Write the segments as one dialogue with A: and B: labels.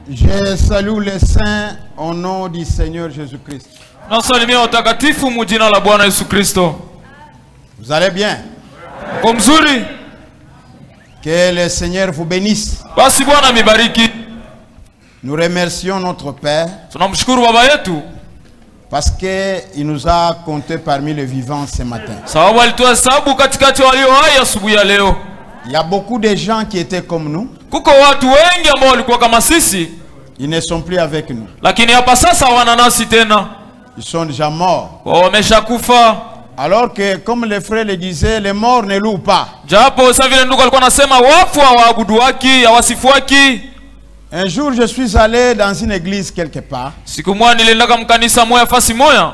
A: Je salue les saints au nom du Seigneur Jésus-Christ.
B: Nasalimia watakatifu mujina la Bwana Yesu Kristo.
A: Vous allez bien?
B: Kwa mzuri?
A: Que le Seigneur vous bénisse.
B: Basi Bwana mibariki.
A: Nous remercions notre Père
B: Tunamshukuru baba yetu
A: parce qu'il nous a comptés parmi les vivants ce matin.
B: sababu alituhesabu katikati walio hai asubuhi ya leo.
A: Il y a beaucoup de gens qui étaient comme nous.
B: Kuko watu wengi ambao walikuwa kama sisi.
A: Ils ne sont plus avec nous.
B: Lakini hapa sasa wana nasi tena.
A: Ils sont déjà morts.
B: Wameshakufa.
A: Alors que, comme les frères le disaient, les morts ne louent pas.
B: Japo sasa vile ndugu alikuwa anasema wafu hawaabudu waki, hawasifu waki.
A: Un jour, je suis allé dans une église quelque part.
B: Siku moja nilienda mkanisa moja fasi moja.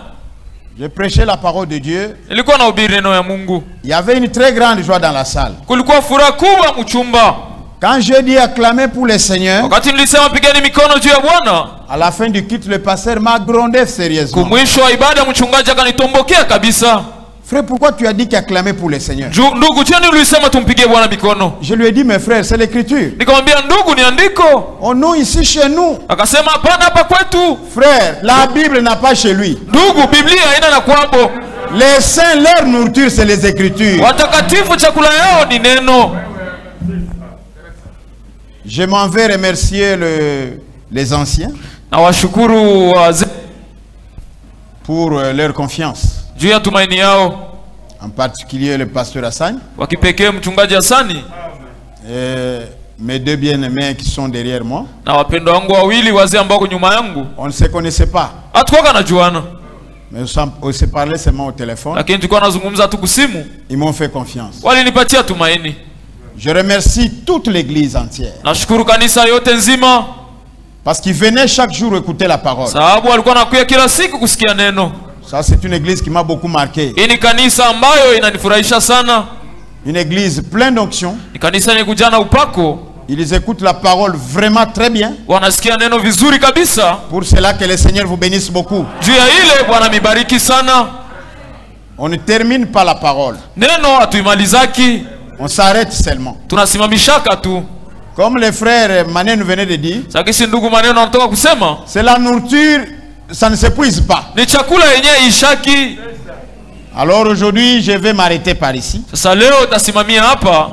A: Je prêchais la parole de Dieu.
B: Nilikuwa nahubiri neno ya Mungu.
A: Il y avait une très grande joie dans la salle.
B: Kulikuwa furaha kubwa mchumba.
A: Quand j'ai dit acclamer pour le Seigneur,
B: wakati nilisema pigeni mikono juu ya Bwana,
A: à la fin du culte, le pasteur m'a grondé sérieusement.
B: Kumwisho wa ibada mchungaji akanitombokea kabisa.
A: Frère, pourquoi tu as dit qu'acclamer pour le Seigneur?
B: Ndugu, je ulisema tumpigie Bwana mikono.
A: Je lui ai dit, mes frères, c'est l'écriture.
B: Nikamwambia ndugu, ni andiko.
A: Oh non, ici chez nous.
B: Akasema hapana, hapa kwetu.
A: Frère, la Bible n'a pas chez lui.
B: Ndugu, Biblia haina na kwabo.
A: Les saints, leur nourriture, c'est les écritures.
B: Watakatifu chakula yao ni neno.
A: Je m'en vais remercier les anciens
B: Na washukuru wazee
A: pour leur confiance.
B: juu ya tumaini yao.
A: En particulier le pasteur Hassan.
B: Wakipekee mchungaji Hasani.
A: Et mes deux bien-aimés qui sont derrière moi.
B: Na wapendwa wangu wawili wazee ambao wako nyuma yangu.
A: On ne se connaissait pas.
B: Hatukuwa najuana.
A: Mais on se parlait seulement au téléphone.
B: Lakini tulikuwa nazungumza tu kusimu.
A: Ils m'ont fait confiance.
B: Walinipatia tumaini.
A: Je remercie toute l'église entière.
B: Nashukuru kanisa yote nzima.
A: Parce qu'ils venaient chaque jour écouter la parole.
B: Sababu walikuwa nakuja kila siku kusikia neno.
A: Ça, c'est une église qui m'a beaucoup marqué.
B: Hii ni kanisa ambayo inanifurahisha sana.
A: Une église pleine d'onction.
B: Ni kanisa yenye kujana upako.
A: Ils écoutent la parole vraiment très bien.
B: Wanasikia neno vizuri kabisa.
A: Pour cela que le Seigneur vous bénisse beaucoup.
B: Juu ya ile Bwana mibariki sana.
A: On ne termine pas la parole.
B: Neno hatuimalizaki.
A: On s'arrête seulement.
B: Tunasimamishaka tu.
A: Comme le frère Mané nous venait de dire.
B: Sakisi ndugu maneno anatoka kusema.
A: C'est la nourriture, ça ne s'épuise pas.
B: Ni chakula yenyewe ishaki.
A: Alors aujourd'hui, je vais m'arrêter par ici.
B: Sasa leo tasimamia hapa.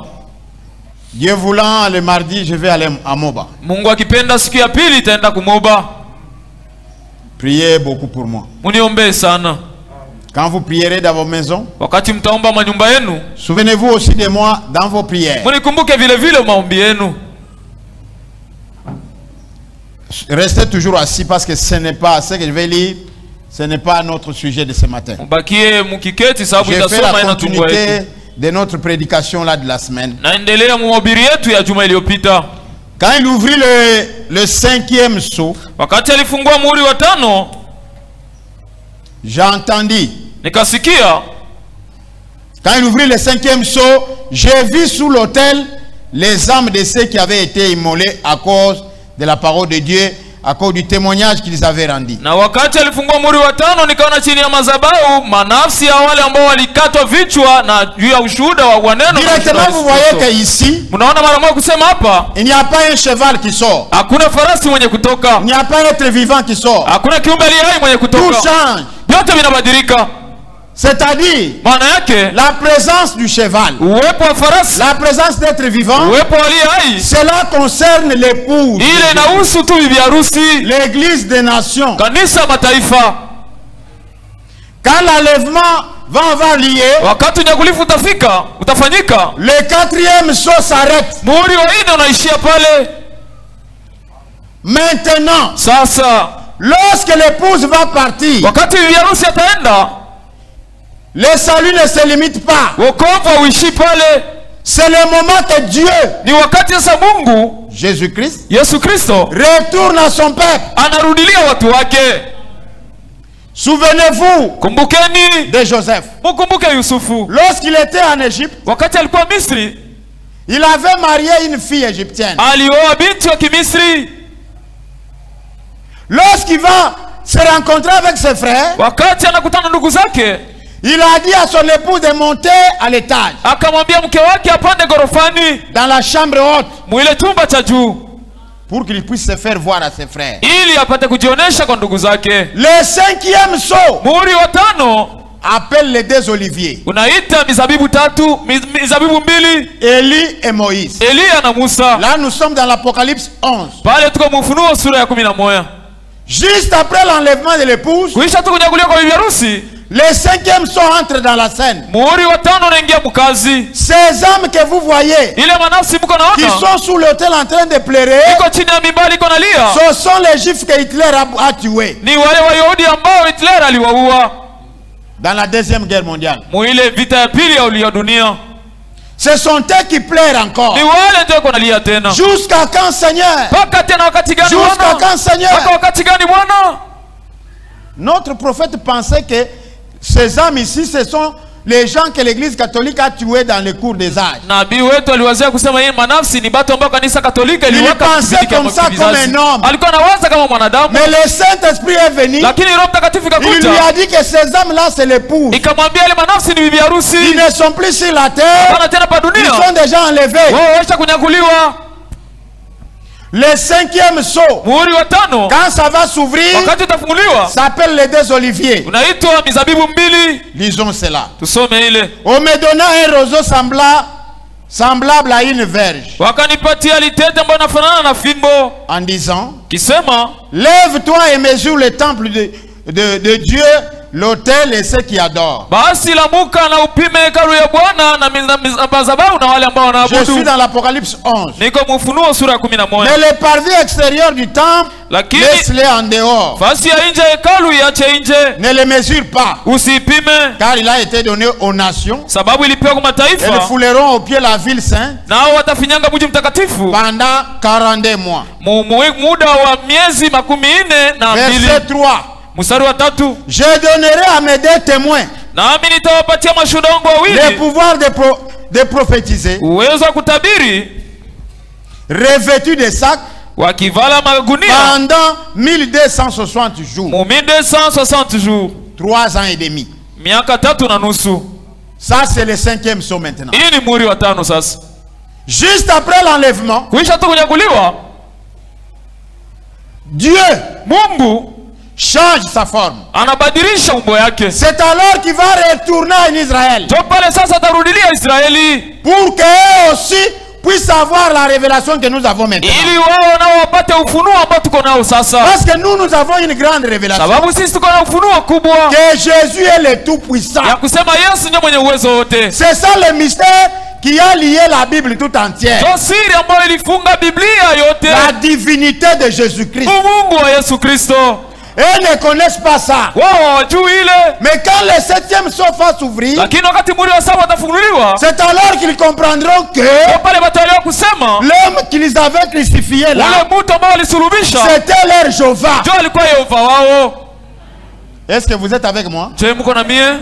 A: Dieu voulant, le mardi, je vais aller à Moba.
B: Mungu akipenda siku ya pili itaenda kumoba.
A: Priez beaucoup pour moi.
B: Muniombee sana.
A: Quand vous prierez dans vos maisons,
B: wakati mtaomba manyumba yenu,
A: souvenez-vous aussi de moi dans vos prières.
B: Munikumbuke vile vile maombi yenu.
A: Restez toujours assis parce que ce n'est pas ce que je vais lire, ce n'est pas notre sujet de ce matin.
B: Mubakie mukiketi sababu
A: J'ai fait
B: itasoma
A: la
B: ina tumbo
A: continuité
B: yetu.
A: de notre prédication là de la semaine.
B: Naendelea muhubiri yetu ya juma iliyopita.
A: Quand il ouvrit le 5e sceau,
B: wakati alifungua muhuri wa 5,
A: j'ai entendu.
B: Nikasikia.
A: Quand il ouvrit le 5e sceau, j'ai vu sous l'autel les âmes de ceux qui avaient été immolés à cause de la parole de Dieu, à cause du témoignage qu'ils avaient rendu.
B: Na wakati alifungua muhuri wa 5, nikaona chini ya madhabahu manafsi ya wale ambao walikatwa vichwa na juu ya ushuhuda wa neno.
A: Directement vous voyez que ici,
B: mnaona mara moja kusema hapa,
A: il n'y a pas un cheval qui sort.
B: Hakuna farasi mwenye kutoka.
A: Il n'y a pas un être vivant qui sort.
B: Hakuna kiumbe aliye hai mwenye kutoka.
A: Tout change.
B: Yote vinabadilika.
A: C'est-à-dire la présence du cheval, la présence d'être vivant, cela concerne l'épouse, l'église des nations. Quand l'enlèvement va avoir lieu, le 4e sceau s'arrête. Maintenant, lorsque l'épouse va partir, le salut ne se limite pas. C'est le moment que Dieu, Jésus-Christ, retourne à son peuple. Souvenez-vous de Joseph. Lorsqu'il était en Égypte, il avait marié une fille égyptienne. Lorsqu'il va se rencontrer avec ses frères, il a dit à son épouse de monter à l'étage, dans la chambre haute. pour qu'il puisse se faire voir à ses frères.
B: ili apate kujionesha kwa ndugu zake.
A: Le cinquième sceau
B: Muhuri wa tano
A: appelle les deux oliviers,
B: unaita mizabibu tatu, mizabibu mbili,
A: Élie et Moïse.
B: Eliya na Musa.
A: Là, nous sommes dans l'Apocalypse 11.
B: Pale tuko Ufunuo sura ya 11.
A: Juste après l'enlèvement de l'épouse,
B: Kuisha tu kunyakuliwa kwa bibi harusi,
A: le cinquième sceau entre dans la scène.
B: muhuri wa tano unaingia mkazi.
A: Ces âmes que vous voyez,
B: Ile manafsi mko
A: qui
B: naona
A: sont sous l'autel en train de pleurer,
B: iko chini ya mimbali iko nalia,
A: ce sont les Juifs que Hitler a tués
B: ni wale Wayahudi ambao Hitler aliwaua
A: dans la deuxième guerre mondiale.
B: muile vita ya pili ya dunia.
A: Ce sont eux qui pleurent encore.
B: Ni wale ndio iko nalia tena.
A: Jusqu'à quand, Seigneur?
B: Paka tena wakati gani
A: Jusqu'à
B: Bwana?
A: quand, Seigneur?
B: Paka wakati gani Bwana?
A: Notre prophète pensait que ces âmes ici, ce sont les gens que l'église catholique a tués dans le cours des âges.
B: Nabii wetu aliwazia kusema hii manafsi ni watu ambao kanisa Katolika iliwaka
A: pensait
B: kipindi
A: comme ça,
B: kizazi.
A: comme un homme.
B: Alikuwa anawaza kama mwanadamu,
A: Mais le Saint-Esprit est venu.
B: lakini Roho Mtakatifu
A: Il lui
B: ikakuja
A: a dit que ces âmes-là, c'est l'épouse.
B: ikamwambia ile manafsi ni bibi
A: Ils
B: harusi,
A: ne sont plus sur la terre.
B: hapana tena pa
A: Ils
B: dunia,
A: sont déjà enlevés.
B: wao waisha kunyakuliwa.
A: Le cinquième sceau,
B: Muhuri wa tano
A: quand ça va s'ouvrir,
B: wakati utafunguliwa
A: s'appelle les deux oliviers.
B: unaitwa mizabibu mbili.
A: Lisons cela.
B: Tusome ile.
A: On me donna un roseau semblable à une verge,
B: Wakanipatia litete ambayo inafanana na fimbo,
A: en disant,
B: kisema
A: lève-toi et mesure le temple de Dieu, l'autel et ceux qui adorent.
B: basi lamuka na upime hekalu ya Bwana na madhabahu na wale ambao
A: Je suis
B: wanaabudu.
A: dans l'Apocalypse 11.
B: Niko Ufunuo sura ya
A: Mais
B: 11.
A: le parvis extérieur du temple,
B: Lakini
A: laisse-les en dehors.
B: fasi ya nje ya hekalu iache nje,
A: Ne les mesure pas,
B: usipime,
A: car il a été donné aux nations.
B: sababu ilipewa kwa
A: Elles
B: mataifa,
A: fouleront au pied la ville sainte
B: nao watafinyanga mji mtakatifu
A: pendant 42 mois.
B: muda wa miezi 42.
A: Verset 3.
B: Mstari wa 3,
A: Je donnerai à mes deux témoins
B: nami nitawapatia mashuhuda wangu
A: le
B: wawili
A: pouvoir de prophétiser,
B: uwezo wa kutabiri,
A: revêtus de sacs
B: wakivala magunia
A: pendant 1260 jours,
B: mu 1260 jours,
A: 3 ans et demi.
B: miaka 3 na nusu.
A: Ça, c'est le cinquième saut maintenant.
B: Hii ni muhuri wa tano. Sasa
A: Juste après l'enlèvement,
B: kuisha tu kunyakuliwa,
A: Dieu
B: Mungu
A: change sa forme.
B: anabadilisha umbo yake.
A: C'est alors qu'il va retourner en Israël
B: Jo pale sasa atarudilia Israeli
A: pour qu'eux aussi puissent avoir la révélation que nous avons maintenant.
B: ili wao nao wapate ufunuo ambao tuko nao sasa,
A: Parce que nous avons une grande révélation.
B: sababu sisi tuko na ufunuo kubwa
A: Que Jésus est le Tout-Puissant.
B: ya kusema Yesu ndiye mwenye uwezo wote.
A: C'est ça le mystère qui a lié la Bible tout entière.
B: Ndio siri ambayo ilifunga Biblia yote,
A: La divinité de Jésus-Christ.
B: Mungu wa Yesu Kristo.
A: Eux ne connaissent pas ça.
B: Wao hawajui ile,
A: Mais quand le septième sceau va s'ouvrir,
B: lakini wakati muhuri wa saba utafunguliwa,
A: c'est alors qu'ils comprendront que
B: ndio pale wataelewa kusema
A: l'homme qu'ils avaient crucifié là,
B: ule mtu ambao walisulubisha
A: c'était leur Jéhovah.
B: ndio alikuwa Yehova wao.
A: Est-ce que vous êtes avec moi?
B: Je mko na mie?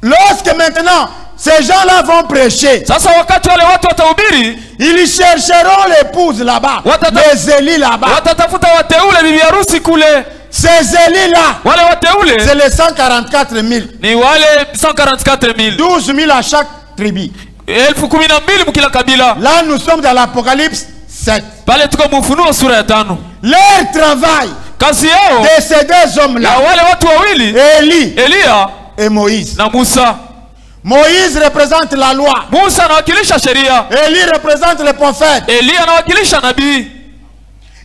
A: Lorsque maintenant ces gens-là vont prêcher,
B: Sasa wakati wale watu watahubiri,
A: ils chercheront l'épouse là-bas, les Élis là-bas.
B: watatafuta wateule bibi harusi kule.
A: Ces Élis-là,
B: Wale wateule
A: c'est les 144 000.
B: ni wale 144,000,
A: 12 000 à chaque tribu.
B: 12,000 mkila kabila.
A: Là, nous sommes dans l'Apocalypse 7.
B: Pale tuko Ufunuo sura ya 5.
A: Leur travail
B: Kazi yao
A: de ces deux
B: ya
A: hommes-là,
B: wale watu wawili,
A: Élie
B: Eliya
A: et Moïse.
B: na Musa.
A: Moïse représente la loi.
B: Musa anawakilisha sheria,
A: Élie représente les prophètes.
B: Eliya anawakilisha nabii.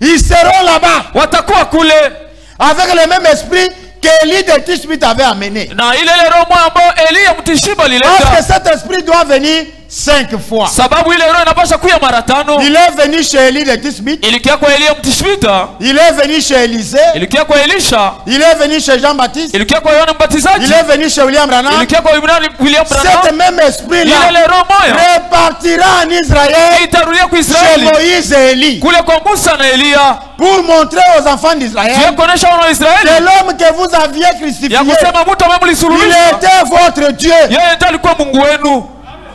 A: Ils seront là-bas
B: Watakuwa kule
A: avec le même esprit qu'Élie de Tishbit avait amené.
B: na ile roho moja ambayo Eliya mtishiba
A: Parce que
B: alileta,
A: cet esprit doit venir 5 fois.
B: sababu ile roho inapasha kuya mara 5.
A: Il est venu chez Élie de Tishbit.
B: Ilikia kwa Eliya mtishbita,
A: Il est venu chez Élisée.
B: ilikia kwa Elisha,
A: Il est venu chez Jean-Baptiste.
B: ilikia kwa Yohana
A: Il
B: Mbatizaji,
A: est venu chez William Branham.
B: ilikia kwa William
A: Cet
B: Branham.
A: même esprit-là
B: Ile roho moja
A: repartira en Israël
B: itarudia kwa
A: chez
B: Israeli
A: Moïse et Élie
B: kule kwa Musa na Eliya,
A: pour montrer aux enfants
B: ya
A: d'Israël
B: kuonesha wana wa
A: que
B: Israeli
A: l'homme que vous aviez crucifié,
B: ya kusema mtu ambaye
A: il
B: mlisulubisha
A: était votre Dieu.
B: yeye ndiye alikuwa Mungu wenu.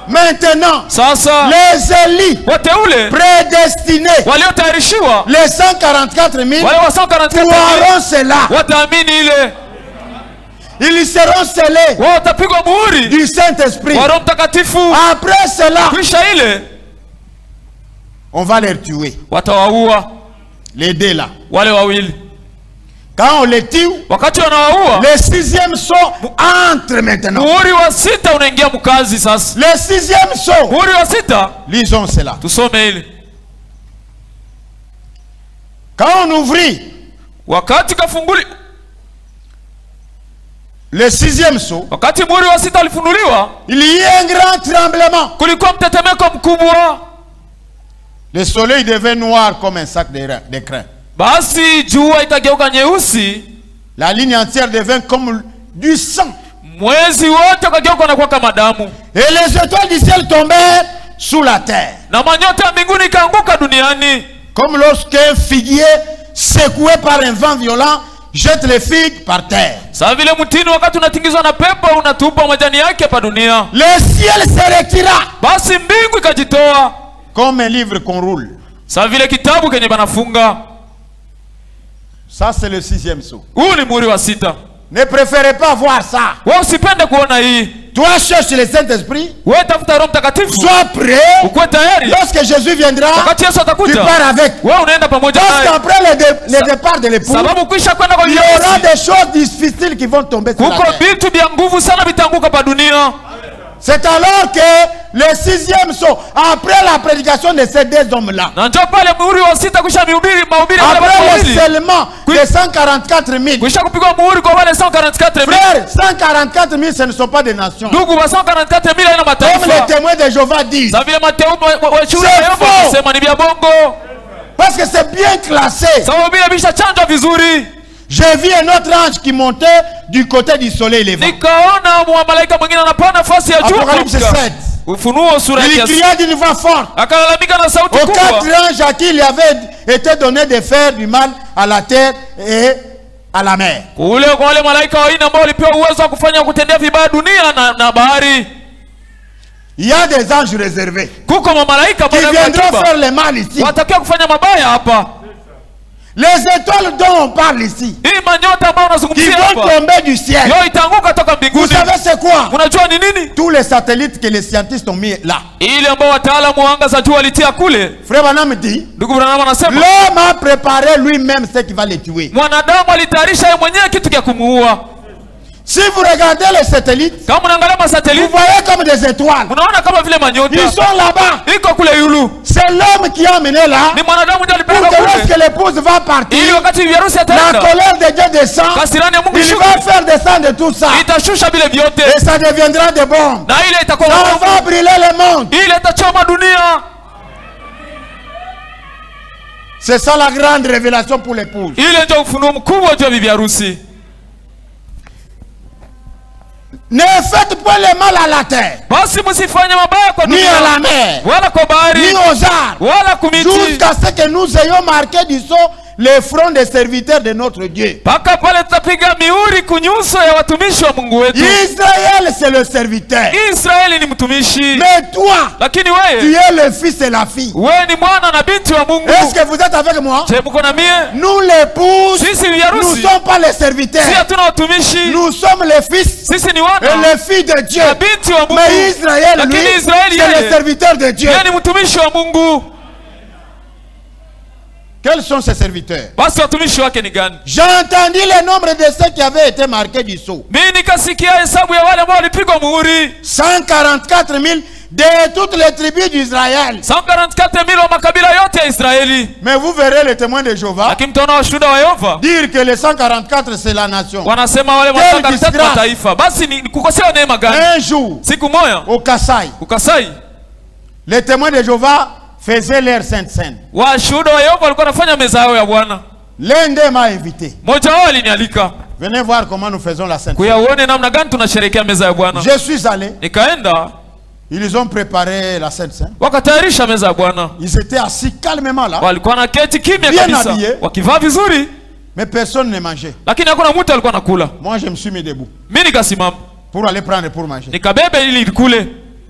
A: Maintenant,
B: Sasa
A: les Élis
B: wateule
A: prédestinés,
B: waliotayarishiwa,
A: les 144 000,
B: wale wa 144,000
A: croiront cela.
B: wataamini ile,
A: Ils seront scellés
B: wao watapigwa muhuri
A: du Saint-Esprit.
B: wa Roho Mtakatifu.
A: Après cela,
B: Kisha ile
A: On va les tuer.
B: Watawaua
A: Les deux là.
B: wale wawili.
A: Quand on les tue,
B: Wakati wanawaua,
A: le sixième saut entre maintenant.
B: muhuri wa sita unaingia mkazi sasa.
A: Le sixième saut.
B: Muhuri wa sita,
A: Lisons cela.
B: tusome hili.
A: Quand on ouvrit
B: Wakati kafunguli,
A: le sixième saut,
B: wakati muhuri wa sita ulifunuliwa,
A: il y a un grand tremblement.
B: kulikuwa mtetemeko mkubwa.
A: Le soleil devait noir comme un sac de crin.
B: Basi jua itageuka nyeusi,
A: La ligne entière devint comme du sang.
B: mwezi wote ukageuka na kuwa kama damu,
A: Et les étoiles du ciel tombèrent sous la terre.
B: na manyota ya mbinguni ikaanguka duniani,
A: Comme lorsqu'un figuier secoué par un vent violent jette les figues par terre.
B: sawa vile mtini wakati unatingizwa na pepo unatupa majani yake pa dunia.
A: Le ciel se retira
B: Basi mbingu ikajitoa
A: comme un livre qu'on roule.
B: sawa vile kitabu kenye banafunga.
A: Ça, c'est le sixième saut.
B: Huu ni muhuri wa sita.
A: Ne préférez pas voir ça.
B: Wewe usipende kuona hii.
A: Toi, cherche le Saint-Esprit.
B: Wewe tafuta Roho Mtakatifu,
A: Sois prêt.
B: ukuwe tayari.
A: Lorsque Jésus viendra,
B: Wakati Yesu
A: tu
B: atakuja,
A: pars avec.
B: wewe unaenda pamoja
A: Parce
B: naye,
A: qu'après le départ de l'époux,
B: sababu kisha kwenda kwa
A: il y aura
B: bibi,
A: des choses difficiles qui vont tomber sur la
B: kuko
A: terre.
B: vitu vya nguvu sana vitaanguka pa dunia.
A: C'est alors que le sixième saut, après la prédication de ces deux hommes-là,
B: Na njoo pale muhuri wa sita kisha mahubiri ya wale watu
A: après le
B: wawili,
A: scellement de 144 000,
B: kisha kupigwa muhuri kwa wale 144,000.
A: frères, 144 000, ce ne sont pas des nations.
B: Ndugu wa 144,000 haina
A: Comme les
B: mataifa.
A: témoins de Jéhovah disent.
B: Sababu vile mateu wa shule
A: C'est
B: ya Yehova
A: faux.
B: wanasema ni vya bongo.
A: Parce que c'est bien classé.
B: Sababu vile vishachanjwa vizuri.
A: J'ai vu un autre ange qui montait du côté du soleil levant.
B: Nikaona malaika mwingine anapanda nafasi ya juu.
A: Apocalypse 7.
B: Ufunuo sura
A: Il
B: ya
A: cria d'une voix forte
B: akalalamika na sauti
A: aux
B: kubwa.
A: 4 anges à qui il avait été donné de faire du mal à la terre et à la mer.
B: Ule kwa wale malaika wanne ambao walipewa uwezo wa kufanya kutendea vibaya dunia na bahari.
A: Il y a des anges réservés
B: Kuko malaika
A: qui viendront faire le mal ici.
B: watakia kufanya mabaya hapa.
A: Les étoiles dont on parle ici,
B: Hii manyota ambayo
A: qui
B: unazungumzia
A: vont
B: hapa,
A: tomber du ciel.
B: yo itaanguka toka
A: Vous
B: mbinguni.
A: savez c'est quoi?
B: Unajua ni nini?
A: Tous les satellites que les scientifiques ont mis là.
B: Ile ambao wataalamu wa anga za jua walitia kule.
A: Frère Branham dit,
B: Ndugu Branham anasema
A: l'homme a préparé lui-même ce qui va le tuer.
B: mwanadamu alitayarisha yeye mwenyewe kitu cha kumuua.
A: Si vous regardez les satellites,
B: Kama unaangalia
A: vous
B: masateliti,
A: voyez comme des étoiles.
B: unaona kama vile manyota.
A: Ils sont là-bas.
B: Iko kule yulu.
A: C'est l'homme qui a amené là.
B: Ni mwanadamu ndiye
A: Pour
B: alipeleka
A: que
B: kule.
A: lorsque l'épouse va partir,
B: Ili wakati bibi harusi
A: la
B: ataenda,
A: colère de Dieu descend.
B: kasirani ya Mungu
A: Il
B: ishuke.
A: va faire descendre tout ça.
B: Itashusha vile vyote.
A: Et ça deviendra des bombes.
B: Na ile itakuwa
A: Ça
B: mabomu.
A: va brûler le monde.
B: Ile itachoma dunia.
A: C'est ça la grande révélation pour l'épouse.
B: Ile ndio ufunuo mkubwa juu ya bibi harusi.
A: Ne faites pas le mal à la terre,
B: Basi msifanye mabaya kwa
A: ni à
B: dunia,
A: la mer,
B: wala kwa bahari,
A: ni aux arbres,
B: wala kumiti,
A: jusqu'à ce que nous ayons marqué du sceau les fronts des serviteurs de notre Dieu.
B: mpaka pale tutapiga mihuri kunyuso ya watumishi wa Mungu wetu.
A: Israël, c'est le serviteur.
B: Israeli ni mtumishi,
A: Mais toi,
B: lakini
A: tu
B: wewe
A: es le fils et la fille.
B: ni mwana na binti wa Mungu.
A: Est-ce que vous êtes avec moi?
B: Je mko na mie?
A: Nous, l'épouse,
B: Sisi ni
A: nous
B: harusi,
A: ne sommes pas les
B: si
A: serviteurs.
B: hatuna watumishi,
A: Nous sommes les fils
B: sisi ni
A: et
B: wana
A: les filles de Dieu.
B: na binti wa Mungu.
A: Mais Israël, lui,
B: Lakini Israeli
A: c'est le
B: yeye
A: serviteur de Dieu.
B: ni mtumishi wa Mungu.
A: Quels sont ces serviteurs?
B: Basi watumishi wake ni gani?
A: J'ai entendu le nombre de ceux qui avaient été marqués du sceau.
B: Mimi nikasikia hesabu ya wale ambao walipigwa muhuri,
A: 144 000 de toutes les tribus d'Israël.
B: 144,000 wa makabila yote ya Israeli.
A: Mais vous verrez les témoins de Jéhovah
B: Lakini mtaona washuhuda wa Yehova
A: dire que les 144 c'est la nation.
B: wanasema wale
A: Quelle
B: 144
A: disgrâce.
B: mataifa. Basi ni kukosewa neema gani?
A: Un jour,
B: Siku moja
A: au Kassai,
B: ukasai,
A: les témoins de Jéhovah faisaient leur sainte scène.
B: washuhuda wa Yehova walikuwa wanafanya meza yao ya Bwana.
A: L'un d'eux m'a invité.
B: Mmoja wao alinialika
A: Venez voir comment nous faisons la sainte scène.
B: kuyaone namna gani tunasherehekea meza ya Bwana.
A: Je suis allé.
B: Nikaenda,
A: Ils ont préparé la sainte scène.
B: wakatayarisha meza ya Bwana.
A: Ils étaient assis calmement là.
B: Walikuwa na keti kimya
A: Bien
B: kabisa,
A: habillé.
B: wakivaa vizuri,
A: Mais personne ne mangeait.
B: lakini hakuna mtu alikuwa anakula.
A: Moi, je me suis mis debout
B: Mimi nikasimama
A: pour aller prendre pour manger.
B: nikabebe ili nikule.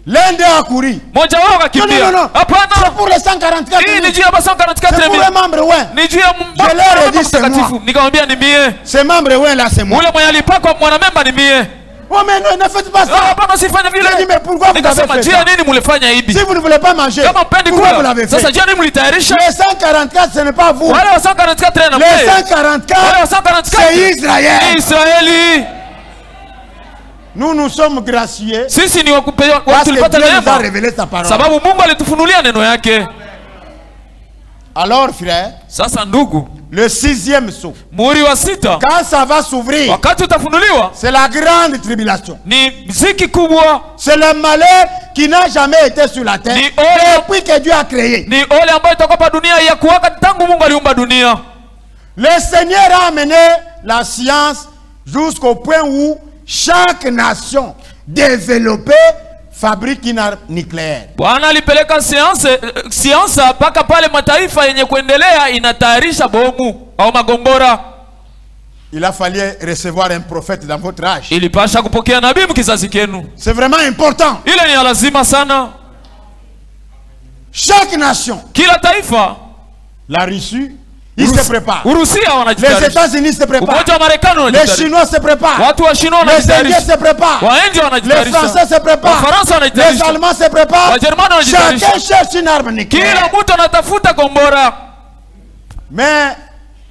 A: L'un d'eux a couru.
B: Mmoja wao
A: Non,
B: akakimbia.
A: non, non, non. C'est
B: Hapana,
A: pour les 144
B: hii
A: 000.
B: ni juu ya
A: C'est pour
B: 144,000.
A: les membres, ouais.
B: Ni juu ya
A: Je leur ai dit, c'est
B: mtakatifu.
A: moi.
B: Nikamwambia ni mie.
A: Ces membres, ouais, là, c'est moi.
B: Ule mwenye alipakwa mwanamemba ni mie.
A: Oh mais non, ne faites pas ça.
B: Hapana, usifanye vile.
A: J'ai dit, mais pourquoi vous avez
B: Nikasema
A: fait
B: jia
A: ça?
B: nini mulifanya hivi?
A: Si vous ne voulez pas manger,
B: Kama mpendi
A: pourquoi vous
B: kula.
A: l'avez fait?
B: Sasa jia nini mulitayarisha?
A: Les 144, ce n'est pas vous.
B: Wale wa 144 tena
A: Les
B: mpe.
A: 144,
B: Wale wa 144
A: c'est Israël.
B: ni Israeli.
A: Nous sommes graciés
B: Sisi ni
A: parce que
B: tulipata
A: Dieu nous a
B: neema.
A: révélé sa parole.
B: Sababu Mungu alitufunulia neno yake.
A: Alors frère,
B: Sasa ndugu,
A: le 6e sceau,
B: muhuri wa 6
A: quand ça va s'ouvrir,
B: wakati utafunuliwa
A: c'est la grande tribulation.
B: ni ziki kubwa,
A: C'est le malheur qui n'a jamais été sur la terre
B: Ni ole-
A: depuis que Dieu a créé.
B: ni ole ambayo itakuwa pa dunia ya kuwaka tangu Mungu aliumba dunia.
A: Le Seigneur a amené la science jusqu'au point où chaque nation développée fabrique une arme nucléaire.
B: Bwana alipeleka siansa mpaka pale mataifa yenye kuendelea inatayarisha bomu au magombora.
A: Il a fallu recevoir un prophète dans votre âge.
B: Ilipasha kupokea nabii mkizazi kenu.
A: C'est vraiment important.
B: Ile ni ya lazima sana.
A: Chaque nation,
B: Kila taifa,
A: la Russie, ils se préparent.
B: Urusia
A: Les
B: wanajitayarisha.
A: États-Unis se préparent.
B: Umoja wa Marekani
A: Les
B: wanajitayarisha.
A: Chinois se préparent.
B: Watu wa China
A: Les Indiens
B: wanajitayarisha.
A: se préparent.
B: Waindi
A: Les
B: wanajitayarisha.
A: Français se préparent.
B: Wafaransa
A: Les
B: wanajitayarisha.
A: Allemands se préparent.
B: Wajerumani wanajitayarisha.
A: Chacun cherche une arme nucléaire.
B: Kila mtu anatafuta kombora.
A: Mais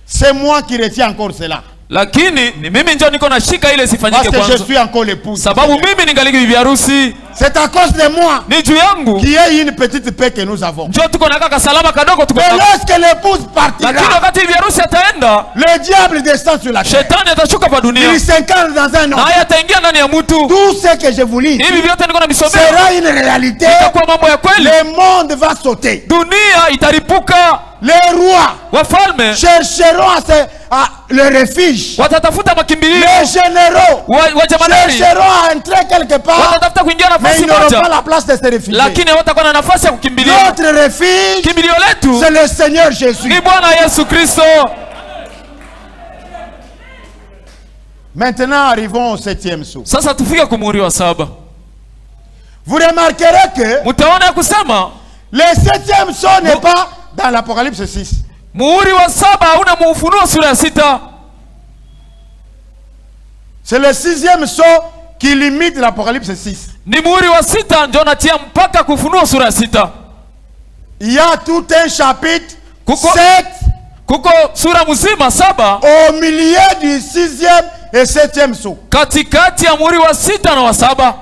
A: c'est moi qui retiens encore cela.
B: Lakini ni mimi ndio niko nashika ile
A: Parce
B: sifanyike
A: que je
B: kwanza.
A: suis encore l'épouse.
B: Sababu mimi ningali bibi harusi.
A: C'est à cause de moi
B: Ni juu yangu.
A: qu'il y a une petite paix que nous avons.
B: Njoo tuko na kaka salama kadogo tuko.
A: Mais lorsque l'épouse
B: Lakini
A: partira,
B: wakati bibi harusi ataenda,
A: le diable descend sur la terre.
B: shetani atashuka pa dunia.
A: Il s'incarne dans un homme.
B: Na haya ataingia ndani ya mtu.
A: Tout ce que je vous lis
B: Hivi vyote niko nabisomea.
A: sera une réalité.
B: Itakuwa mambo ya kweli.
A: Le monde va sauter.
B: Dunia itaripuka.
A: Les rois
B: Wafalme
A: chercheront à le refuge.
B: watatafuta makimbilio.
A: Les généraux
B: Wajamadari
A: chercheront à entrer quelque part,
B: watatafuta kuingia
A: mais
B: nafasi
A: ils n'auront pas
B: moja,
A: la place de se réfugier.
B: lakini hawatakuwa na nafasi ya kukimbilia.
A: Notre refuge,
B: Kimbilio letu
A: c'est le Seigneur Jésus.
B: ni Bwana Yesu Kristo.
A: Maintenant, arrivons au 7e sceau.
B: Sasa tufike kwa muhuri wa 7.
A: Vous remarquerez que
B: Mtaona ya kusema
A: le 7e sceau n'est pas dans l'Apocalypse 6.
B: muhuri wa 7 hauna Ufunuo sura ya 6.
A: C'est le 6e sceau qui limite l'Apocalypse 6.
B: Ni muhuri wa 6 ndio natia mpaka kufunua sura ya 6.
A: Il y a tout un chapitre
B: Kuko
A: 7
B: kuko sura mzima 7
A: au milieu du 6e et 7e sceau.
B: katikati ya muhuri wa 6 na wa 7.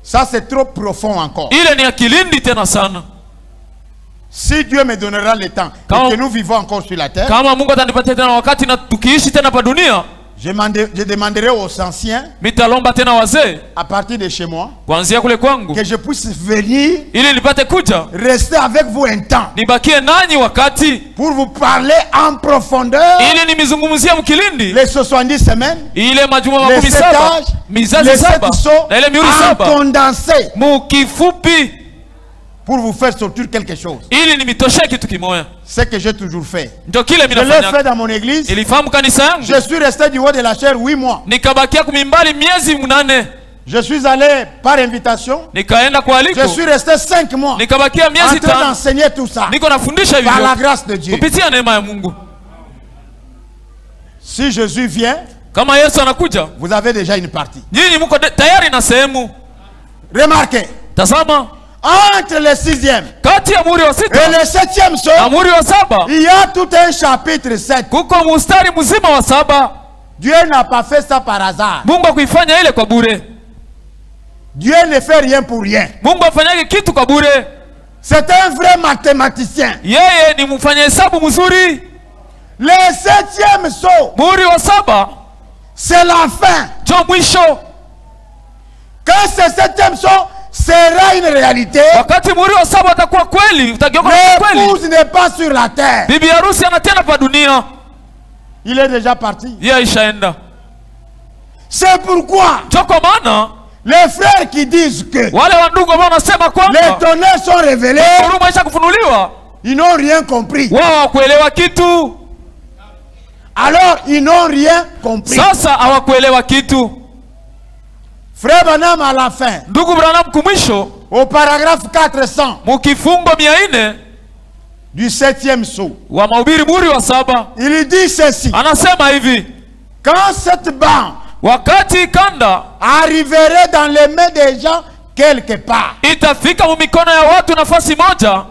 A: Ça c'est trop profond encore.
B: Ile ni ya kilindi tena sana.
A: Si Dieu me donnera le temps et que nous vivons encore sur la terre,
B: Kama Mungu atanipatia tena wakati na tukiishi tena pa dunia,
A: je demanderai aux anciens
B: mitalomba tena wazee
A: à partir de chez moi
B: kuanzia kule kwangu
A: que je puisse venir
B: ili nipate kuja
A: rester avec vous un temps
B: nibakie nanyi wakati
A: pour vous parler en profondeur
B: ili nimizungumzie mkilindi
A: les 70 semaines,
B: ile majuma
A: les
B: 17
A: 7 âges,
B: mizazi
A: les
B: 7
A: 7 sceaux
B: na ile mihuri
A: en
B: 7
A: condensé
B: mukifupi
A: pour vous faire sortir quelque chose.
B: ili nimitoshe kitu kimoya.
A: Ce que j'ai toujours fait.
B: Ndio kile
A: Je l'ai
B: minafanya.
A: fait dans mon église.
B: Ilifahamu kanisa yangu.
A: Je suis resté du haut de la chair 8 mois.
B: Nikabakia kumimbali miezi 8.
A: Je suis allé par invitation.
B: Nikaenda kwa aliko.
A: Je suis resté 5 mois
B: Nikabakia
A: en
B: miezi
A: train
B: 5.
A: d'enseigner tout ça
B: Niko nafundisha hivyo.
A: par la grâce de Dieu.
B: Kupitia neema ya Mungu.
A: Si Jésus vient,
B: Kama Yesu anakuja,
A: vous avez déjà une partie.
B: nyinyi mko tayari na sehemu.
A: Remarquez,
B: Tazama,
A: entre le 6e
B: kati ya muhuri wa 6
A: et le 7e
B: na
A: sceau,
B: muhuri wa 7
A: il y a tout un chapitre 7.
B: kuko mstari mzima wa 7.
A: Dieu n'a pas fait ça par hasard.
B: Mungu akuifanya ile kwa bure.
A: Dieu ne fait rien pour rien.
B: Mungu afanyage kitu kwa bure.
A: C'est un vrai mathématicien.
B: Yeye ni mfanya hesabu mzuri.
A: Le 7e sceau,
B: Muhuri wa 7
A: c'est la fin.
B: ndio mwisho.
A: Quand ce 7e sceau sera une réalité,
B: Wakati muhuri wa 7 utakuwa kweli, utageuka kuwa kweli.
A: l'épouse n'est pas sur la terre.
B: Bibi harusi anatena pa dunia.
A: Il est déjà parti.
B: Yeye ishaenda.
A: C'est pourquoi
B: Ndio kwa maana
A: les frères qui disent que
B: wale wandugu ambao wanasema
A: les
B: kwamba
A: tonnerres sont révélés,
B: huruma isha kufunuliwa,
A: ils n'ont rien compris.
B: wao hawakuelewa kitu.
A: Alors, ils n'ont rien compris.
B: Sasa hawakuelewa kitu.
A: Frère Branham, à la fin,
B: Ndugu Branham kumwisho,
A: au paragraphe 400
B: mukifungo 400
A: du 7e sceau,
B: wa mahubiri muhuri wa 7
A: il dit ceci.
B: anasema hivi:
A: Quand cette bande
B: wakati kanda
A: arriverait dans les mains des gens quelque part.
B: itafika mumikono ya watu nafasi moja,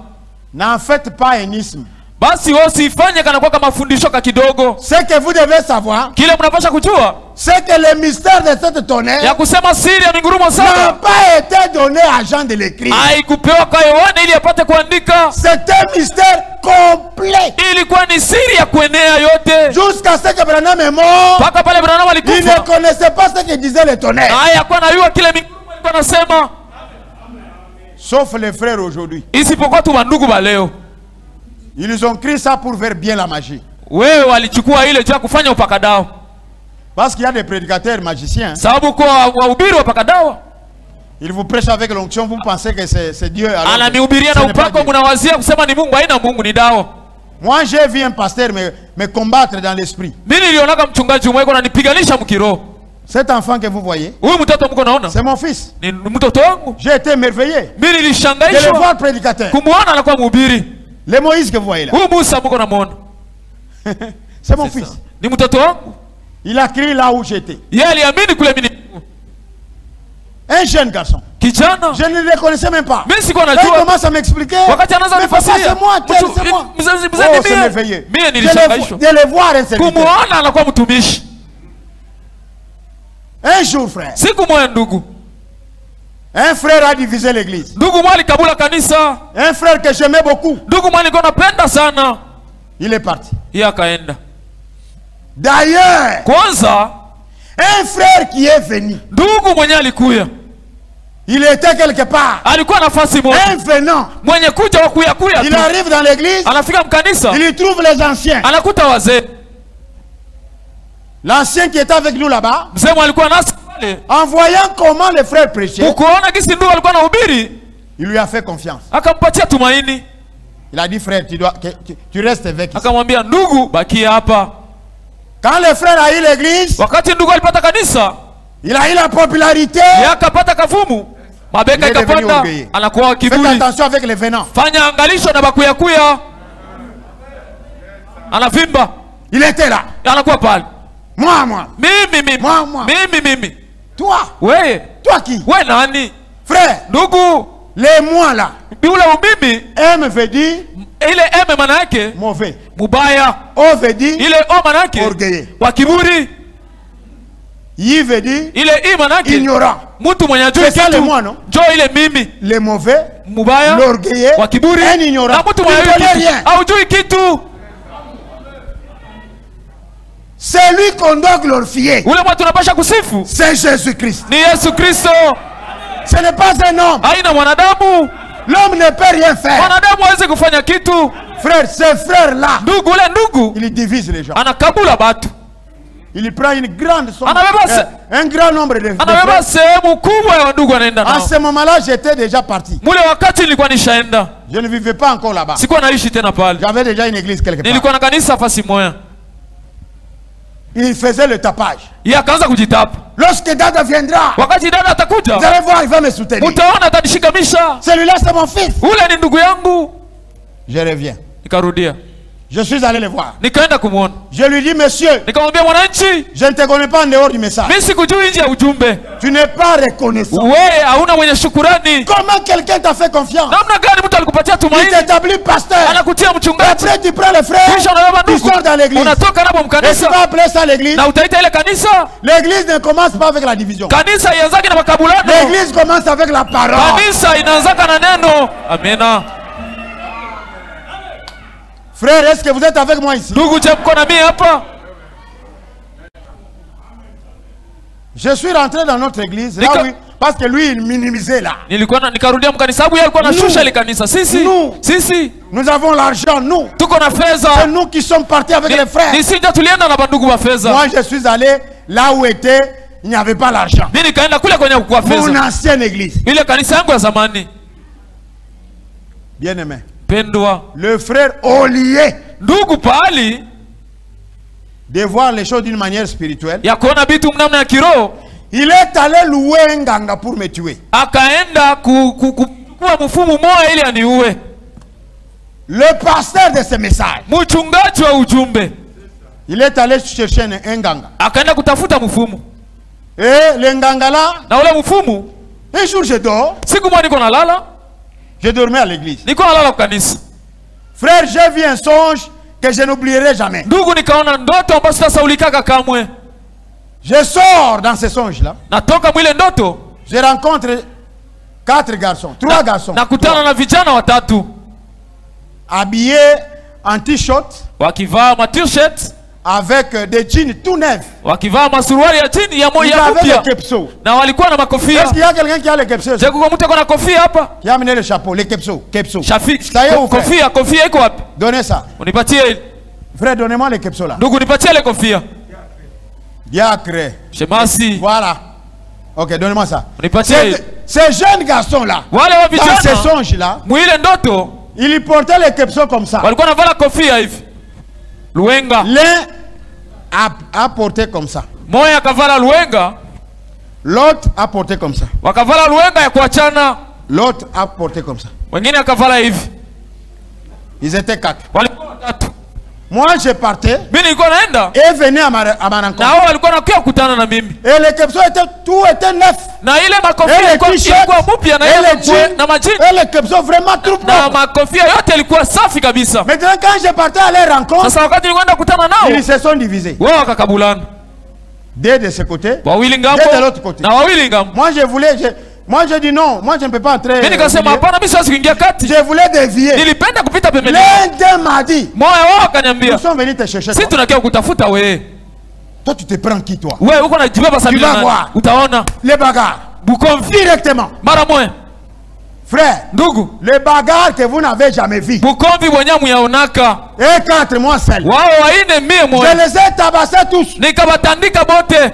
A: N'en faites pas un isme.
B: basi usifanye kana kwa mafundisho ka kidogo.
A: Ce que vous devez savoir,
B: Kile mnapasha kujua
A: c'est que le mystère de cette tonnerre
B: ya kusema siri ya mingurumo
A: n'a
B: saba
A: pas été donné à Jean de l'écrire.
B: haikupewa kwa Yohana ili apate kuandika.
A: C'est un mystère complet.
B: Ilikuwa ni siri ya kuenea yote
A: Jusqu'à ce que Branham est mort,
B: mpaka pale Branham
A: il ne
B: alikufa.
A: connaissait pas ce que disait le tonnerre.
B: Haya kwa najua kile mingurumo alikuwa anasema,
A: Sauf les frères aujourd'hui.
B: isipokuwa tu bandugu ba leo.
A: Ils ont créé ça pour faire bien la magie.
B: Wewe walichukua ile juu ya kufanya upaka dawa,
A: Parce qu'il y a des prédicateurs magiciens.
B: sababu kwa wahubiri wapaka dawa
A: Ils vous prêchent avec l'onction, vous pensez que c'est Dieu. Alors que
B: ananihubiria
A: ce
B: na
A: n'est pas
B: upako,
A: Dieu.
B: mnawazia kusema ni Mungu. Haina Mungu, ni dawa.
A: Moi, j'ai vu un pasteur me combattre dans l'esprit.
B: Mimi nilionaka mchungaji mweko ananipiganisha mkiroho.
A: Cet enfant que vous voyez,
B: Huyu mtoto mko naona
A: c'est mon fils.
B: ni mtoto wangu.
A: J'ai été émerveillé
B: Mimi
A: de le
B: nilishangaishwa
A: voir prédicateur.
B: kumuona anakuwa mhubiri.
A: Le Moïse que vous voyez là,
B: Huyu Musa mko namuona
A: c'est mon fils.
B: ni mtoto wangu.
A: Il a crié là où j'étais.
B: Yeye aliamini kule mimi.
A: Un jeune garçon.
B: Kijana
A: Je ne le connaissais même pas.
B: mimi sikuwa
A: Là, il
B: najua.
A: commence à m'expliquer.
B: Wakati anaanza
A: Mais papa,
B: nifasiria,
A: c'est moi, tel, c'est moi.
B: mzazi
A: Oh, c'est
B: mimi.
A: merveilleux.
B: Mimi
A: De
B: nilishangaishwa
A: le voir un serviteur.
B: kumuona anakuwa mtumishi.
A: Un jour, frère,
B: Siku moja ndugu,
A: un frère a divisé l'église.
B: ndugu mwali kabula kanisa.
A: Un frère que j'aimais beaucoup.
B: Ndugu mwali nilikuwa napenda sana,
A: Il est parti.
B: yeye akaenda.
A: D'ailleurs,
B: Kwanza
A: un frère qui est venu,
B: ndugu mwenye alikuya
A: il était quelque part.
B: alikuwa nafasi moja,
A: Un venant,
B: mwenye kuja wa kuya
A: il
B: tu,
A: arrive dans l'église,
B: anafika mkanisa
A: il y trouve les anciens.
B: anakuta wazee.
A: L'ancien qui était avec nous là-bas,
B: Mzee alikuwa nasi pale,
A: en voyant comment les frères prêchaient,
B: ukuona gisi ndugu alikuwa anahubiri,
A: il lui a fait confiance.
B: akampatia tumaini,
A: Il a dit, frère, tu restes avec.
B: akamwambia ndugu, bakia hapa.
A: Quand le frère a eu l'église,
B: Wakati ndugu alipata kanisa,
A: il a eu la popularité.
B: yeye akapata kavumu, mabeka
A: Il est devenu
B: ikapanda,
A: orgueilleux.
B: anakuwa
A: Faites
B: kiburi.
A: attention avec les venants.
B: Fanya angalisho na bakuyakuya, anavimba,
A: Il était là.
B: anakuwa pale.
A: Moi.
B: Mimi
A: Moi.
B: mimi,
A: Toi.
B: wewe
A: Toi qui?
B: we nani?
A: Frère,
B: Ndugu,
A: les moi là.
B: ule umimi,
A: M veut dire
B: ile eme maana yake
A: mauvais.
B: mubaya,
A: O veut dire
B: ile o maana yake
A: orgueilleux.
B: wa kiburi,
A: I veut dire
B: ile i maana yake
A: ignorant.
B: mtu mwenye ajui
A: C'est ça le
B: kitu.
A: moi, non?
B: Jo ile mimi
A: Le mauvais,
B: mubaya,
A: l'orgueilleux,
B: wa kiburi
A: un ignorant.
B: na mtu
A: Il
B: mwenye
A: ne connaît
B: ajui kitu,
A: rien.
B: haujui kitu.
A: C'est lui qu'on doit glorifier.
B: Ule mtu tunapasha kusifu
A: C'est Jésus-Christ.
B: ni Yesu Kristo,
A: Ce n'est pas un homme.
B: haina mwanadamu.
A: L'homme ne peut rien faire.
B: Mwanadamu hawezi kufanya kitu.
A: Frère, ce frère-là,
B: Ndugu, ule ndugu
A: il divise les gens.
B: anakabula batu,
A: Il prend une grande somme. Un grand nombre de
B: anabeba
A: frères.
B: sehemu kubwa ya ndugu anaenda
A: À
B: nao.
A: ce moment-là, j'étais déjà parti.
B: Mule wakati nilikuwa nishaenda,
A: Je ne vivais pas encore là-bas.
B: sikuwa naishi tena pale,
A: J'avais déjà une église quelque part.
B: nilikuwa na kanisa fasi moya.
A: Il faisait le tapage.
B: Yeye akaanza kujitapa.
A: Lorsque Dada viendra,
B: Wakati dada
A: vous
B: atakuja,
A: allez voir, il va me soutenir.
B: utaona atanishikamisha.
A: Celui-là, c'est mon fils.
B: Ule ni ndugu yangu.
A: Je reviens.
B: Nikarudia,
A: Je suis allé le voir.
B: nikaenda kumwona,
A: Je lui dis, monsieur,
B: nikamwambia mwananchi,
A: je ne te connais pas en dehors du message.
B: mimi sikujui nje ya ujumbe.
A: Tu n'es pas reconnaissant.
B: Wewe hauna mwenye shukurani.
A: Comment quelqu'un t'a fait confiance?
B: Namna gani mtu alikupatia
A: Il
B: tumaini,
A: t'établit pasteur.
B: anakutia mchungaji,
A: Après, tu prends les frères,
B: kisha unabeba
A: tu
B: ndugu,
A: sors dans l'église.
B: unatoka napo
A: Et tu
B: mkanisa
A: vas appeler ça l'église.
B: na utaita ile kanisa.
A: L'église ne commence pas avec la division.
B: Kanisa ianzake na makabulano,
A: L'église commence avec la parole.
B: kanisa inaanzaka na neno. Amina.
A: Frère, est-ce que vous êtes avec moi ici?
B: Ndugu, je mko na mimi hapa?
A: Je suis rentré dans notre église, là
B: Nika-
A: où parce que lui, il minimisait là.
B: Nikarudia mkanisa sababu yeye alikuwa anashusha ile kanisa. Sisi
A: Nous avons l'argent, nous.
B: tuko na
A: C'est
B: fedha.
A: nous qui sommes partis avec les frères.
B: Nisija tulienda na bandugu wa fedha.
A: Moi, je suis allé là où était, il n'y avait pas l'argent.
B: Mimi nikaenda kule kwenye kwa
A: Mon
B: fedha.
A: ancienne église.
B: Ile kanisa yangu ya zamani.
A: Bien-aimé.
B: Pendwa.
A: Le frère Olié,
B: Ndugu pahali
A: de voir les choses d'une manière spirituelle,
B: ya kuona vitu mnamna ya kiroho,
A: il est allé louer un ganga pour me tuer.
B: akaenda kuwa mfumu moja ili aniue.
A: Le pasteur de ce message,
B: Mchungaji wa ujumbe
A: il est allé chercher un ganga.
B: akaenda kutafuta mfumu.
A: Et le ngangala,
B: na ule mfumu.
A: un jour je dors,
B: Siku moja niko nalala,
A: je dormais à l'église.
B: niko nalala kwa kanisa.
A: Frère, j'ai vu un songe que je n'oublierai jamais.
B: Ndugu, nikaona ndoto ambayo sitasaulikaka kamwe.
A: Je sors dans ce songe-là.
B: Natoka mwile ndoto,
A: Je rencontre 4 garçons, 3 garçons,
B: nakutana na vijana watatu
A: habillés en t-shirt
B: wakivaa ma t-shirt,
A: avec des jeans tout neufs.
B: wakivaa masuruali ya chini ya
A: Ils
B: moja
A: avaient
B: mpya,
A: les kepso.
B: na walikuwa na makofia.
A: Est-ce qu'il y a quelqu'un qui a les kepso?
B: Je kuko mtu akona kofia hapa?
A: Qui a amené le chapeau, les kepso, kepso.
B: Shafi,
A: Ça y est, vous frère.
B: kofia iko wapi?
A: Donnez ça.
B: Unipatie.
A: Frère, donnez-moi les kepso là.
B: Ndugu, nipatie ile kofia.
A: Diacre.
B: Shemasi,
A: Voilà. Ok, donnez-moi ça.
B: unipatie.
A: Ces jeunes garçons-là,
B: Wale wa
A: dans ces
B: vijana
A: songes-là,
B: mwile ndoto
A: ils portaient les kepso comme ça.
B: walikuwa navala kofia hivi. Luenga.
A: L'un a porté comme ça.
B: Moya akavala luenga,
A: L'autre a porté comme ça.
B: wakavala luenga ya kuachana.
A: L'autre a porté comme ça.
B: Wengine akavala hivi.
A: Ils étaient 4.
B: Walikuwa watatu.
A: Moi, je partais
B: Mimi nilikuwa naenda
A: et venais à ma
B: na
A: rencontre.
B: hao walikuwa nakuja kukutana na mimi.
A: Et les kepso étaient, tout était neuf.
B: Na ile
A: Et
B: makofia
A: les
B: ilikuwa
A: t-shirts,
B: mpya na
A: et
B: ile
A: les jeans,
B: na majini
A: et les kepso vraiment tout
B: na
A: propres.
B: makofia yote ilikuwa safi kabisa.
A: Maintenant, quand je partais à leur rencontre,
B: Sasa wakati nilikwenda kukutana nao,
A: ils se sont divisés.
B: wao wakakabulana.
A: Deux de ce côté,
B: Wawili
A: deux de
B: ngambo
A: l'autre côté.
B: na wawili ngambo.
A: Moi, j'ai dit non. Moi, je ne peux pas entrer.
B: Mimi nikasema hapana, mimi siwezi kuingia kati.
A: Je voulais dévier.
B: Nilipenda kupita pembeni.
A: L'un d'eux m'a dit,
B: Moyo wao
A: nous
B: akaniambia,
A: sommes venus te chercher.
B: sisi
A: Toi,
B: tunakia kutafuta wewe.
A: toi tu te prends qui, toi?
B: Wewe uko najibeba sana
A: Tu vas
B: nani?
A: voir.
B: Utaona
A: Les bagarres.
B: Bukomvi
A: Directement.
B: mara moja.
A: Frère,
B: Ndugu,
A: les bagarres que vous n'avez jamais vues.
B: Bukomvi mwenye muyaonaka.
A: Et 4 mois seuls.
B: Wao waine mie
A: Je
B: moja.
A: les ai tabassés tous.
B: Nikabatandika bote,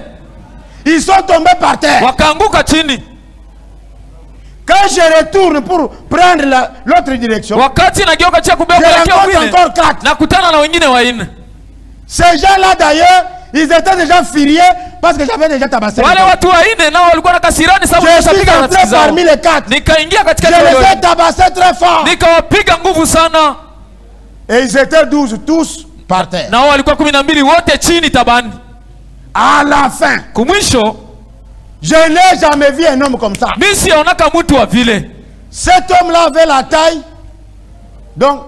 A: Ils sont tombés par terre.
B: wakaanguka chini.
A: Quand je retourne pour prendre l'autre direction,
B: Wakati nageuka chia kubeba
A: je
B: kuelekea
A: rencontre
B: wengine,
A: encore 4.
B: nakutana na wengine waine.
A: Ces gens-là d'ailleurs, ils étaient déjà furieux parce que j'avais déjà tabassé.
B: Wale watu waine nao walikuwa na kasirani sababu
A: Je suis
B: nimeshapiga na
A: entré
B: rafiki zao.
A: parmi les 4.
B: Nikaingia
A: Je
B: katika
A: les ai
B: wale,
A: tabassés très fort.
B: nikawapiga nguvu sana,
A: Et ils étaient 12 tous par terre.
B: na wao walikuwa 12 wote chini tabani.
A: À la fin,
B: Kumwisho
A: je n'ai jamais vu un homme comme ça.
B: mimi sionaka mtu wa vile.
A: Cet homme-là avait la taille, donc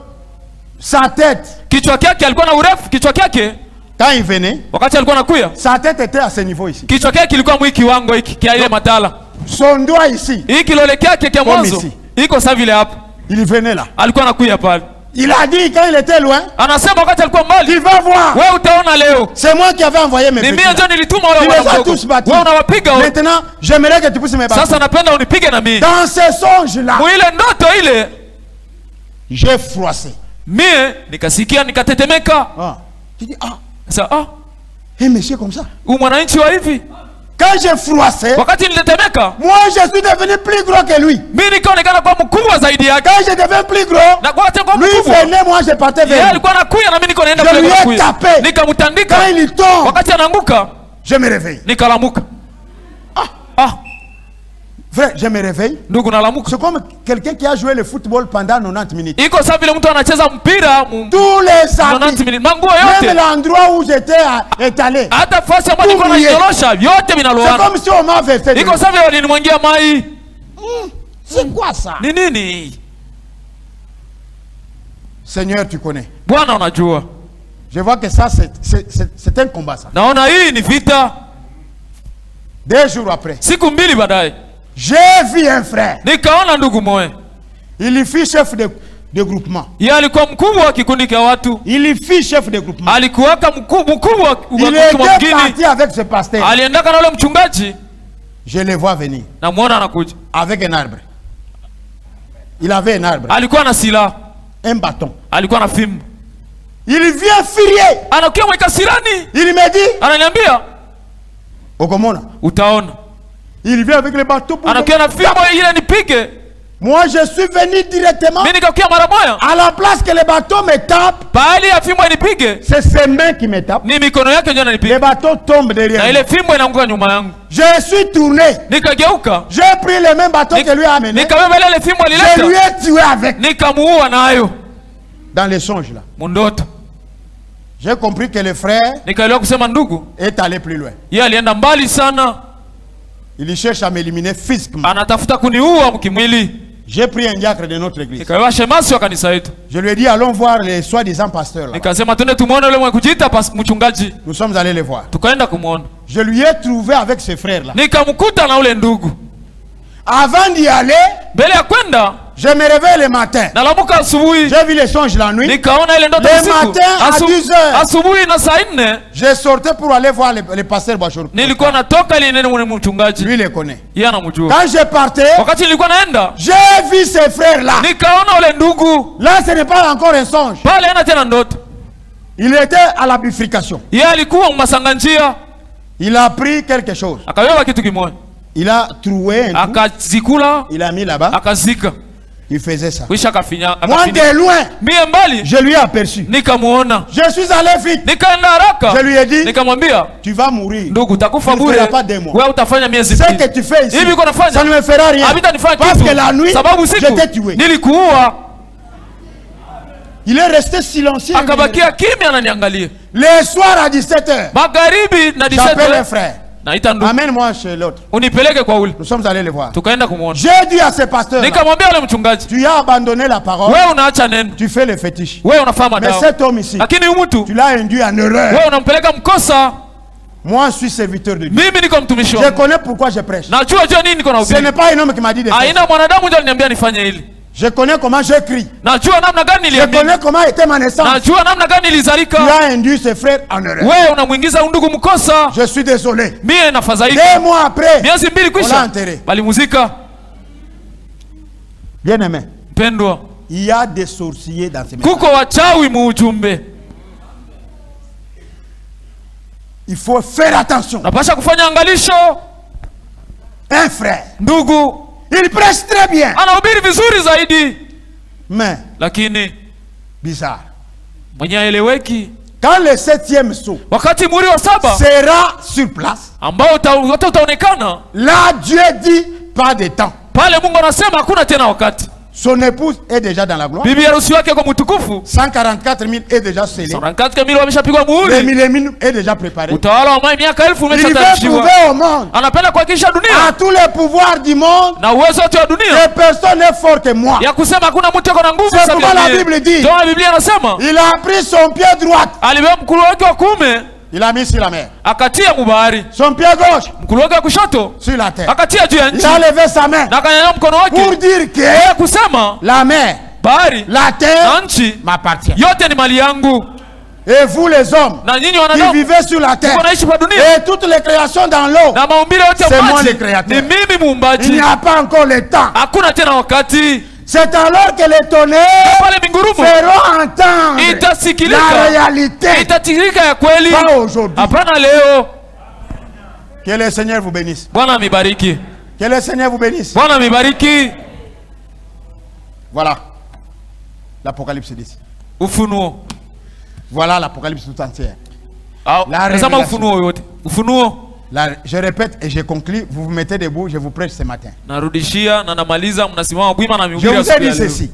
A: sa tête,
B: Kichwa kyake alikuwa na urefu, kichwa kyake
A: quand il venait,
B: wakati alikuwa anakuya,
A: sa tête était à ce niveau ici.
B: kichwa kyake kilikuwa mwi kiwango hiki kia ile matala.
A: Son doigt ici,
B: Hii kilole kyake kia mwanzo
A: ici.
B: iko sawa vile hapa.
A: il venait là.
B: Alikuwa anakuya pale.
A: Il a dit quand il était loin,
B: Anasema wakati alikuwa
A: tu
B: mbali,
A: vas voir,
B: wewe utaona leo.
A: c'est moi qui avais envoyé mes
B: Ni
A: petits.
B: mimi ndio nilituma wale
A: Tu les as
B: wadogo.
A: tous battus.
B: Wewe unawapiga wote.
A: Maintenant, j'aimerais que tu puisses me battre.
B: Sasa napenda unipige na mimi.
A: Dans ce songe-là,
B: Mwile ndoto ile
A: j'ai froissé.
B: mie nikasikia nikatetemeka.
A: Ah. Tu dis, ah,
B: Sasa
A: un monsieur comme ça.
B: huyu mwananchi wa hivi.
A: Quand j'ai froissé,
B: Wakati nilitetemeka,
A: moi je suis devenu plus gros que lui.
B: mimi nikaonekana kuwa mkubwa zaidi yake.
A: Quand je deviens plus gros,
B: Na kwa wakati kwa
A: lui
B: mkubwa,
A: venait, moi je partais
B: yeye
A: vers lui.
B: alikuwa anakuya na mimi niko naenda
A: Je
B: kule
A: lui
B: kwa
A: ai
B: kuya.
A: tapé.
B: Nikamtandika.
A: Quand il tombe,
B: Wakati anaanguka,
A: je me réveille.
B: nikalamuka. Ah,
A: Frère, je me réveille.
B: ndugu nalamuka.
A: C'est comme quelqu'un qui a joué le football pendant 90 minutes.
B: Iko sawa vile mtu anacheza mpira
A: Tous les
B: 90
A: habits,
B: minutes. Manguo
A: même
B: yote.
A: l'endroit où j'étais étalé.
B: Hata fasi ambayo nilikuwa
A: Mouillé.
B: najiolosha yote
A: C'est
B: vinaloana.
A: comme si on m'a versé de
B: Iko
A: l'eau.
B: sawa vile walinimwangia mai.
A: C'est quoi ça?
B: Ni nini?
A: Seigneur, tu connais.
B: Bwana unajua.
A: Je vois que ça, c'est un combat, ça.
B: Naona hii ni vita.
A: 2 jours après,
B: Siku mbili baadaye
A: j'ai vu un frère.
B: nikaona ndugu moya.
A: Il fut chef de groupement.
B: Yeye alikuwa mkubwa wa kikundi cha watu.
A: Il fut chef de groupement.
B: Alikuwaka mkubwa wa
A: Il
B: mtu
A: était
B: mwingine.
A: parti avec ce pasteur.
B: Aliendaka na ule mchungaji
A: Je le vois venir
B: na muona anakuja.
A: avec un arbre. Il avait un arbre,
B: Alikuwa na silaha,
A: un bâton.
B: alikuwa na fimbo.
A: Il vient furieux.
B: Anakuja mweka sirani.
A: Il me dit,
B: Ananiambia,
A: Okomona.
B: utaona.
A: Il vient avec le bâton pour
B: Anakuja na fimbo ile nipige.
A: Moi, je suis venu directement
B: Mimi nikakuja mara moja.
A: à la place que le bâton me tape.
B: Pahali ya fimbo inipige,
A: C'est ses mains qui me tapent.
B: ni mikono yake ndio
A: Le
B: inanipiga.
A: bâton tombe derrière
B: Na
A: moi.
B: ile fimbo inaanguka nyuma yangu.
A: Je suis tourné.
B: Nikageuka.
A: J'ai pris le même bâton que lui a amené.
B: Nikabeba ile fimbo
A: Je lui
B: alileta.
A: ai tué avec.
B: Nikamuua nayo.
A: Dans les songes là.
B: Mundoto.
A: J'ai compris que le frère
B: Nikaelewa kusema ndugu,
A: est allé plus loin.
B: yeye alienda mbali sana.
A: Il cherche à m'éliminer physiquement.
B: Anatafuta kuniua mkimwili.
A: J'ai pris un diacre de notre église.
B: Nikawa shemasi wa kanisa yetu.
A: Je lui ai dit allons voir les soi-disant pasteurs là.
B: Nikasema twende tumuone yule mwenye kujiita mchungaji.
A: Nous sommes allés les voir.
B: Tukaenda kumuona.
A: Je lui ai trouvé avec ses frères là.
B: Nikamkuta na ule ndugu.
A: Avant d'y aller,
B: mbele ya kwenda,
A: je me réveille le matin.
B: nalamuka asubuhi.
A: J'ai vu les songes la nuit.
B: Nikaona ile ndoto
A: le matin à 10 heures.
B: Asubuhi na saa 4.
A: Je sortais pour aller voir le pasteur Bachor.
B: Nilikuwa natoka ili nene mchungaji.
A: Lui le connaît.
B: Yeye anamjua.
A: Quand je partais,
B: wakati nilikuwa naenda,
A: j'ai vu ces frères là.
B: Nikaona ule ndugu.
A: Là ce n'est pas encore un songe.
B: Pale ana tena ndoto.
A: Il était à la bifurcation.
B: Yeye alikuwa masanganjia.
A: Il a pris quelque chose.
B: Akabeba kitu kimoja.
A: Il a trouvé un trou.
B: Akazikula.
A: Il a mis là-bas.
B: Akazika.
A: Il faisait ça.
B: Wisha kafinya.
A: Moi de loin.
B: Mie mbali.
A: Je lui ai aperçu.
B: Nikamuona.
A: Je suis allé vite.
B: Nikaenda haraka.
A: Je lui ai dit.
B: Nikamwambia,
A: tu vas mourir.
B: Ndugu utakufa
A: bure.
B: Wewe utafanya miezi 2.
A: Ce que tu fais ici.
B: Hivi uko nafanya?
A: Ça ne me fera rien.
B: Parce
A: que la nuit, je t'ai tué.
B: Nilikuua.
A: Il est resté silencieux.
B: Akabakia kimya ananiangalia.
A: Le soir à 17h.
B: Magharibi na 17h.
A: J'appelle un frère. Amène-moi chez l'autre.
B: Unipeleke kwa ule.
A: Nous sommes allés le voir.
B: Tukaenda kumuona.
A: J'ai dit à ce pasteur.
B: Nikamwambia yule mchungaji.
A: Tu as abandonné la parole.
B: Wewe unaacha neno.
A: Tu fais le fétiche.
B: Wewe unafanya madawa.
A: Mais cet homme ici.
B: Lakini huyu mtu.
A: Tu l'as induit en erreur.
B: Wewe unampeleka mkosa.
A: Moi je suis serviteur de Dieu.
B: Mimi niko mtumishi wa
A: Mungu. Je connais pourquoi je prêche.
B: Najua nini niko na
A: ubiri. Ce n'est pas un homme qui m'a dit de faire.
B: Haina mwanadamu ndio aliniambia nifanye hili.
A: Je connais comment j'écris.
B: Najua namna gani niliamini.
A: Je connais comment était ma naissance.
B: Najua namna gani nilizalika.
A: Tu as induit ses frères en erreur.
B: Wewe unamuingiza ndugu mkosa.
A: Je suis désolé.
B: Mie nafadhaika.
A: 2 mois après.
B: Miezi 2 kwisha. Bali muzika.
A: Bien aimé.
B: Pendwa.
A: Il y a des sorciers dans ces messages.
B: Kuko wachawi muujumbe.
A: Il faut faire attention.
B: Napasha kufanya angalisho.
A: Un frère.
B: Ndugu.
A: Il prêche très bien.
B: Anahubiri vizuri zaidi.
A: Mais.
B: Lakini.
A: Bizarre.
B: Mwenye eleweki.
A: Quand le 7e saut.
B: Wakati muri wa 7
A: sera sur place.
B: Ambao utaonekana.
A: Là Dieu dit pas de temps.
B: Pale Mungu anasema hakuna tena wakati.
A: Son épouse est déjà dans la gloire.
B: Bibi harusi wake kwa mtukufu.
A: 144 000 est déjà scellé.
B: 144 000 wameshapigwa muhuri.
A: Le millénaire est déjà préparé.
B: Utawala wa miaka 1000 umeshatayarishwa.
A: Il veut prouver au monde.
B: Anapenda kuhakikisha dunia.
A: À tous les pouvoirs du monde.
B: Na uwezo wote wa dunia.
A: Que personne n'est fort que moi.
B: Ya kusema hakuna mtu yuko na nguvu
A: sababu. C'est pourquoi la Bible dit.
B: Ndio Biblia inasema.
A: Il a pris son pied droit.
B: Alibeba mkono wake wa kuume.
A: Il a mis sur la mer.
B: Akatia mubahari.
A: Son pied gauche.
B: Mkono wake wa kushoto.
A: Sur la terre.
B: Akatia juu ya nchi.
A: Il a levé sa main.
B: Na akanyanyua mkono wake.
A: Pour dire que.
B: Ya kusema.
A: La mer.
B: Bahari.
A: La terre.
B: Na nchi.
A: M'appartient.
B: Yote ni mali yangu.
A: Et vous les hommes.
B: Na nyinyi wanadamu.
A: Qui vivez sur la terre.
B: Mnaishi kwa dunia.
A: Et toutes les créations dans l'eau.
B: Na maumbile yote ya maji.
A: C'est moi le créateur.
B: Ni mimi muumbaji.
A: Il n'y a pas encore le temps.
B: Hakuna tena wakati.
A: C'est alors que les tonnerres feront entendre la réalité. Pas aujourd'hui. Que le Seigneur vous bénisse. Que le Seigneur vous bénisse. Voilà. L'Apocalypse 10. Voilà l'Apocalypse tout entière. La révélation. Je répète et je conclue, vous vous mettez debout, je vous prêche ce matin. Je vous ai dit ceci.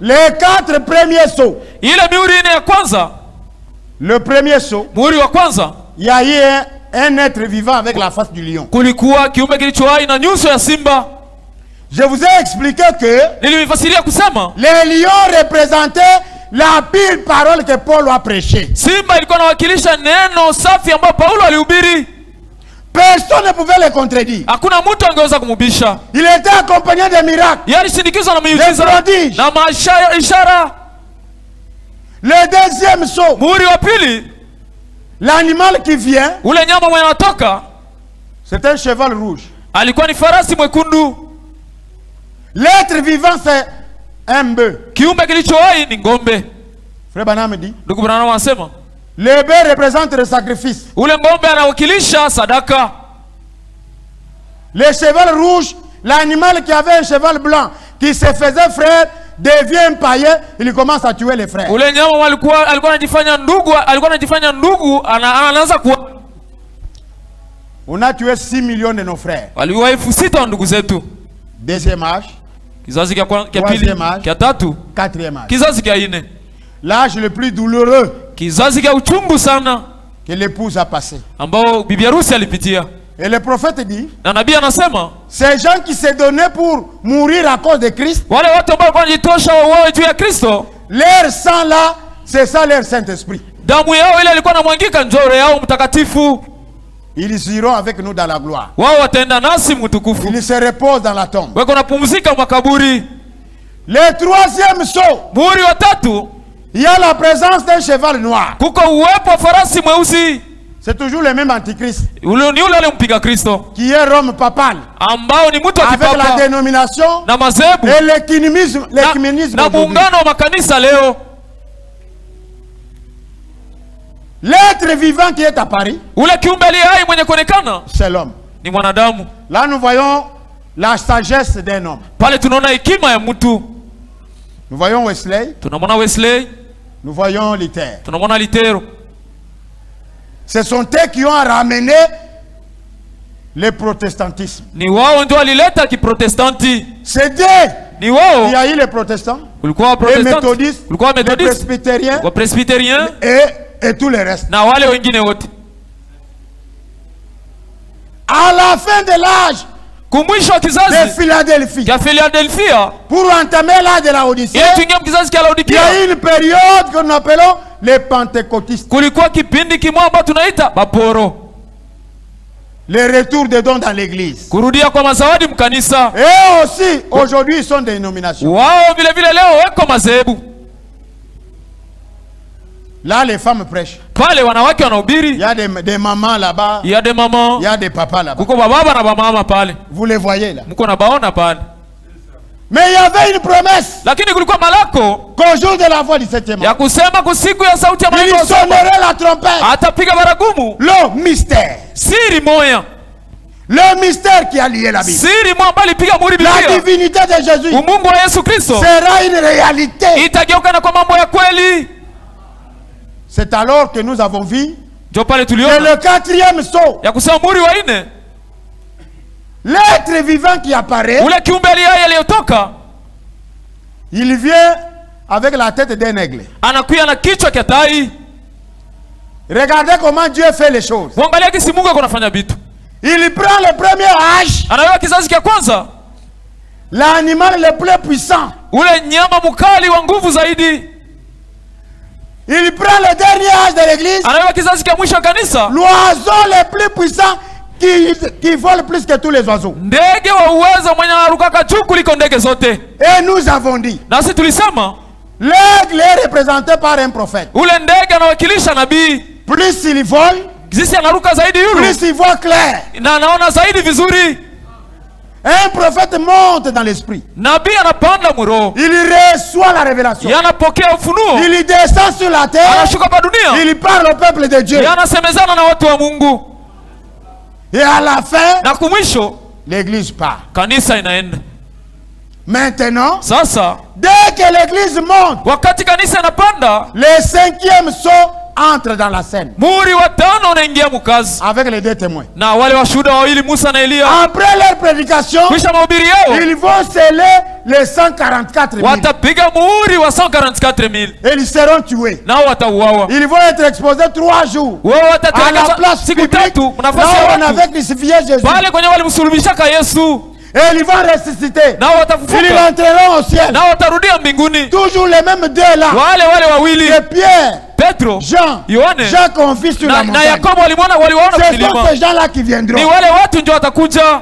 A: Les 4 premiers sauts. Le premier saut, il y a eu un être vivant avec la face du lion. Je vous ai expliqué que les lions représentaient la pire parole que Paul a prêchée. Personne ne pouvait le contredire. Il était accompagné de miracles, de prodiges. Le deuxième saut, l'animal qui vient, c'est un cheval rouge. L'être vivant, c'est un bœuf. Frère Branham dit, le bœuf représente le sacrifice. Le cheval rouge, l'animal qui avait un cheval blanc, qui se faisait frère, devient païen, il commence à tuer les frères. On a tué 6 millions de nos frères. Deuxième âge. Troisième âge. Quatrième âge. L'âge le plus douloureux que l'épouse a passé. Et le prophète dit,
B: Na nabii anasema
A: ces gens qui se donnaient pour mourir à cause de Christ,
B: wale watu ambao wanajitosha wauawe juu ya Kristo,
A: leur sang là, c'est ça leur Saint-Esprit.
B: damu yao ile ilikuwa inamwangika njoo yao mtakatifu.
A: Ils iront avec nous dans la gloire.
B: Wao wataenda nasi mtukufu.
A: Ils se reposent dans la tombe.
B: Wako napumzika makaburi.
A: Le troisième saut,
B: Muhuri wa tatu,
A: il y a la présence d'un cheval noir.
B: kuko uwepo wa farasi mweusi.
A: C'est toujours le même antichrist
B: Ule ni ule mpiga Kristo
A: qui est Rome papal,
B: ambao ni mtu wa
A: avec la
B: kipapa
A: dénomination
B: na mazebu
A: et l'écuménisme.
B: na muungano wa makanisa leo.
A: L'être vivant qui est à Paris,
B: Ule kiumbe aliye hai mwenye kuonekana
A: c'est l'homme.
B: ni mwanadamu.
A: Là, nous voyons la sagesse d'un homme.
B: Pale tunaona hekima ya mtu.
A: Nous voyons Wesley,
B: Tunamwona Wesley,
A: nous voyons Luther.
B: tunamwona Litero.
A: Ce sont eux qui ont ramené le protestantisme.
B: Ni wao ndio walileta kiprotestanti.
A: C'est Dieu.
B: Ni wao.
A: Il y a eu les protestants,
B: Kulikuwa wa
A: les
B: protestanti,
A: méthodistes,
B: kulikuwa wa
A: les
B: methodistes,
A: presbytériens
B: wa presbyteriens
A: et tout le reste.
B: na wale wengine wote.
A: À la fin de l'âge
B: Kumwisho wa
A: de
B: kizazi
A: Philadelphie,
B: cha Philadelphia,
A: pour entamer l'âge de la Odyssée,
B: ili tuingie kizazi cha
A: il y
B: Laodikia,
A: a eu une période que nous appelons les pentecôtistes.
B: kulikuwa kipindi kimoja ambacho tunaita baporo,
A: Le retour des dons dans l'église.
B: kurudia kwa mazawadi mkanisa.
A: Et aussi, aujourd'hui, ils sont des dénominations.
B: Wao vile vile leo weko mazebu.
A: Là, les femmes prêchent.
B: Pale wanawake
A: Il y
B: wanahubiri,
A: a des mamans là-bas,
B: ya de mama,
A: il y a des papas là-bas.
B: kuko bababa na bamama pale,
A: Vous les voyez là.
B: mko na baona pale.
A: Mais il y avait une promesse
B: Lakini kulikuwa malako
A: qu'au jour de la voix du 7e
B: ya kusema kusiku ya sauti ya
A: il
B: malaika wa saba
A: sonnerait la trompette.
B: atapiga baragumu.
A: Le mystère.
B: Siri moya,
A: Le mystère qui a lié la Bible.
B: siri moya ambayo ilipiga muhuri
A: La
B: Biblia,
A: divinité de Jésus
B: umungu wa Yesu Kristo
A: sera une réalité.
B: itageuka na kwa mambo ya kweli.
A: C'est alors que nous avons vu
B: Ndio pale
A: que
B: tuliona
A: le quatrième saut,
B: ya kusema muhuri wa nne,
A: l'être vivant qui apparaît,
B: ule kiumbe aliye hai aliyotoka
A: il vient avec la tête d'un aigle.
B: anakuya na kichwa cha tai.
A: Regardez comment Dieu fait les choses.
B: Muangalia kisi Mungu anafanya vitu.
A: Il prend le premier âge,
B: Anawewa kizazi cha kwanza,
A: l'animal le plus puissant.
B: ule nyama mkali wa nguvu zaidi.
A: Il prend le dernier âge de l'église,
B: Anawewa kizazi cha mwisho kanisa,
A: l'oiseau le plus puissant qui vole plus que tous les oiseaux.
B: ndege wa uwezo mwenye anarukaka juu kuliko ndege zote.
A: Et nous avons dit,
B: Nasi tulisema
A: l'aigle est représenté par un prophète.
B: ule ndege anawakilisha nabii.
A: Plus il vole,
B: Jinsi anaruka zaidi yule
A: plus il voit clair.
B: na anaona zaidi vizuri.
A: Un prophète monte dans l'esprit.
B: Nabii anapanda muroho,
A: Il reçoit la révélation.
B: yanapokea ufunuo,
A: Il descend sur la terre.
B: anashuka pa dunia,
A: Il parle au peuple de Dieu.
B: yanasemezana na watu wa Mungu,
A: Et à la fin,
B: na kumwisho
A: l'église part.
B: kanisa inaenda.
A: Maintenant,
B: Sasa
A: dès que l'église monte,
B: wakati kanisa inapanda,
A: le cinquième saut entre dans la scène
B: muhuri wa tano unaingia mukazi
A: avec les deux témoins.
B: na wale washuhuda wawili Musa na Elia.
A: Après leur prédication,
B: Kisha mahubiri yao
A: ils vont sceller les 144 000.
B: watapiga muhuri wa 144,000
A: Et ils seront tués.
B: nao watauawa.
A: Ils vont être exposés 3 jours
B: Wao
A: à la
B: watateketezwa
A: place
B: siku
A: publique,
B: tatu
A: là
B: nafasi ya
A: où on
B: watu
A: avait crucifié Jésus.
B: pale kwenye walimsulubishaka Yesu,
A: Et ils vont ressusciter.
B: nao
A: Ils
B: watafufuka,
A: entreront au ciel.
B: nao watarudia mbinguni.
A: Toujours les mêmes deux là.
B: Wale wawili
A: Que Pierre,
B: Petro,
A: Jean,
B: Yohane
A: Jacques confie sur la
B: na
A: montagne.
B: Yakobo waliwaona
A: Ce sont
B: milima.
A: ces gens là qui viendront.
B: Ni wale watu ndio watakuja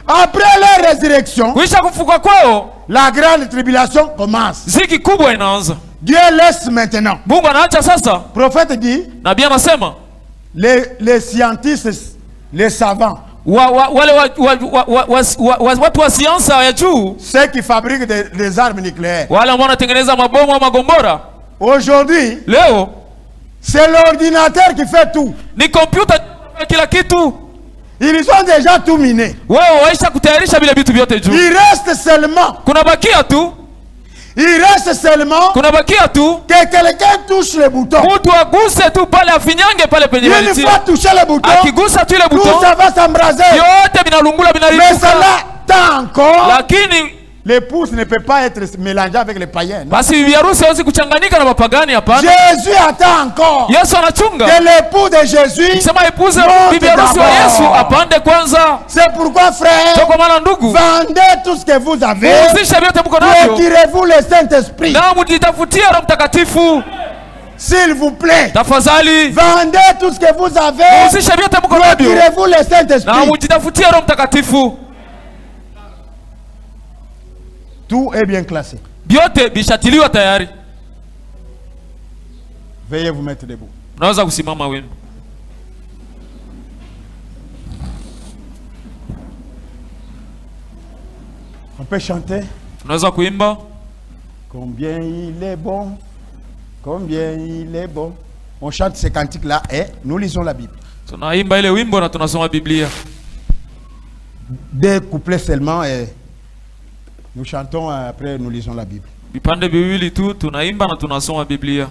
A: Après leur résurrection,
B: kuisha kufuka kwao,
A: la grande tribulation commence.
B: ziki kubwa inaanza.
A: Dieu laisse maintenant.
B: Mungu anaacha sasa.
A: Prophète dit,
B: Nabii anasema
A: les scientifiques, les savants,
B: wale watu wa siansa ya juu,
A: ceux qui fabriquent des armes nucléaires,
B: wale ambao wanatengeneza mabomu au magombora,
A: aujourd'hui,
B: leo
A: c'est l'ordinateur qui fait tout.
B: ni kompyuta kila kitu.
A: Ils ont déjà tout miné.
B: Wao waisha kutayarisha vile vitu vyote juu.
A: Il reste seulement,
B: Kuna bakia tu
A: que quelqu'un touche le bouton.
B: mtu aguse tu pale, afinyange pale penye
A: Une
B: walitia.
A: fois touché le bouton,
B: Akigusa tu ile
A: tout
B: bouton,
A: ça va s'embraser.
B: yote vinalungula
A: Mais
B: vinalipuka.
A: cela tend encore
B: Lakini
A: l'épouse ne peut pas être mélangée avec les païens. Non?
B: Basi bibi harusi hawezi kuchanganyika na mapagani hapana.
A: Jésus attend encore
B: Yesu anachunga.
A: que l'époux de Jésus
B: Sema épouse
A: monte
B: bibi harusi wa
A: d'abord.
B: Yesu apande kwanza.
A: C'est pourquoi, frère,
B: Kwa maana ndugu,
A: vendez tout ce que vous avez,
B: uzisha vyote mko navyo
A: retirez-vous le Saint-Esprit.
B: na mjitafutie Roho Mtakatifu.
A: S'il vous plaît,
B: Tafadhali
A: vendez tout ce que vous avez,
B: uzisha vyote mko navyo
A: retirez-vous le
B: na
A: Saint-Esprit.
B: mjitafutie Roho Mtakatifu.
A: Tout est bien classé.
B: Vyote bishatiliwa tayari.
A: Veuillez vous mettre debout.
B: Unaweza kusimama wenu.
A: On peut chanter.
B: Unaweza kuimba.
A: Combien il est bon, combien il est bon. On chante ces cantiques-là et nous lisons la Bible.
B: Tunaimba ile wimbo na tunasoma Biblia.
A: Deux couplets seulement et nous chantons, après nous lisons la Bible.
B: Vipande viwili tu tunaimba na tunasoma Biblia.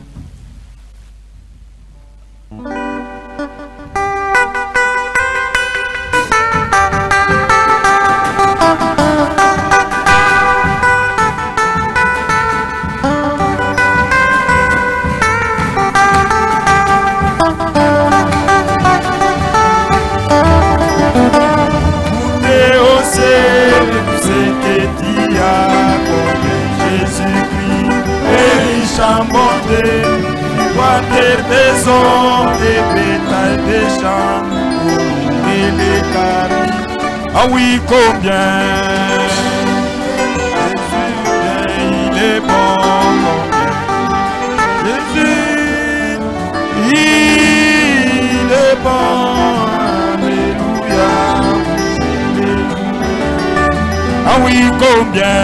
C: Des hommes, des bétails, des champs, et les caries. Ah oui, combien Jésus, il est bon, Jésus, il est bon, alléluia. Ah oui, combien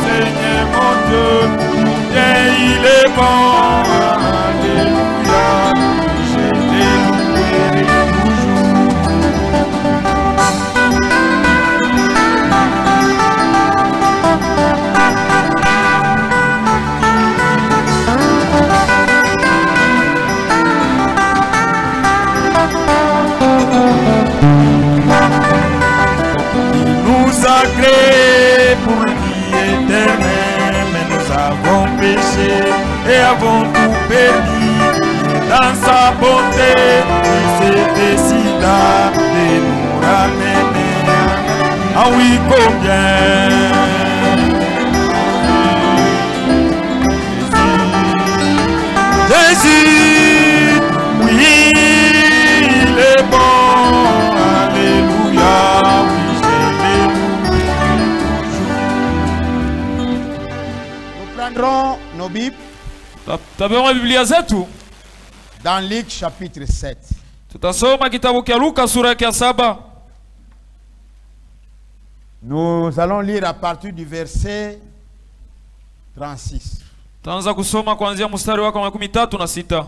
C: Seigneur mon Dieu, et il est bon, alléluia, je l'ai loué Il nous a créés pour éternel, mais nous avons péché et avons tout perdu. Dans sa bonté, il s'est décida de nous ramener. Ah oui, combien Jésus, oui, il est bon, alléluia, oui, je l'ai
A: Nous prendrons nos Bibles
B: Tabema Biblia zetu.
A: dans Luc chapitre 7.
B: Tutasoma kitabu cha Luka sura ya 7.
A: Nous allons lire à partir du verset 36.
B: Taanza kusoma kuanzia mstari wake wa 13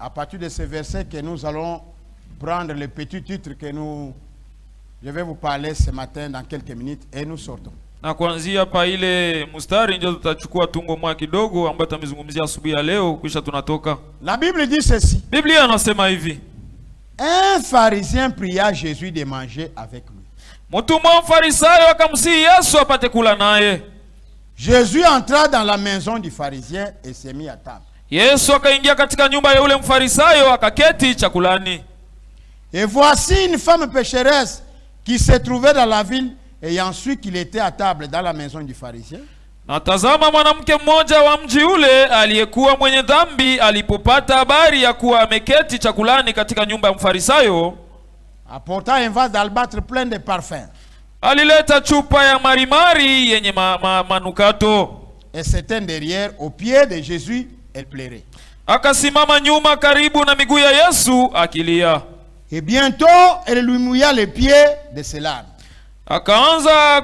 A: À partir de ce verset que nous allons prendre le petit titre que je vais vous parler ce matin dans quelques minutes et nous sortons.
B: na kuanzia pa ile mstari ndio tutachukua tungo moja kidogo ambayo tumezungumzia asubuhi ya leo kisha tunatoka.
A: La Bible dit ceci.
B: Biblia inasema hivi.
A: Un pharisien pria Jésus de manger avec lui.
B: Mtu mmoja Farisayo akamsihi Yesu apate kula naye.
A: Jésus entra dans la maison du pharisien et s'est mis à table.
B: Yesu akaingia katika nyumba ya yule Mfarisayo akaketi chakulani.
A: Et voici une femme pécheresse qui se trouvait dans la ville ayant su qu'il était à table dans la maison du pharisien.
B: Na tazama mwanamke mmoja wa mji ule aliyekuwa mwenye dhambi alipopata habari ya kuwa ameketi chakulani katika nyumba ya Mfarisayo,
A: apportant un vase d'albâtre plein de parfums.
B: alileta chupa ya marimari yenye manukato.
A: Et s'étend derrière, au pied de Jésus, elle pleurait.
B: Akasimama nyuma karibu na miguu ya Yesu akilia.
A: Et bientôt, elle lui mouilla les pieds de ses larmes.
B: Akaanza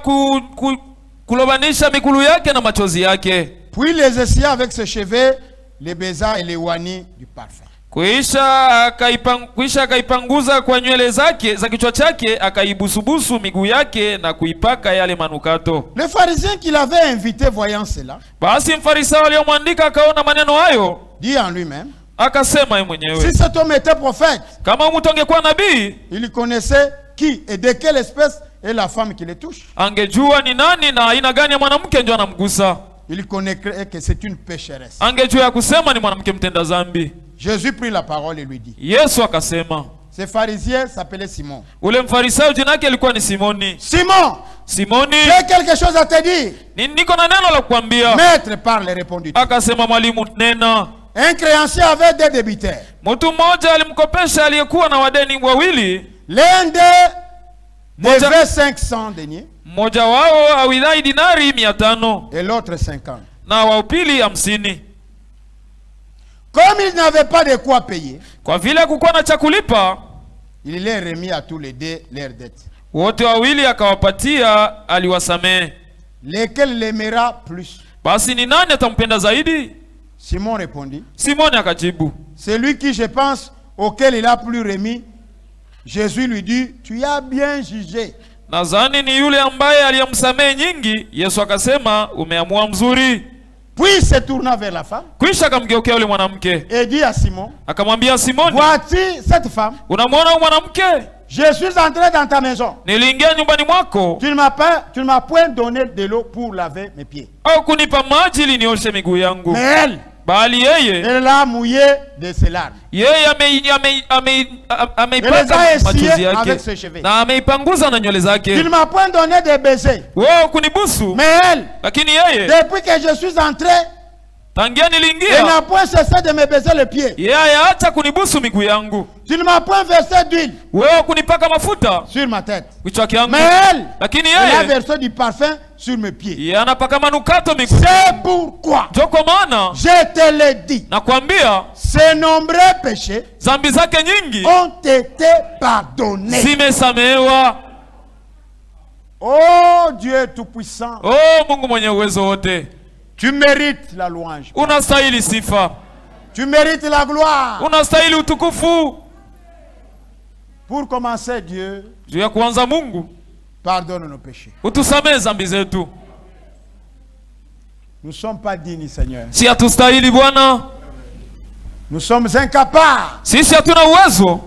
B: kulobanisha miguu yake na machozi yake.
A: Puis les essuya avec ses cheveux, les baisa et les oignit du parfum.
B: Kuisha akaipanguza kwa nywele zake za kichwa chake, akaibusubusu miguu yake na kuipaka yale manukato.
A: Le pharisien qui l'avait invité, voyant cela,
B: Basi Mfarisayo aliyomwandika akaona maneno hayo,
A: dit en lui-même,
B: Akasema yeye
A: Si
B: mwenyewe,
A: cet homme était prophète,
B: kama mtu angekuwa nabii,
A: il connaissait qui et de quelle espèce est la femme qui le touche.
B: angejua ni nani na aina gani ya mwanamke ndio anamgusa.
A: Il connaîtrait que c'est une pécheresse.
B: Angejua ya kusema ni mwanamke mtenda dhambi.
A: Jésus prit la parole et lui dit,
B: Yesu akasema,
A: ce pharisien s'appelait Simon.
B: ule mfarisayo jina lake alikuwa ni Simoni.
A: Simon,
B: Simoni,
A: j'ai quelque chose à te dire.
B: niko na neno la kukwambia.
A: Maître, parle, répondit-il.
B: Akasema, mwalimu, nena.
A: Un créancier avait deux débiteurs.
B: Mtu mmoja alimkopesha aliyekuwa na wadeni wawili.
A: L'un d'eux devait 500 deniers
B: Mmoja wao awidai dinari 500
A: et l'autre 50.
B: na wa pili 50.
A: Comme il n'avait pas de quoi payer,
B: Kwa vile hakukuwa na cha kulipa,
A: il les remis à tous les deux leurs dettes.
B: wote wawili akawapatia, aliwasamehe.
A: Lesquels l'aimera plus?
B: Basi ni nani atampenda zaidi?
A: Simon répondit,
B: Simoni akajibu,
A: celui qui, je pense, auquel il a plus remis. Jésus lui dit, tu as bien jugé.
B: nadhani ni yule ambaye aliyemsamehe nyingi. Yesu akasema, umeamua mzuri.
A: Puis il se tourna vers la femme
B: Kisha akamgeukea yule mwanamke
A: et dit à Simon,
B: akamwambia Simoni,
A: vois-tu cette femme?
B: unamwona huyu mwanamke?
A: Je suis entré dans ta maison.
B: Niliingia nyumbani mwako,
A: Tu ne m'as point donné de l'eau pour laver mes pieds.
B: au kunipa maji ili nioshe miguu yangu,
A: Mais elle,
B: bali yeye
A: elle a mouillé de ses larmes.
B: yeye ameipaka machozi
A: avec
B: yake
A: ses cheveux.
B: na ameipanguza na nywele
A: Tu
B: zake.
A: ne m'as point donné de baiser.
B: Wewe kunibusu,
A: Mais elle,
B: lakini yeye
A: depuis que je suis entré,
B: tangia
A: elle
B: niliingia,
A: n'a point cessé de me baiser les pieds.
B: yeye haacha kunibusu miguu yangu.
A: Tu ne m'as point versé d'huile
B: Wewe kunipaka mafuta
A: sur ma tête.
B: kichwa changu,
A: Mais elle,
B: lakini
A: elle a
B: yeye
A: versé du parfum sur mes pieds.
B: yeye anapaka manukato miguu.
A: C'est pourquoi
B: Ndio kwa maana
A: je te l'ai dit,
B: nakwambia
A: ces nombreux péchés
B: dhambi zake nyingi
A: ont été pardonnés.
B: zimesamehewa.
A: Oh Dieu Tout-Puissant,
B: Oh Mungu mwenye uwezo wote,
A: tu mérites la louange.
B: unastahili sifa,
A: Tu mérites la gloire.
B: unastahili utukufu.
A: Pour commencer, Dieu,
B: Juu ya kuanza, Mungu
A: pardonne nos péchés.
B: utusamehe dhambi zetu.
A: Nous ne sommes pas dignes, Seigneur.
B: Si hatustahili Bwana,
A: Nous sommes incapables.
B: sisi hatuna uwezo.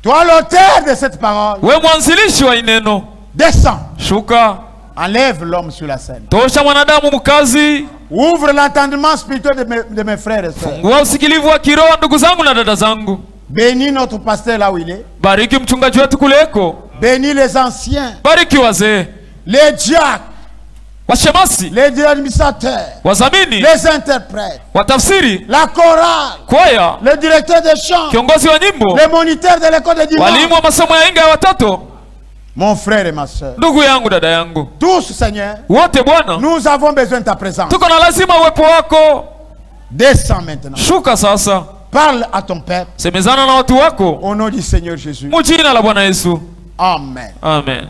A: Toi, l'auteur de cette parole,
B: We mwanzilishi wa ineno,
A: descends.
B: shuka,
A: Enlève l'homme sur la scène.
B: tosha mwanadamu mkazi.
A: Ouvre l'entendement spirituel de mes frères et sœurs.
B: Ngua usikilivu wa kiroho ndugu zangu na dada zangu.
A: Bénis notre pasteur là où il est.
B: Bariki mchungaji wetu kuleko,
A: Bénis les anciens,
B: bariki wazee,
A: les diacres,
B: washemasi,
A: les administrateurs,
B: wazamini,
A: les interprètes,
B: watafsiri,
A: la chorale,
B: kwaya,
A: le directeur des chants,
B: kiongozi wa nyimbo,
A: les moniteurs de l'école de
B: walimu
A: dimanche.
B: wa masomo ya inga ya watoto.
A: Mon frère et ma soeur,
B: Ndugu yangu, dada yangu,
A: tous, Seigneur,
B: wote Bwana,
A: nous avons besoin de ta présence.
B: tuko na lazima uwepo wako.
A: Descends maintenant.
B: Shuka sasa,
A: Parle à ton peuple
B: semezana na watu wako
A: au nom du Seigneur Jésus.
B: mujina la Bwana Yesu,
A: Amen.
B: amen.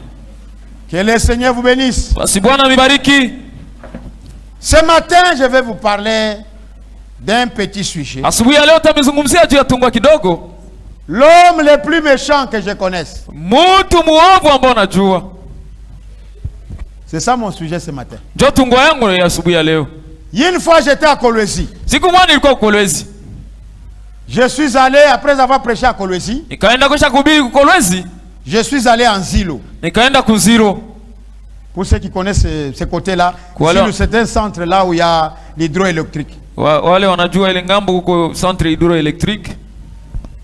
A: Que le Seigneur vous bénisse.
B: Basi Bwana mibariki.
A: Ce matin, je vais vous parler d'un petit sujet.
B: Asubuhi ya leo tamizungumzia juu ya tungwa kidogo,
A: L'homme le plus méchant que je connaisse.
B: mtu muovu ambao najua.
A: C'est ça mon sujet ce matin.
B: Ndio tungwa yangu ya asubuhi ya leo.
A: Une fois, j'étais à Kolwezi.
B: Siku moja nilikuwa Kolwezi,
A: Je suis allé, après avoir prêché à Kolwezi,
B: nikaenda kisha kuhubiri Kolwezi,
A: je suis allé en Zilo.
B: nikaenda Kuziro.
A: Pour ceux qui connaissent ce côté-là,
B: Voilà.
A: Zilo, c'est un centre là où il y a l'hydroélectrique.
B: Wale wanajua ile ngambo huko centre hydroelectrique.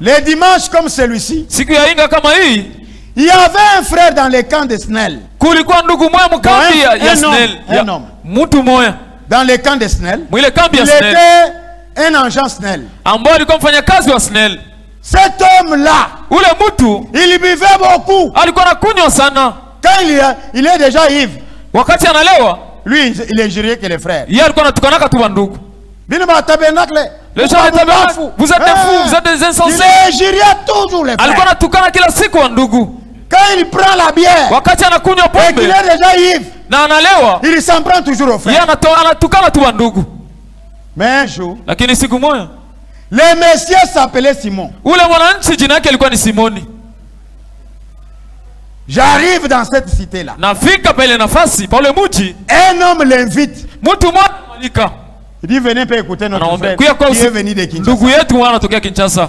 A: Les dimanches comme celui-ci,
B: Siku ya inga kama hii,
A: il y avait un frère dans les camps de Snell.
B: kulikuwa ndugu moya mkambi ya Snell.
A: Un homme.
B: Mtu moya
A: Dans les camps de Snell,
B: mwile kambi ya
A: il
B: Snell,
A: était un agent Snell.
B: ambao alikuwa mfanyakazi wa Snell.
A: Cet homme-là,
B: Ule mtu
A: il buvait beaucoup.
B: alikuwa anakunywa sana.
A: Quand il est déjà ivre,
B: Wakati analewa,
A: lui, il injuriait que les frères.
B: yeye alikuwa anatukanaka tu bandugu.
A: Bino ba tabernacle.
B: Les gens étaient fous. Vous êtes des fous, vous êtes des insensés.
A: Il injuriait toujours les
B: Alikuwa
A: frères.
B: anatukana kila siku wa ndugu.
A: Quand il prend la bière
B: Wakati anakunywa
A: et qu'il
B: pombe
A: est déjà ivre,
B: na analewa,
A: il s'en prend toujours aux
B: yeye
A: frères.
B: anatukana tu wa ndugu.
A: Mais un jour,
B: Lakini siku moja
A: le monsieur s'appelait Simon.
B: ule mwananchi jina yake alikuwa ni Simoni.
A: J'arrive dans cette cité-là.
B: Nafika pale nafasi pa ule mji,
A: Un homme l'invite.
B: mtu mmoja mwalika.
A: Il dit venez pas écouter notre frère
B: Kuya kwa
A: qui est venu de Kinshasa.
B: ndugu yetu wanatokea Kinshasa.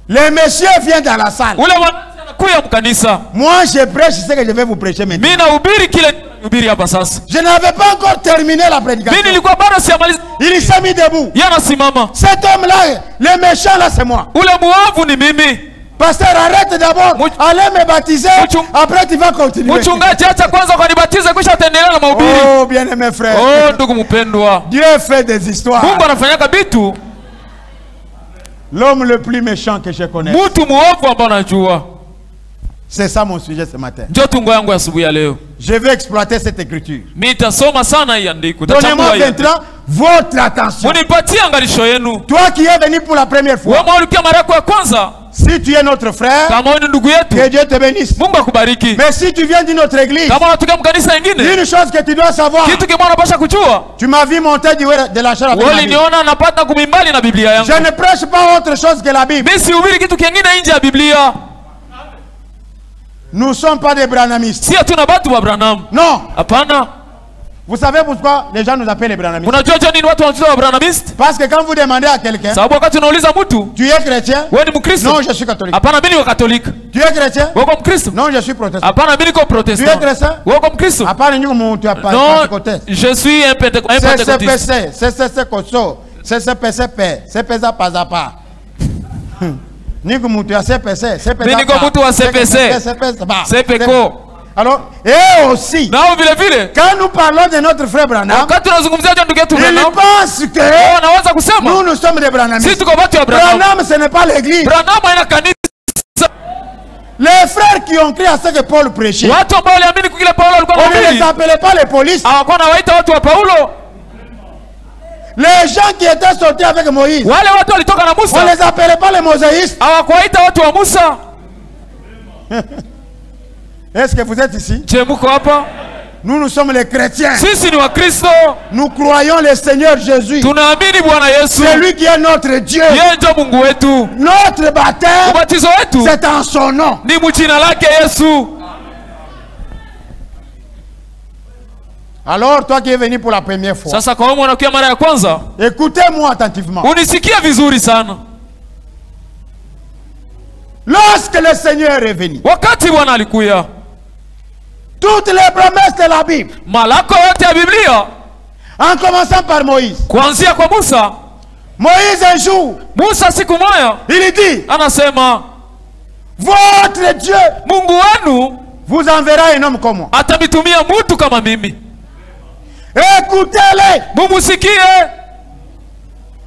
A: Le monsieur vient dans la salle.
B: Ule anakuya mkanisa.
A: Moi je prêche ce que je vais vous prêcher maintenant.
B: Mimi nahubiri kile nahubiri hapa sasa.
A: Je n'avais pas encore terminé la prédication.
B: Mimi nilikuwa bado sijamaliza.
A: Il s'est mis debout.
B: Yana simama.
A: Cet homme là, le méchant là c'est moi.
B: Ule muovu ni mimi.
A: Pasteur, arrête d'abord. Allez me baptiser. Après tu vas continuer.
B: Mchungaji acha kwanza ukanibatize kisha utaendelea na mahubiri.
A: Oh bien-aimé frère.
B: Oh ndugu mpendwa.
A: Dieu fait des histoires.
B: Mungu anafanyaka vitu.
A: L'homme le plus méchant que je connais.
B: Mtu muovu ambaye najua.
A: C'est ça mon sujet ce matin.
B: Ndio tungo yangu asubuhi ya leo.
A: Je vais exploiter cette écriture.
B: Nitasoma sana hii andiko.
A: Donnez-moi maintenant votre attention.
B: Munipatie angalisho yenu.
A: Toi qui es venu pour la première fois.
B: Wewe mwalukia mara yako ya kwanza.
A: Si tu es notre frère,
B: kama wewe ndugu yetu,
A: que Dieu te bénisse.
B: Mungu akubariki.
A: Mais si tu viens d'une autre église,
B: kama unatoka mkanisa lingine,
A: une chose que tu dois savoir.
B: Kitu kimoja unapaswa kujua.
A: Tu m'as vu monter de la chair avec la Bible.
B: Niona napata kumimbali na Biblia yangu.
A: Je ne prêche pas autre chose que la Bible.
B: Mimi sihubiri kitu kingine nje ya Biblia.
A: Nous ne sommes pas des branhamistes.
B: Si hatuna watu wa Branham.
A: Non.
B: Hapana.
A: Vous savez pourquoi les gens nous appellent les branhamistes?
B: Unajua nini watu wanaitwa wa Branhamistes?
A: Parce que quand vous demandez à quelqu'un,
B: sababu wakati unauliza mtu,
A: tu es chrétien?
B: Wewe ni Mkristo?
A: Non, je suis catholique.
B: Hapana, mimi ni Katolika.
A: Tu es chrétien?
B: Wewe uko Mkristo?
A: Non, je suis protestant.
B: Hapana, mimi niko Protestant.
A: Tu es chrétien?
B: Wewe uko Mkristo?
A: Hapana, niko mtu hapa
B: Pentecôtiste. Je suis un Pentecôtiste.
A: C'est koso. C'est pesa pas. Niko mtu ya CPC,
B: mimi niko mtu wa CPC. CPCO.
A: Alors, et aussi,
B: quand
A: nous parlons de notre frère Branham, il pense que nous sommes des Branhamistes. Branham, ce n'est pas l'église. Les frères qui ont crié à ce que Paul prêchait, on ne les appelait pas les polices. Les gens qui étaient sortis avec Moïse, on ne les appelait pas les mosaïstes. Est-ce que vous êtes ici? Nous sommes les chrétiens. Nous croyons le Seigneur Jésus. C'est lui qui est notre Dieu. Notre baptême, c'est en son nom. Alors toi qui es venu pour la première fois, écoutez-moi attentivement. Lorsque le Seigneur est venu, toutes les promesses de la Bible, en commençant par Moïse, Moïse un jour, il dit, votre Dieu vous enverra un homme comme moi. Écoutez-les.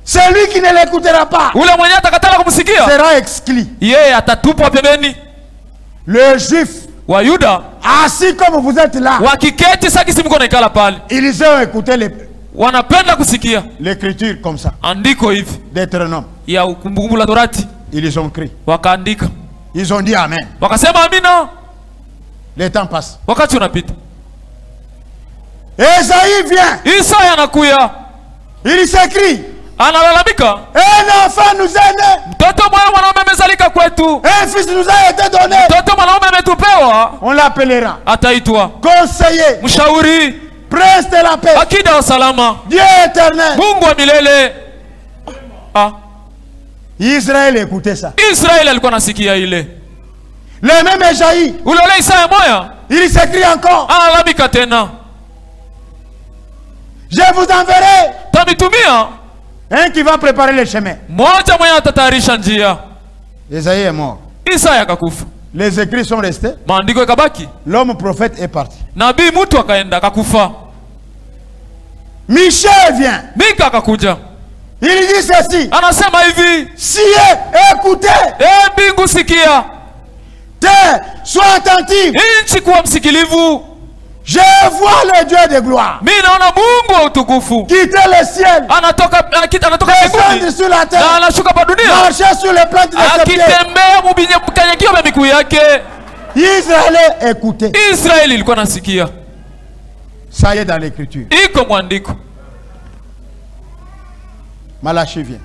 A: Celui qui ne l'écoutera pas sera exclu. Le juif, assis comme vous êtes là, ils ont écouté l'écriture comme ça. Deutéronome. Ils ont crié. Ils ont dit Amen. Le temps passe. Esaïe vient. Il s'écrit. Un enfant nous est né. Un fils nous a été donné. On l'appellera conseiller, prince de la paix, Dieu éternel. Israël écoutait ça. Le même Esaïe, il s'écrit encore. Je vous enverrai un qui va préparer le chemin. Esaïe est mort. Les écrits sont restés. L'homme prophète est parti. Michel vient. Il dit ceci. Si écoutez. Sois attentif. Je vois le Dieu de gloire quitter le ciel, descendre sur la terre, marcher sur les plantes de ses pieds. Israël écoutait. Ça y est dans l'écriture. Malachi vient.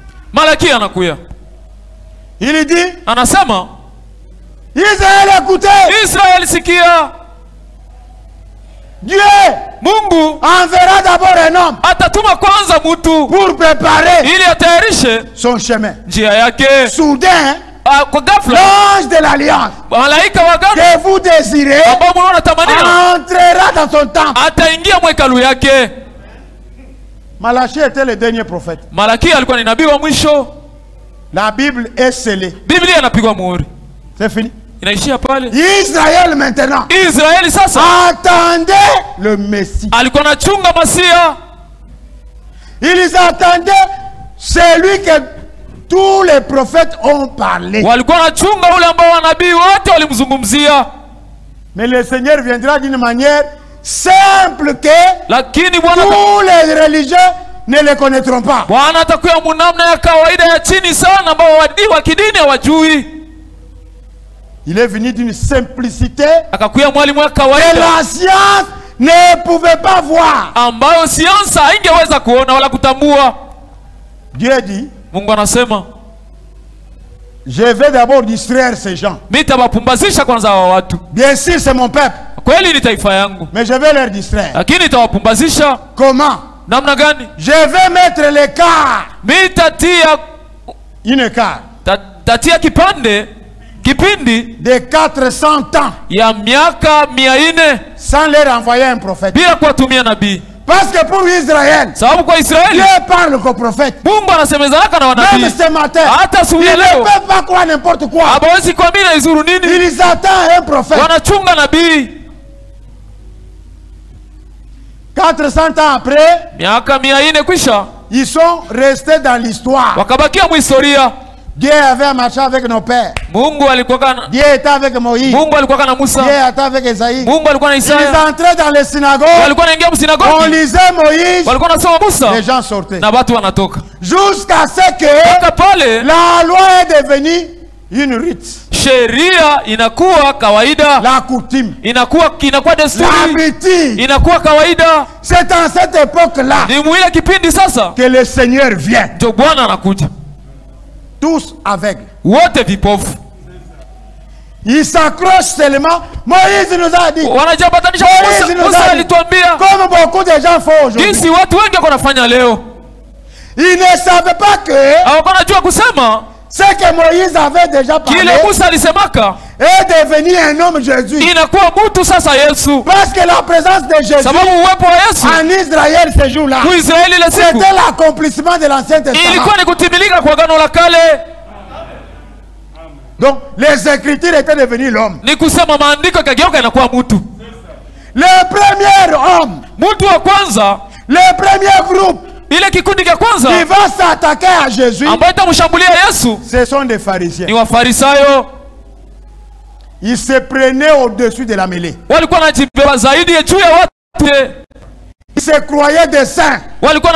A: Il dit Israël écoutait. Dieu enverra d'abord un homme
B: atatuma kwanza mtu
A: pour préparer
B: ili atayarishe
A: son chemin.
B: njia yake.
A: Soudain,
B: Kwa ghafla
A: l'ange de l'alliance
B: malaika wa agano
A: que vous désirez
B: ambao mnaona tamania
A: entrera dans son temple.
B: ataingia mwekalu yake.
A: Malachie était le dernier prophète.
B: Malaki alikuwa ni nabii wa mwisho.
A: La Bible est scellée.
B: Biblia inapigwa muhuri.
A: C'est fini.
B: Inaishia pale.
A: Israël maintenant.
B: Israeli sasa
A: Attendez le Messie.
B: alikuwa anachunga Masia.
A: Ils attendaient celui que tous les prophètes ont parlé.
B: Walikuwa anachunga ule ambao wanabii wote walimzungumzia.
A: Mais le Seigneur viendra d'une manière simple que
B: Lakini Bwana
A: tous les religieux ne le connaîtront pas.
B: Bwana atakuwa munamna ya kawaida ya chini sana ambao wa kidini hawajui.
A: Il est venu d'une simplicité
B: Akakuwa mwalimu wa
A: que
B: kawaida
A: la science ne pouvait pas voir.
B: ambayo siansa haingeweza kuona wala kutambua.
A: Dieu dit,
B: Mungu anasema,
A: je vais d'abord distraire ces gens.
B: nitawapumbazisha kwanza hawa watu.
A: Bien sûr, c'est mon peuple,
B: Kweli ni taifa yangu,
A: mais je vais leur distraire.
B: lakini nitawapumbazisha.
A: Comment?
B: Namna gani?
A: Je vais mettre l'écart.
B: Mitatia
A: Une écart
B: tatia kipindi
A: de 400 ans
B: ya miaka 400
A: sans leur envoyer un prophète.
B: bila kuwatumia nabii.
A: Parce que pour Israël,
B: Sababu kwa Israeli
A: Dieu parle qu'aux prophètes.
B: Mungu anasemezana na
A: Même
B: wanabii.
A: ce matin,
B: Hata
A: ils
B: asubuhi ya
A: ne
B: leo
A: peuvent pas croire n'importe quoi.
B: hawawezi kuamini izuru nini.
A: Ils attendent un prophète.
B: Wanachunga nabii.
A: 400 ans après,
B: Miaka 400 kwisha
A: ils sont restés dans l'histoire.
B: wakabakia muhistoria.
A: Dieu avait marché avec nos pères.
B: Mungu alikuwa kana
A: Dieu était avec Moïse.
B: Mungu alikuwa na Musa.
A: Dieu était avec Esaïe.
B: Mungu alikuwa na
A: Ils
B: Isaya.
A: entraient dans les synagogues.
B: Walikuwa naingia
A: On
B: msinagogi.
A: lisait Moïse.
B: Walikuwa nasoma Musa.
A: Les gens sortaient.
B: Na watu wanatoka.
A: Jusqu'à ce que
B: Mpaka pale
A: la loi est devenue une rite.
B: sheria inakuwa kawaida.
A: La coutume.
B: Inakuwa desturi.
A: L'habitude.
B: Inakuwa kawaida.
A: C'est en cette époque-là
B: Ni muile kipindi sasa
A: que le Seigneur vient.
B: ndio Bwana anakuja.
A: Tous aveugles.
B: Wote vipofu.
A: Ils s'accrochent seulement. Moïse nous a dit.
B: Wanajabatanisha
A: Moïse nous
B: Musa
A: a dit.
B: alituambia.
A: Comme beaucoup de gens font aujourd'hui.
B: Jinsi watu wengi wako nafanya leo.
A: Ils ne savaient pas que
B: Hawako najua kusema
A: ce que Moïse avait déjà parlé
B: kile Musa alisemaka
A: est devenu un homme Jésus.
B: inakuwa mtu sasa Yesu.
A: Parce que la présence de Jésus
B: Sababu uwepo wa Yesu
A: en Israël ce jour-là,
B: ku Israeli ile siku
A: c'était l'accomplissement de l'Ancien Testament.
B: ilikuwa ni kutimilika kwa agano la kale.
A: Donc les Écritures étaient devenues l'homme.
B: Ni kusema maandiko ikageuka inakuwa mtu.
A: Le premier homme,
B: Mtu wa kwanza,
A: le premier groupe
B: ile kikundi cha kwanza
A: qui va s'attaquer à Jésus,
B: ambayo itamshambulia Yesu
A: ce sont des pharisiens.
B: ni Wafarisayo.
A: Ils se prenaient au-dessus de la mêlée.
B: Walikuwa wanajibeba zaidi ya juu ya watu.
A: Ils se croyaient des saints.
B: Walikuwa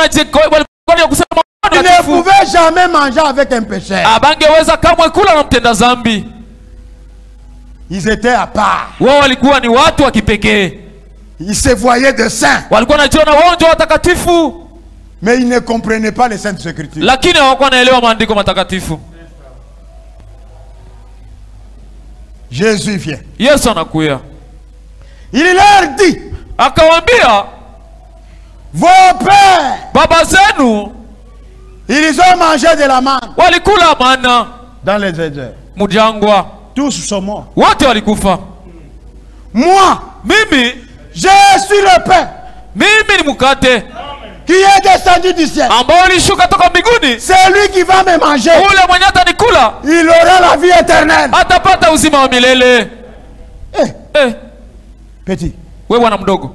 B: kusema
A: Ils ne pouvaient jamais manger avec un pécheur.
B: abangeweza kamwe kula na mtenda zambi.
A: Ils étaient à part.
B: Wao walikuwa ni watu wa kipekee.
A: Ils se voyaient des saints.
B: Walikuwa wanajiona wao ndio watakatifu,
A: Mais ils ne comprenaient pas les Saintes Écritures.
B: lakini hawakuwa naelewa maandiko matakatifu.
A: Jésus vient.
B: Yesu anakuya.
A: Il leur dit,
B: Akawaambia,
A: vos pères,
B: baba zenu
A: ils ont mangé de la manne
B: walikula mana
A: dans les déserts.
B: mujangwa.
A: Tous sont morts.
B: Wote walikufa.
A: Moi,
B: Mimi
A: je suis le pain
B: ni mkate
A: qui est descendu du ciel.
B: ambao ulishuka toka mbinguni.
A: Celui qui va me manger,
B: Ule mwenye atanikula
A: il aura la vie éternelle.
B: atapata uzima wa milele.
A: Petit,
B: Wewe bwana mdogo,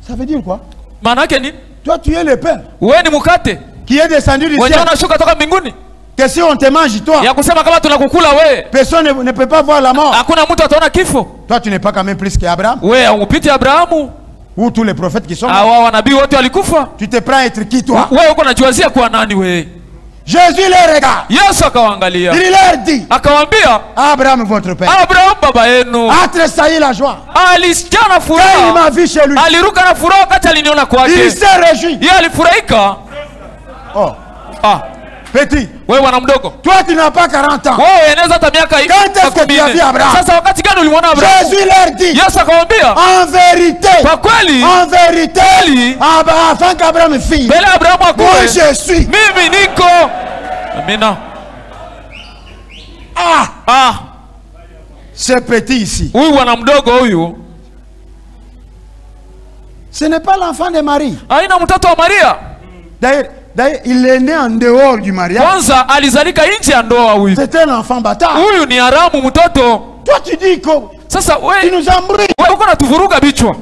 A: ça veut dire quoi?
B: maana yake nini?
A: Toi, tu es le pain
B: Wewe ni mkate
A: qui est descendu du
B: mwenye
A: ciel.
B: unashuka toka mbinguni.
A: Que si on te mange, toi,
B: Ya kusema kama tunakukula wewe,
A: personne ne peut pas voir la mort.
B: hakuna mtu ataona kifo.
A: Toi, tu n'es pas quand même plus qu'Abraham
B: Wewe upite Abrahamu.
A: ou tous les prophètes qui sont morts.
B: Hawa wanabii wote walikufa.
A: Tu te prends à être qui, toi?
B: Wewe uko unajiwazia kuwa nani wewe?
A: Jésus les regarde.
B: Yesu akawaangalia.
A: Il leur dit,
B: Akawaambia,
A: Abraham, votre père,
B: Abraham baba yenu
A: a tressailli la joie
B: alisikia na
A: quand il
B: furaha.
A: m'a vu chez lui.
B: Aliruka na furaha wakati aliniona
A: Il
B: kwake.
A: s'est réjoui.
B: Yeye alifurahika.
A: Oh,
B: Ah,
A: Petit.
B: Wewe bwana mdogo.
A: Toi tu n'as pas 40 ans.
B: Wewe unaweza hata miaka hivi.
A: Quand est-ce que tu as vu Abraham?
B: Sasa wakati gani ulimwona Abraham?
A: Jésus leur dit.
B: Yesu akamwambia.
A: En vérité.
B: Kwa kweli.
A: En vérité. Avant qu'Abraham fille.
B: Mbele Abraham akue.
A: Moi je suis.
B: Mimi niko. Amina.
A: Ce petit ici.
B: Huyu bwana mdogo huyu.
A: Ce n'est pas l'enfant de Marie.
B: Haina mtoto wa Maria.
A: D'ailleurs, il est né en dehors du mariage.
B: Kwanza alizalika nje ya ndoa huyu.
A: C'est un enfant bâtard.
B: Huyu ni haramu mtoto.
A: Toi tu dis que
B: sasa
A: tu nous embrouilles.
B: Wewe uko natuvuruga bichwa.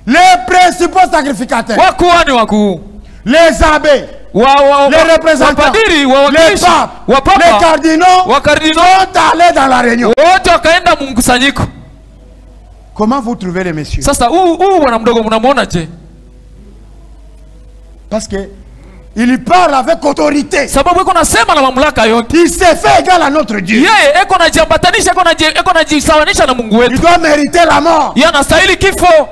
A: Les principaux sacrificateurs.
B: Wakuhani wakuu.
A: Les abbés. Les représentants. Les papes. Les cardinaux. Sont allés dans la réunion.
B: Wote wakaenda mkusanyiko.
A: Comment vous trouvez les messieurs?
B: Sasa bwana mdogo mnamuona je?
A: Parce que il parle avec autorité.
B: Sababu eko nasema na mamlaka yote.
A: Il s'est fait égal à notre Dieu.
B: Yeye eko najiambatanisha, eko najisawanisha na Mungu wetu.
A: Il doit mériter la mort.
B: Yeye anastahili kifo.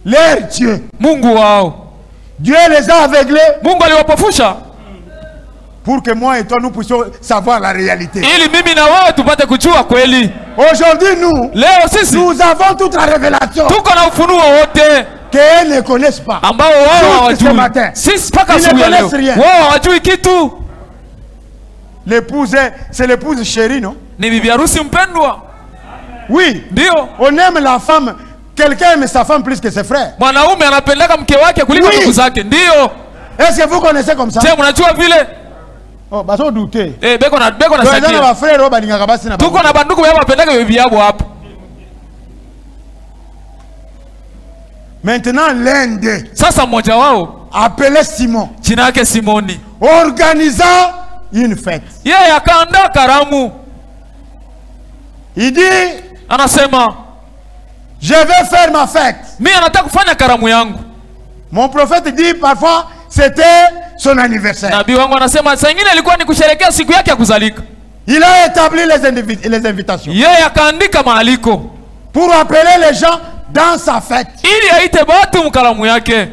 A: Leur Dieu.
B: Mungu wao.
A: Dieu les a aveuglés.
B: Mungu aliwapofusha.
A: Pour que moi et toi nous puissions savoir la réalité.
B: Ili mimi na wewe tupate kujua kweli.
A: Aujourd'hui nous avons toute la révélation.
B: Tuko na ufunuo wote.
A: Qu'ils ne connaissent pas.
B: Ambao wao hawajui.
A: Sisi paka asubuhi leo.
B: Wao hawajui kitu.
A: L'épouse, c'est l'épouse chérie, non?
B: Ni bibi harusi mpendwa.
A: Oui.
B: Ndio.
A: On aime la femme. Quelqu'un aime sa femme plus que ses frères.
B: Mwanaume anapendaka mke wake kuliko ndugu zake. Ndio.
A: Est-ce que vous connaissez comme ça?
B: Je mnajua vile?
A: Oh, baso douter.
B: Beko na
A: sakia. Ba frère balingaka basi na.
B: Tuko na banduku baba bapendaka bibi yabo hapo.
A: Maintenant l'un
B: sasa mmoja wao
A: appelé Simon.
B: Jina yake Simoni.
A: Organisant une fête.
B: Yeye akaandaa karamu.
A: Il dit,
B: anasema,
A: je vais faire ma fête.
B: Mimi anataka kufanya karamu yangu.
A: Mon prophète dit parfois c'était son anniversaire.
B: Nabii wangu anasema saa nyingine ilikuwa ni kusherehekea siku yake ya kuzalika.
A: Il a établi les invitations.
B: Yeye akaandika maaliko
A: pour appeler les gens dans sa fête.
B: Ili aite watu mkaramu yake.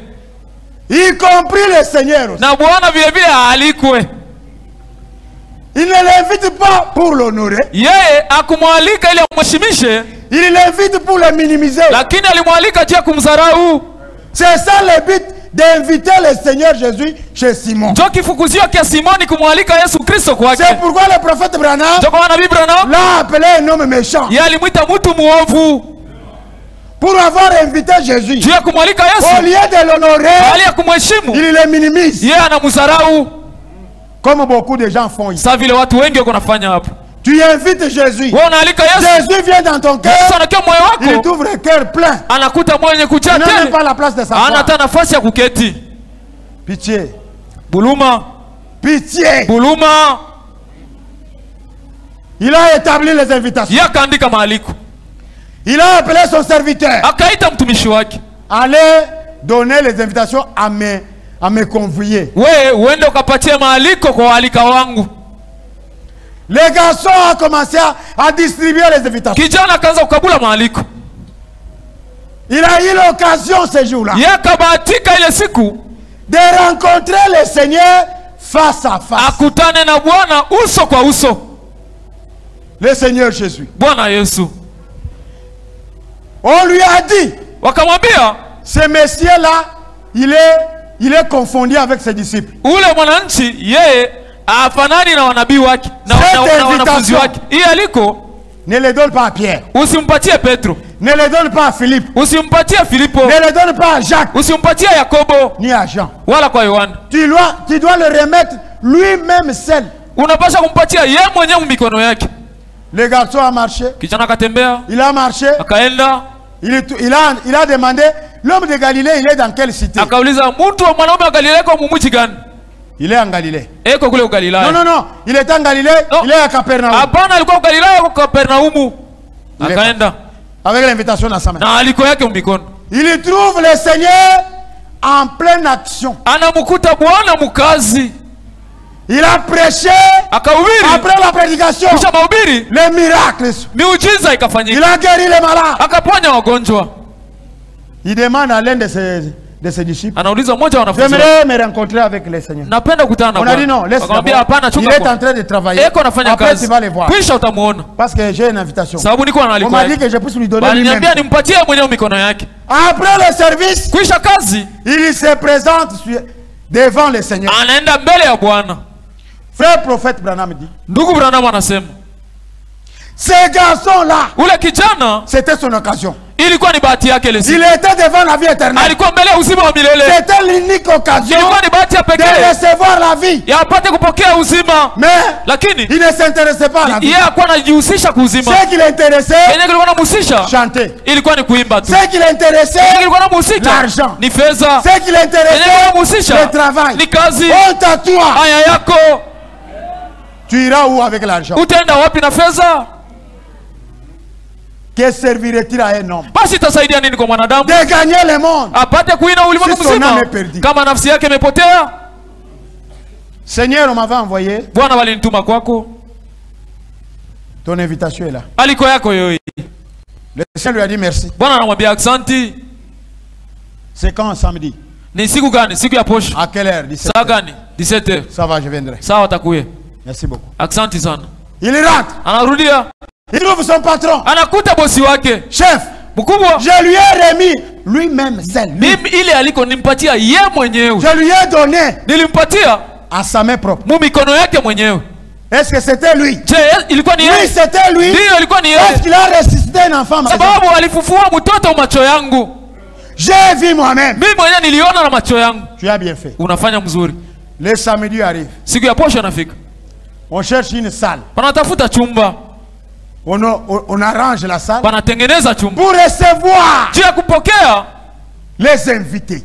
A: Y compris le Seigneur aussi.
B: Na Bwana vile vile aalikwe.
A: Il ne l'invite pas pour l'honorer.
B: Yeye akumwalika ili amheshimishe.
A: Il l'invite pour le minimiser.
B: Lakini alimwalika je kumdharau.
A: C'est ça le but d'inviter le Seigneur Jésus chez Simon.
B: Ndio kifukuzio kia Simoni kumwalika Yesu Kristo kwake.
A: C'est pourquoi le prophète Branham
B: ndio kwa nabii Branham
A: l'a appelé un homme méchant.
B: Yeye alimuita mtu muovu.
A: Pour avoir invité Jésus,
B: Dieu kumwalika Yesu,
A: au lieu de l'honorer,
B: ali ya kumheshimu,
A: il le minimise.
B: Yeye anamdharau.
A: Comme beaucoup de gens font ici.
B: Sasa vile watu wengi wako nafanya hapo.
A: Tu invites Jésus. Jésus vient dans ton cœur. Il t'ouvre le cœur plein. Il n'a même pas la place de s'asseoir. Pitié.
B: Buluma.
A: Pitié.
B: Buluma.
A: Il a établi les invitations. Il a appelé son serviteur. Allez donner les invitations à mes conviés. Les garçons ont commencé à distribuer les invitations. Il a eu l'occasion ce jour-là de rencontrer le Seigneur face à face. Le Seigneur Jésus. On lui a dit, ce monsieur-là, il est confondu avec ses disciples. Ne le donne pas à Pierre. Ne le donne pas à Philippe. Ne le donne pas à Jacques. Ni à Jean. Tu dois le remettre lui-même seul. Le garçon a marché. Il a marché. Il a demandé, l'homme de Galilée, il est dans quelle cité? Il est en Galilée. Non. Il est en Galilée. Non. Il est à Capernaum. Avec l'invitation dans sa main. Il y trouve le Seigneur en pleine action. Il a prêché. Après la prédication, les miracles. Il a guéri les malades. Il demande à l'un de de ses disciples.
B: J'aimerais
A: me rencontrer avec le Seigneur.
B: On
A: a dit non, laisse d'abord. Il est en train de travailler. Après tu vas le voir. Parce que j'ai une invitation. On m'a dit que je puisse lui donner lui-même. Après le service, il se présente devant le Seigneur. Frère prophète Branham dit, ce garçon-là, c'était son occasion. Il était devant la vie éternelle. C'était l'unique occasion de recevoir la vie. Mais il ne s'intéressait pas à la vie. Ce qui l'intéressait, chanter. Ce qui l'intéressait, l'argent. Ce qui l'intéressait, le travail. Honte à toi. Tu iras où avec l'argent? Que servirait-il à un homme de gagner le monde si son âme est perdue? Seigneur, on m'avait envoyé. Ton invitation est là. Le Seigneur lui a dit merci. C'est quand samedi? À quelle heure?
B: 17h.
A: Ça va, je viendrai. Merci beaucoup. Il rentre. Il trouve son patron. Chef, je lui ai remis lui-même seul. Je lui ai donné à sa main propre. Est-ce que c'était lui? Oui, c'était lui. Est-ce qu'il a ressuscité un enfant? J'ai vu moi-même. Tu as bien fait. Le samedi arrive. On cherche une salle. On arrange la salle pour recevoir les invités.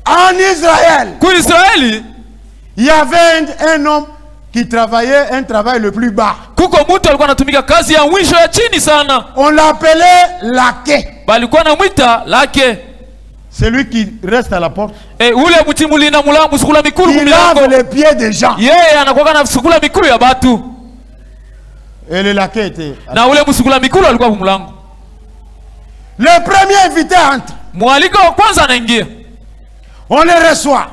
A: En Israël, il y avait un homme qui travaillait un travail le plus bas. On l'appelait laquais. Celui qui reste à la porte. Il lave les pieds des gens. Et le laquais était. Le premier invité entre. On le reçoit.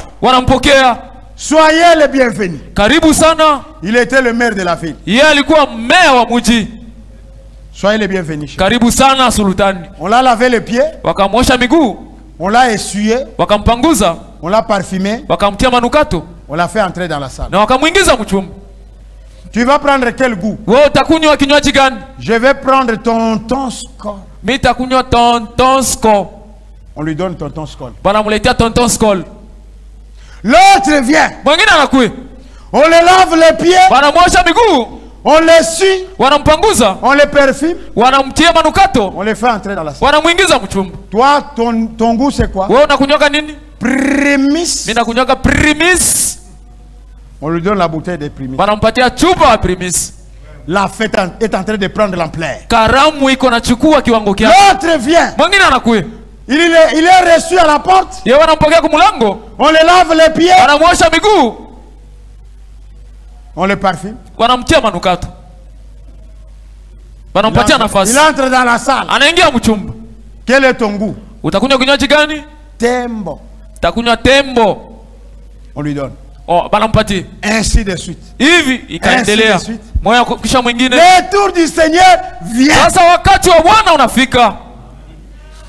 A: Soyez les bienvenus. Il était le maire de la ville. Soyez les bienvenus. On l'a lavé les pieds. On l'a essuyé. On l'a parfumé. On l'a fait entrer dans la salle. Tu vas prendre quel goût? Je vais prendre tonton Skol. On lui donne tonton Skol. L'autre vient. On le lave les pieds. On les suit. On les perfume. On les fait entrer dans la salle. Toi, ton goût c'est quoi? Prémisse. On lui donne la bouteille de prémisse. La fête est en train de prendre l'ampleur. L'autre vient. Il est reçu à la porte. On le lave les pieds. On le parfume. Il entre dans la salle. Quel est ton goût? Tembo. On lui donne. Ainsi de suite. Le tour du Seigneur vient.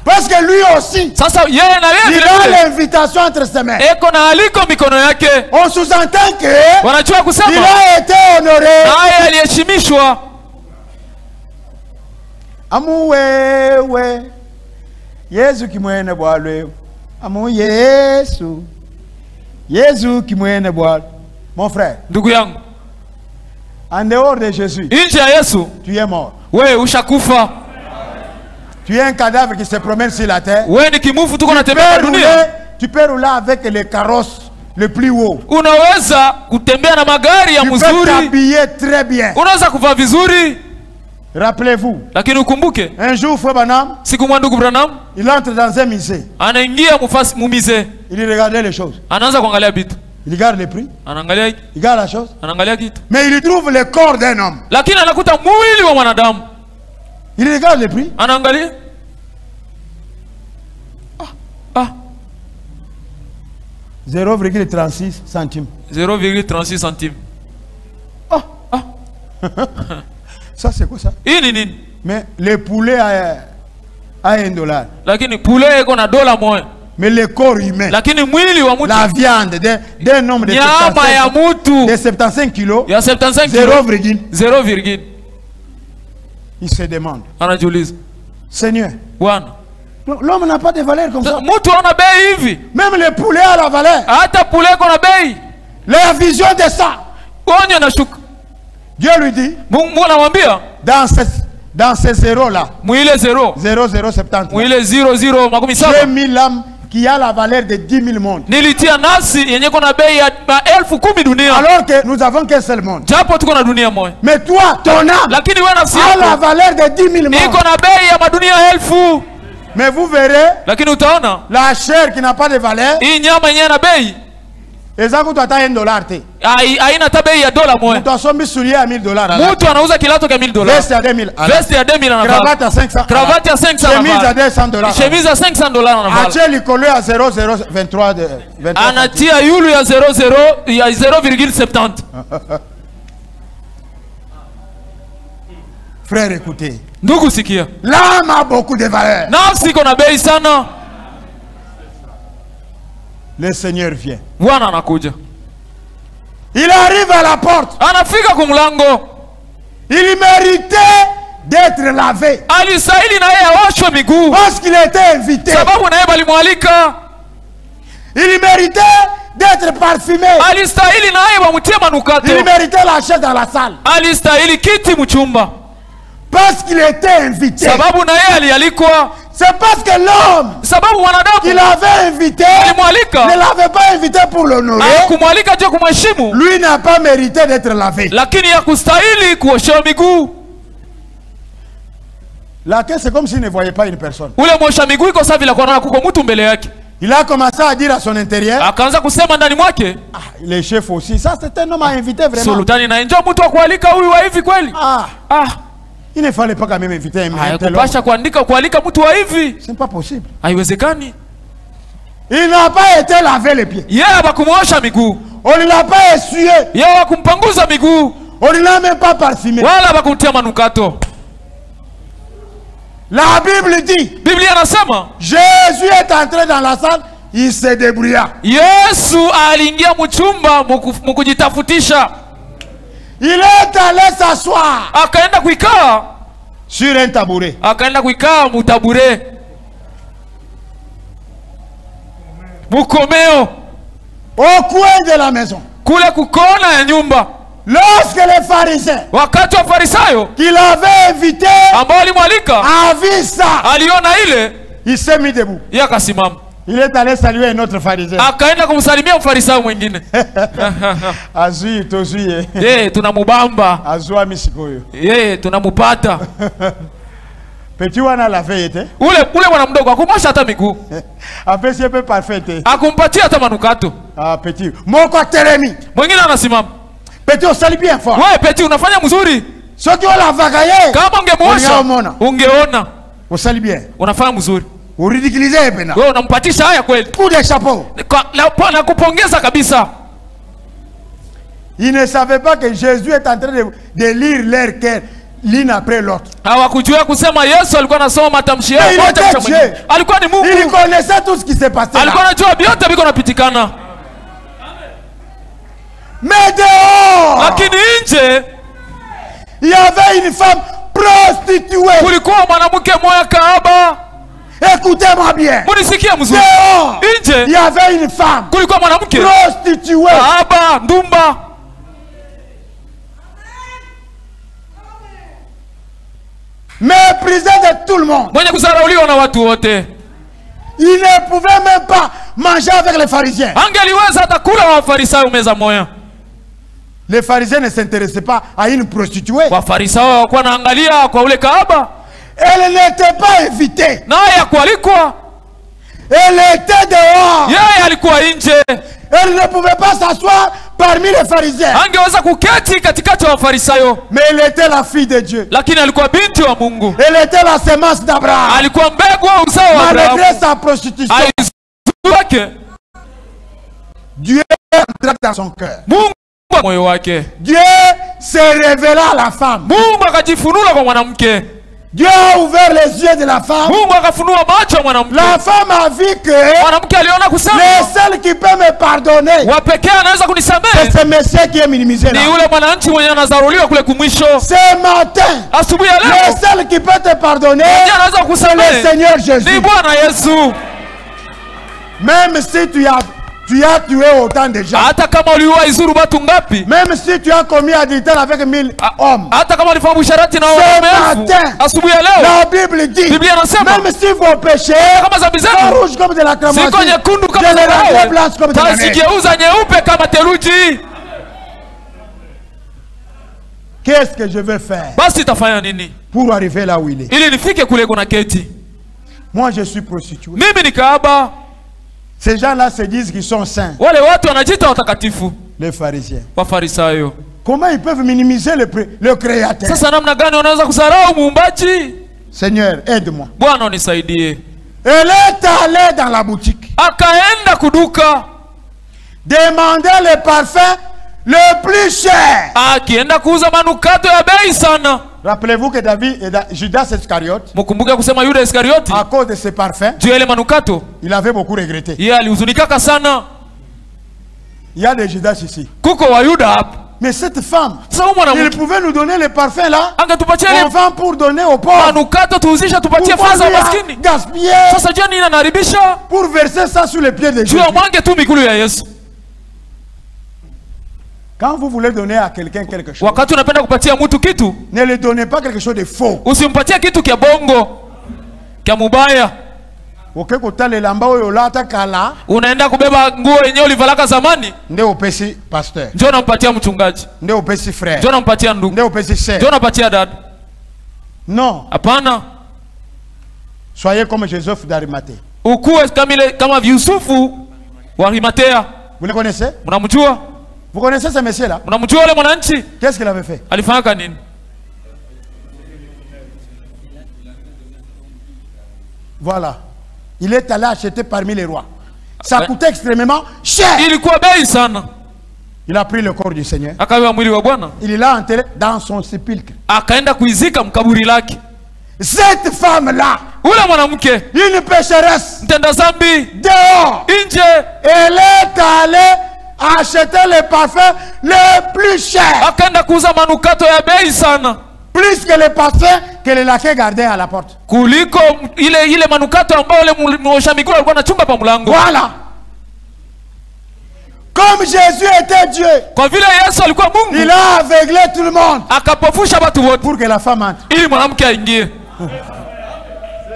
A: Parce que lui aussi, il a l'invitation entre ses mains. On sous-entend que il a été honoré. Amouwe, Yesu kimwene bwalwe. Amou Yesu kimwene bwalwe. Mon frère, en dehors de Jésus, tu es mort. Tu es un cadavre qui se promène sur la terre. Tu peux rouler avec les carrosses le plus haut. Tu peux t'habiller très bien. Rappelez-vous, un jour Frère Branham, il entre dans un musée. Il regardait les choses. Il regarde les prix. Il regarde la chose. Mais il trouve le corps d'un homme. Il regarde les prix. 0,36 centimes.
B: 0,36 centimes.
A: Ah. Ça c'est quoi ça? Mais le poulet a $1.
B: Lakini poulet iko na dola moja.
A: Mais le corps humain,
B: lakini mwili wa mtu,
A: la viande d'un homme de 75 kilos,
B: ya 75 0,0.
A: Il se demande,
B: anajiuliza,
A: Seigneur,
B: Bwana,
A: l'homme n'a pas de valeur comme ça.
B: Mtu ana bei hivi?
A: Même le poulet a la valeur.
B: Hata poulet iko na bei.
A: La vision de ça.
B: Onyo na shuka.
A: Dieu lui dit,
B: Mungu anamwambia,
A: dans ces zéros là,
B: mwile
A: 0,070,
B: mwile 0,017,
A: j'ai mis l'âme qui a la valeur de 10 000 mondes.
B: Nilitia nafsi yenye kuna bei ya 10,000 dunia.
A: Alors que nous avons qu'un seul monde.
B: Japo tuko na dunia moja.
A: Mais toi, ton âme,
B: lakini wewe nafsi
A: yako a la valeur de 10 000 mondes.
B: Iko na bei ya madunia 1000.
A: Mais vous verrez,
B: lakini utaona
A: la chair qui n'a pas de valeur,
B: hii nyama yenyewe na bei,
A: ezako tuata $1 te.
B: Haina hata bei ya dola moja.
A: Mtu asombi soulier à $1000.
B: Mtu anauza kilato kwa $1000.
A: Veste à 2000.
B: Veste ya 2000 anavaa.
A: Cravate à 500.
B: Cravate ya 500 anavaa.
A: Chemise à $200.
B: Chemise à $500 anavaa.
A: Atie likolo ya 0,023 de 23.
B: Anatia yulu ya 0,70.
A: Frère, écoutez.
B: Ndugu sikia.
A: L'âme a beaucoup de valeur.
B: Nafsi iko na bei sana.
A: Le Seigneur vient.
B: Bwana anakuja.
A: Il arrive à la porte.
B: Anafika kwa mlango.
A: Il méritait d'être lavé.
B: Alistahili na yeye aoshwe miguu.
A: Parce qu'il était invité.
B: Sababu na yeye balimwalika.
A: Il méritait d'être parfumé.
B: Alistahili na yeye bamtie manukato.
A: Il méritait la chaise dans la salle.
B: Alistahili kiti mchumba.
A: Parce qu'il était invité.
B: Sababu na yeye alialikwa.
A: C'est parce que l'homme
B: qu'il
A: avait invité ne l'avait pas invité pour l'honorer. Lui n'a pas mérité d'être lavé. Laquelle c'est comme s'il ne voyait pas une personne. Il a commencé à dire à son intérieur, les chefs aussi, ça c'est un homme à inviter vraiment. Il ne fallait pas quand même inviter un tel homme. C'est pas possible. Il n'a pas été lavé les pieds. On ne l'a pas essuyé. On ne l'a même pas parfumé. La Bible dit, Jésus est entré dans la salle, il se débrouilla. Il est allé s'asseoir sur un tabouret. Au coin de la maison. Lorsque les pharisiens qu'il avait invité a vu ça, il s'est mis debout. Il est allé saluer un autre pharisien. Azui tozui.
B: Tunamubamba.
A: Azua misikoyo.
B: Tunamupata.
A: Petit wana la veille.
B: Ule mwana mdogo akumosha hata miguu.
A: Apesi peu parfait.
B: Akumpatia hata manukato.
A: Ah petit. Moko telemi.
B: Mwingine anasimama.
A: Petit usali bien fort.
B: Wewe petit unafanya mzuri.
A: Soki wala vagaye.
B: Kama ungemuosha ungeona.
A: Usali bien.
B: Unafanya mzuri.
A: Uridiculize pena.
B: Wewe unampatisha haya kweli.
A: Coup de chapeau.
B: Na kupongeza kabisa.
A: Il ne savait pas que Jésus est en train de lire leur cœur l'une après l'autre.
B: Hawakujua kusema Yesu alikuwa anasoma matamshi yao moja kwa moja. Alikuwa ni Mungu.
A: Il connaissait tout ce qui s'est passé.
B: Alikuwa anajua vyote viko napitikana.
A: Mais dehors,
B: lakini nje,
A: il y avait une femme prostituée.
B: Kulikuwa mwanamke mmoja kahaba.
A: Écoutez-moi bien.
B: Munisikie mzuri.
A: Dehors,
B: nje,
A: il y avait une femme.
B: Kulikuwa mwanamke
A: prostituée.
B: Kahaba, ndumba.
A: Méprisée de tout le monde.
B: Mwenye kudharauliwa na watu wote.
A: Il ne pouvait même pas manger avec les pharisiens.
B: Angeliweza hata kula na wafarisayo meza moja.
A: Les pharisiens ne s'intéressaient pas à une prostituée.
B: Wafarisayo hawakuwa naangalia kwa ule kahaba.
A: Elle n'était pas invitée.
B: Naye hakualikwa.
A: Elle était dehors.
B: Yeye alikuwa nje.
A: Elle ne pouvait pas s'asseoir parmi les pharisiens.
B: Angeweza kuketi katikati ya wafarisayo.
A: Mais elle était la fille de Dieu.
B: Lakini alikuwa binti wa Mungu.
A: Elle était la semence d'Abraham.
B: Alikuwa mbegu wa uzao wa Abraham.
A: Malgré sa prostitution. Dieu entra dans son cœur.
B: Dieu
A: s'est révélé à la femme. Dieu a ouvert les yeux de la femme. La femme a vu que le seul qui peut me pardonner, c'est ce monsieur qui est minimisé là. Ce matin, le seul qui peut te pardonner, c'est le Seigneur Jésus. Même si tu as tué autant de gens, même si tu as commis adultère avec 1000 hommes, ce matin, la Bible dit, même si vos péchés sont rouges comme de la cramoisi, je les rendrai blanches comme de la neige. Qu'est-ce que je vais faire pour arriver là où il est? Moi je suis prostitué. Ces gens-là se disent qu'ils sont saints. Les pharisiens. Comment ils peuvent minimiser le Créateur? Seigneur, aide-moi. Elle est allée dans la boutique. Demander le parfum le plus cher. Rappelez-vous que Judas Iscariote, à cause de ses parfums, il avait beaucoup regretté. Il y a des Judas ici. Mais cette femme, il pouvait nous donner les parfums là. On vend pour donner aux pauvres. Pour gaspiller. Pour verser ça sur les pieds de Jésus. Quand vous voulez donner à quelqu'un quelque chose, ne lui donnez pas quelque chose de faux.
B: Unaenda kubeba nguo yenyewe ulivalaka zamani,
A: ndio upesi pasteur,
B: njoo nampatia mchungaji,
A: ndio upesi frère,
B: njoo nampatia ndugu,
A: ndio upesi sœur,
B: njoo nampatia dada.
A: Non,
B: hapana.
A: Soyez comme Joseph d'Arimathée.
B: Ukuwe kama Yusufu wa Arimathea.
A: Vous le connaissez?
B: Mnamjua?
A: Vous connaissez ce monsieur là?
B: Mnamjua yule mwananchi?
A: Qu'est-ce qu'il avait fait?
B: Alifanya nini?
A: Voilà. Il est allé acheter parmi les rois. Ça coûtait extrêmement cher. Il a pris le corps du Seigneur. Il l'a enterré dans son sépulcre. Cette femme-là, une pécheresse, dehors, elle est allée acheter le parfum le plus cher. Plus que les parfums que les laquais gardaient à la porte. Voilà. Comme Jésus était Dieu, il a aveuglé tout le monde pour que la femme entre.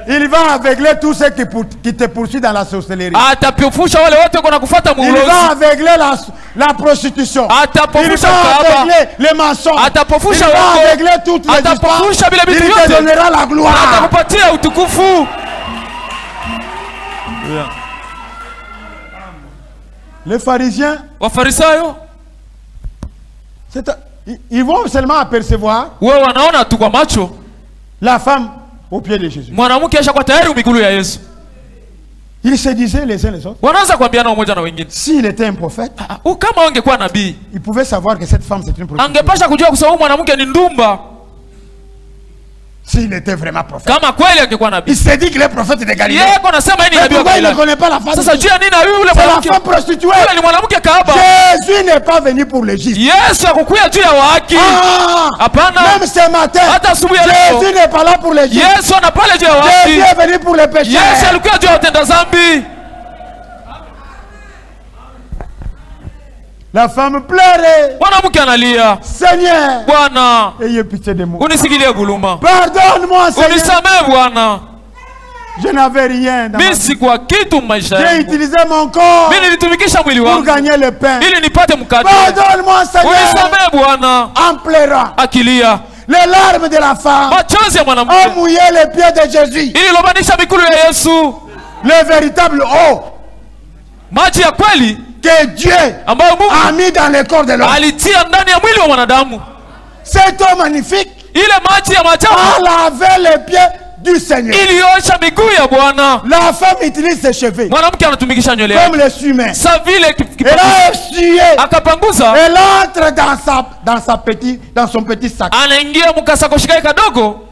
A: Il va aveugler tous ceux qui te poursuivent dans la sorcellerie. Il va aveugler la prostitution. Il va aveugler les mensonges. Il va aveugler toutes les histoires. Il te donnera la gloire. Les pharisiens, ils vont seulement apercevoir la femme au pied de Jésus. Ils se disaient les uns les autres, s'il était un prophète, il pouvait savoir que cette femme c'est une prophète. S'il était vraiment prophète, il s'est dit qu'il est prophète de Galilée. Mais pourquoi il ne connaît pas la femme? C'est la femme prostituée. Jésus n'est pas venu pour les justes. Même ce matin, Jésus n'est pas là pour les justes. Jésus est venu pour les pécheurs. La femme pleurait. Seigneur, ayez pitié de moi. Pardonne-moi, Seigneur. Je n'avais rien dans ma vie. J'ai utilisé mon corps pour gagner le pain. Pardonne-moi, Seigneur. En pleurant, les larmes de la femme ont mouillé les pieds de Jésus. Le véritable eau que Dieu a mis dans le corps de l'homme. Cet homme magnifique a lavé les pieds du Seigneur.
B: Iliosha miguu ya Bwana.
A: La femme utilise ses cheveux.
B: Mwanamke anatumikisha nywele
A: comme les humains.
B: Sa vile
A: Elle a essuyé.
B: Akapanguza.
A: Elle entre dans son petit sac.
B: Anaingia mukasako shika kadogo.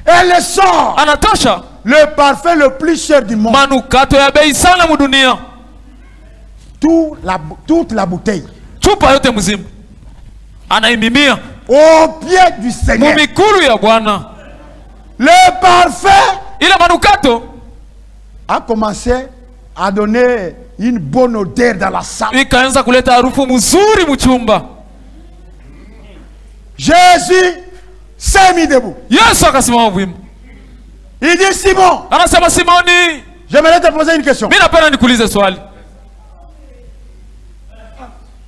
A: Elle sort.
B: Anatosha
A: le parfum le plus cher du monde.
B: Manukato ya bei sana mu dunia.
A: Toute la bouteille.
B: Chupa yote mzima. Anaimimia
A: au pied du Seigneur.
B: Mumikulu ya Bwana.
A: Le parfum,
B: ile manukato,
A: a commencé à donner une bonne odeur dans la salle.
B: Ikaanza kuleta harufu mzuri mchumba.
A: Jésus s'est mis debout.
B: Yesu akasimama wima.
A: Il dit Simon.
B: Anasema Simoni,
A: j'aimerais te poser une question.
B: Mimi napenda nikuulize swali.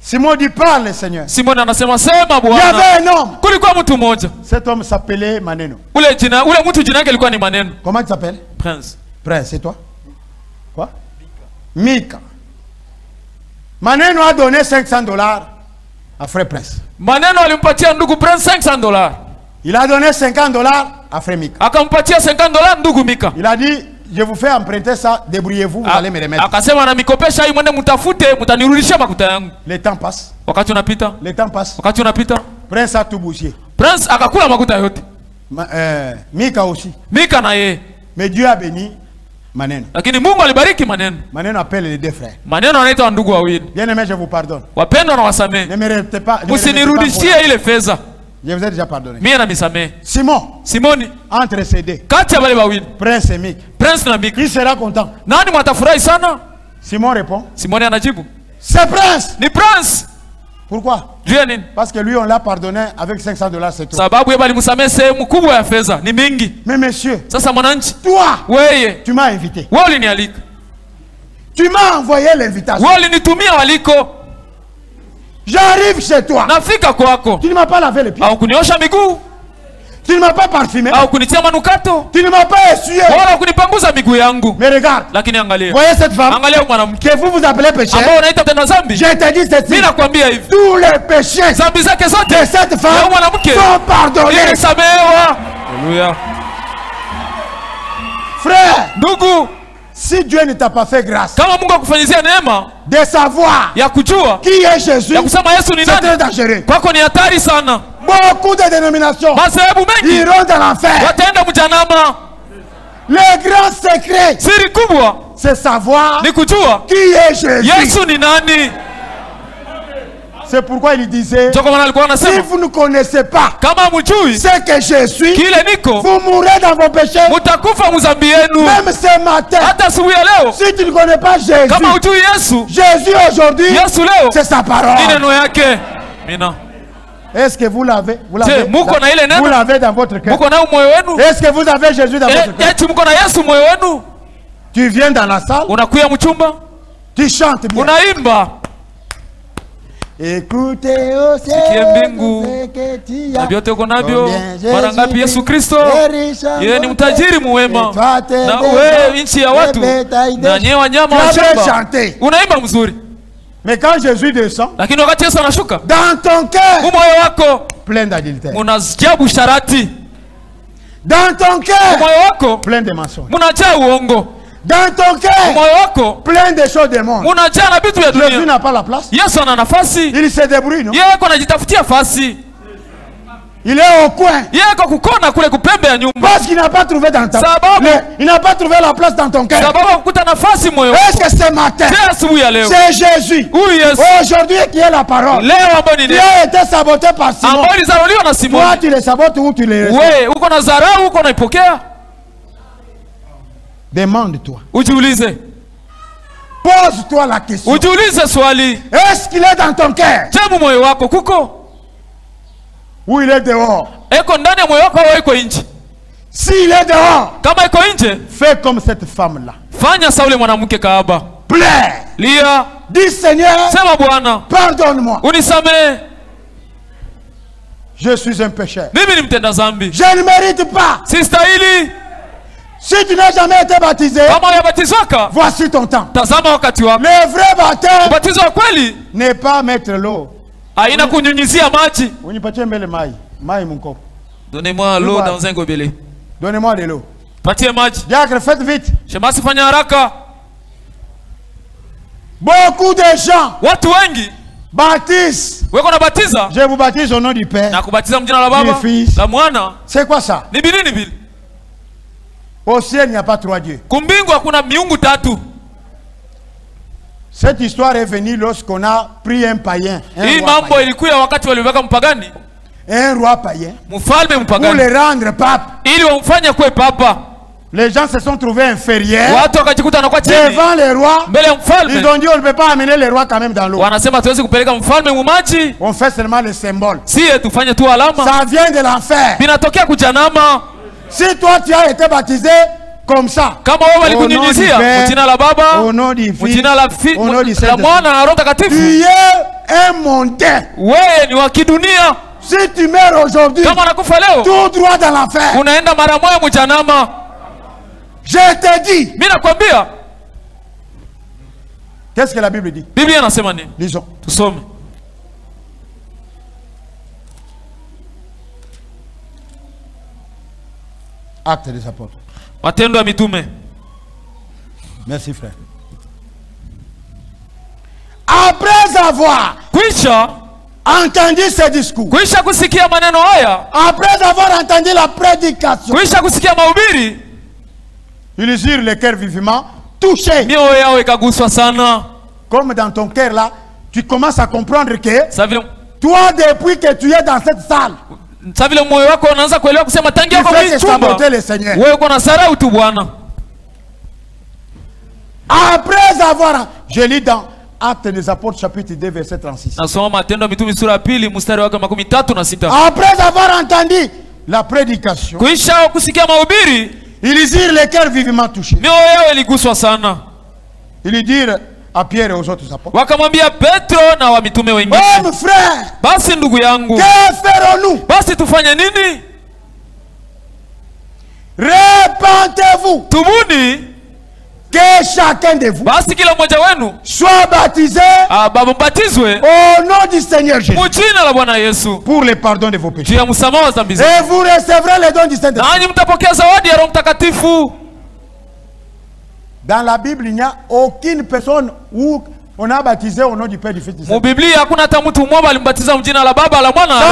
A: Simon dit parle Seigneur.
B: Simon anasema sema Bwana.
A: Il y avait un homme.
B: Kulikuwa mtu mmoja.
A: Cet homme s'appelait Maneno.
B: Ule mtu jina yake alikuwa ni Maneno.
A: Comment tu t'appelles?
B: Prince.
A: Prince, c'est toi? Quoi? Mika. Maneno a donné $500 à frère Prince.
B: Maneno alimpatia ndugu Prince $500.
A: Il a donné $50 à frère Mika.
B: Akampatia $50 ndugu Mika.
A: Il a dit je vous fais emprunter ça, débrouillez-vous, vous allez me remettre.
B: Akasema na mikopesha hii mwende mtafute, mtanirudishia makuta yangu.
A: Le temps passe.
B: Wakati unapita.
A: Le temps passe.
B: Wakati unapita.
A: Prince a tout bougé.
B: Prince akakula makuta yote.
A: Mika aussi.
B: Mika na yeye.
A: Mais Dieu a béni Maneno.
B: Lakini Mungu alibariki Maneno.
A: Maneno appelle les deux frères.
B: Maneno anaita ndugu wawili.
A: Bien-aimé, je vous pardonne.
B: Wapendwa na wasamehe.
A: Ne me remettez pas.
B: Usinirudishie ile fedha.
A: Je vous ai déjà pardonné.
B: Mimi na misamehe. Simoni.
A: Entre ces deux.
B: Kati ya wale wawili.
A: Prince et Mika.
B: Prince na Mika.
A: Qui sera content?
B: Nani mwatafurahi sana?
A: Simon répond.
B: Simoni anajibu.
A: C'est Prince.
B: Ni Prince.
A: Pourquoi? Parce que lui on l'a pardonné avec $500, c'est tout.
B: Sababu yeye alimsamehe sehemu kubwa ya fedha, ni mingi.
A: Mais monsieur,
B: sasa mwananchi,
A: toi,
B: wewe,
A: tu m'as invité.
B: Wewe ulinialika.
A: Tu m'as envoyé l'invitation.
B: Wewe ulinitumia waliko.
A: J'arrive chez toi.
B: Nafika kwako.
A: Tu ne m'as pas lavé les pieds.
B: Au kuniosha miguu.
A: Tu ne m'as pas parfumé.
B: Au kunitia manukato.
A: Tu ne m'as pas essuyé.
B: Wala kunipanguza miguu yangu.
A: Mais regarde.
B: Lakini angalia.
A: Voyez cette femme.
B: Angalia mwanamke.
A: Que vous appelez péché.
B: Ambao unaita tena dhambi.
A: Je te dis ceci.
B: Mimi nakwambia hivi.
A: Tous les péchés.
B: Dhambi zake zote.
A: De cette femme sont pardonnés.
B: Imesamehewa. Alléluia.
A: Frère.
B: Ndugu.
A: Si Dieu ne t'a pas fait grâce,
B: kama Mungu akufanyizia neema
A: de savoir
B: ya kujua
A: qui est Jésus,
B: ya kusema Yesu ni nani,
A: c'est très dangereux.
B: Kwako ni hatari sana.
A: Beaucoup de dénominations iront dans l'enfer.
B: Wataenda mjanama.
A: Le grand secret,
B: siri kubwa,
A: c'est savoir
B: ni kujua
A: qui est Jésus.
B: Yesu ni nani.
A: C'est pourquoi il disait, si vous ne connaissez pas ce que je suis, vous mourrez dans vos péchés. Même ce matin, si tu ne connais pas Jésus, Jésus aujourd'hui, c'est sa parole. Est-ce que vous l'avez? Vous l'avez dans votre cœur. Est-ce que vous avez Jésus dans votre cœur? Tu viens dans la salle, tu chantes bien. Écoutez au
B: na vyote uko navyo. Mara ngapi Yesu Kristo yeye ni mtajiri muwema, na wewe nchi ya watu na nyewe wanyama wa shamba. Unaimba mzuri.
A: Mais quand Jésus descend,
B: lakini wakati Yesu anashuka,
A: dans ton cœur
B: moyo wako
A: plein d'adultère,
B: unasikia busharati.
A: Dans ton cœur
B: moyo wako
A: plein de mensonges,
B: unajaa uongo.
A: Dans ton cœur,
B: moyo wako
A: plein de choses du monde. Jésus n'a pas la place.
B: Yesu ana nafasi.
A: Il se débrouille, non?
B: Yeye anajitafutia fasi.
A: Il est au coin.
B: Yeye kukona kule kupembe ya nyumba.
A: Parce qu'il n'a pas trouvé dans ta. Il n'a pas trouvé la place dans ton cœur.
B: Sababu kukuta nafasi moyo wako.
A: Est-ce que ce matin, c'est Jésus aujourd'hui qui est la parole, qui a été saboté par Simon? Toi tu les sabotes ou tu les reçois?
B: Wewe uko na dharau, uko naipokea?
A: Demande-toi.
B: Ujiulize.
A: Pose-toi la question.
B: Ujiulize swali.
A: Est-ce qu'il est dans ton cœur?
B: Je moyo wako kuko?
A: Ou il est dehors?
B: Eko ndani ya moyo wako au iko nje?
A: S'il est dehors,
B: kama iko nje,
A: fais comme cette femme-là.
B: Fanya sawa ule mwanamke kahaba.
A: Pleure.
B: Lia.
A: Dis Seigneur,
B: sema Bwana,
A: pardonne-moi.
B: Unisamehe.
A: Je suis un pécheur.
B: Mimi ni mtenda dhambi.
A: Je ne mérite pas.
B: Sistahili.
A: Si tu n'as jamais été baptisé, voici ton temps. Le vrai baptême n'est pas mettre l'eau.
B: Donnez-moi l'eau dans un gobelet.
A: Donnez-moi de l'eau.
B: Patie maji.
A: Diacre, faites vite.
B: Shemasi fanya haraka.
A: Beaucoup de gens.
B: Watu wengi.
A: Baptise.
B: Weko na batiza.
A: Je vous baptise au nom du Père.
B: Na kubatiza mjina la Baba. La Mwana.
A: C'est quoi ça?
B: Ni bili.
A: Au ciel, il n'y a pas trois dieux.
B: Kumbingu hakuna miungu tatu.
A: Cette histoire est venue lorsqu'on a pris un païen.
B: Hii mambo ilikuwa wakati waliweka mpagani.
A: Un roi païen.
B: Mfalme mpagani.
A: Pour le rendre pape.
B: Ili wamfanye kuwe papa.
A: Les gens se sont trouvés inférieurs.
B: Watu wakajikuta wanakuwa chini.
A: Devant le roi.
B: Mbele ya mfalme.
A: Ils ont dit on ne peut pas amener le roi quand même dans l'eau.
B: Wanasema tuwezi kupeleka mfalme mu maji.
A: On fait seulement le symbole.
B: Si tufanye tu alama.
A: Ça vient de l'enfer.
B: Binatokea kujanama.
A: Si toi tu as été baptisé comme ça.
B: Kama wewe walikunyunyizia mjina la Baba,
A: au nom du Fils,
B: mjina la Mwana na Roho Mtakatifu.
A: Tu es un mondain.
B: Wewe ni wa kidunia.
A: Si tu meurs aujourd'hui,
B: kama unakufa leo,
A: tout droit dans l'enfer.
B: Unaenda mara moja mjanama.
A: Je te dis.
B: Mimi nakwambia.
A: Qu'est-ce que la Bible dit?
B: Biblia inasema nini?
A: Lisons.
B: Tusome.
A: Actes des apôtres.
B: Matendo ya Mitume.
A: Merci frère. Après avoir entendu ce discours, après avoir entendu la prédication, ils eurent le cœur vivement touché. Comme dans ton cœur là, tu commences à comprendre que toi, depuis que tu es dans cette salle, tu fais saboter le Seigneur. Après avoir, je lis dans Actes des Apôtres chapitre 2 verset 36. Après avoir entendu la prédication, ils dirent le cœur vivement touché. Ils dirent à Pierre et aux autres apôtres, oh frère, que ferons-nous? Répentez-vous. Que chacun de vous soit baptisé au nom du Seigneur Jésus pour le pardon de vos péchés. Et vous recevrez le don du Saint-Esprit. Dans la Bible, il n'y a aucune personne où on a baptisé au nom du Père, du Fils, du Saint-Esprit. Ça,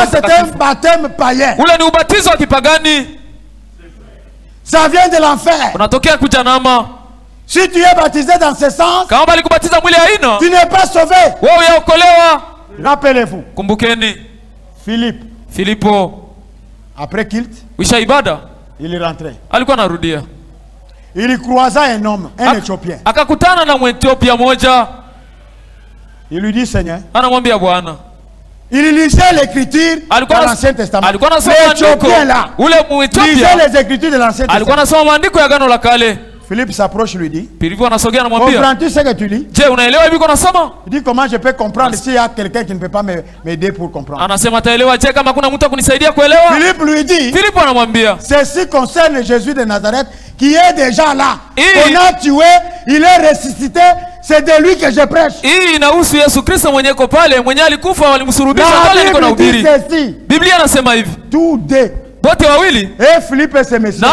A: c'est un baptême païen. Ça vient de l'enfer. Si tu es baptisé dans ce sens, tu n'es pas sauvé. Rappelez-vous. Philippe, après Kilt, il est rentré. Il croisa un homme, un Éthiopien. Il lui dit, Seigneur, il lisait l'écriture de l'Ancien Testament. L'Éthiopien là, lisait les écritures de l'Ancien Testament. Philippe s'approche et lui dit, comprends-tu ce que tu lis? Il dit, comment je peux comprendre s'il y a quelqu'un qui ne peut pas m'aider pour comprendre? Philippe lui dit, ceci concerne Jésus de Nazareth qui est déjà là. On a tué, il est ressuscité, c'est de lui que je prêche. La Bible dit ceci. Tous deux. Et Philippe et ses messieurs,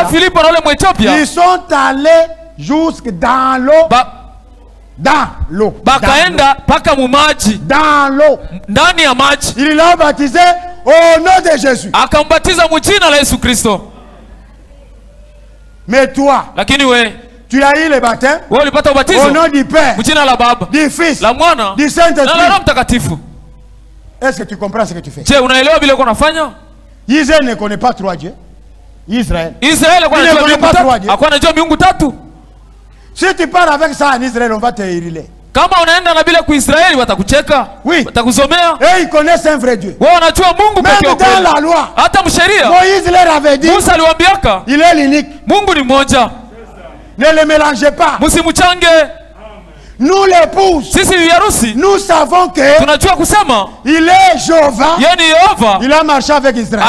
A: ils sont allés jusque dans l'eau. Dans l'eau. Dans l'eau. Il l'a baptisé au nom de Jésus. Mais toi, tu as eu le baptême au nom du Père, du Fils, du Saint-Esprit. Est-ce que tu comprends ce que tu fais? Israël ne connaît pas trois dieux. Israël ne connaît pas trois dieux. Si tu parles avec ça en Israël, on va te hurler. Oui. Et ils connaissent un vrai Dieu. Même dans la loi, Moïse leur avait dit, il est l'unique. Ne le mélangez pas. Nous l'épouse, nous savons que il est Jéhovah. Il a marché avec Israël.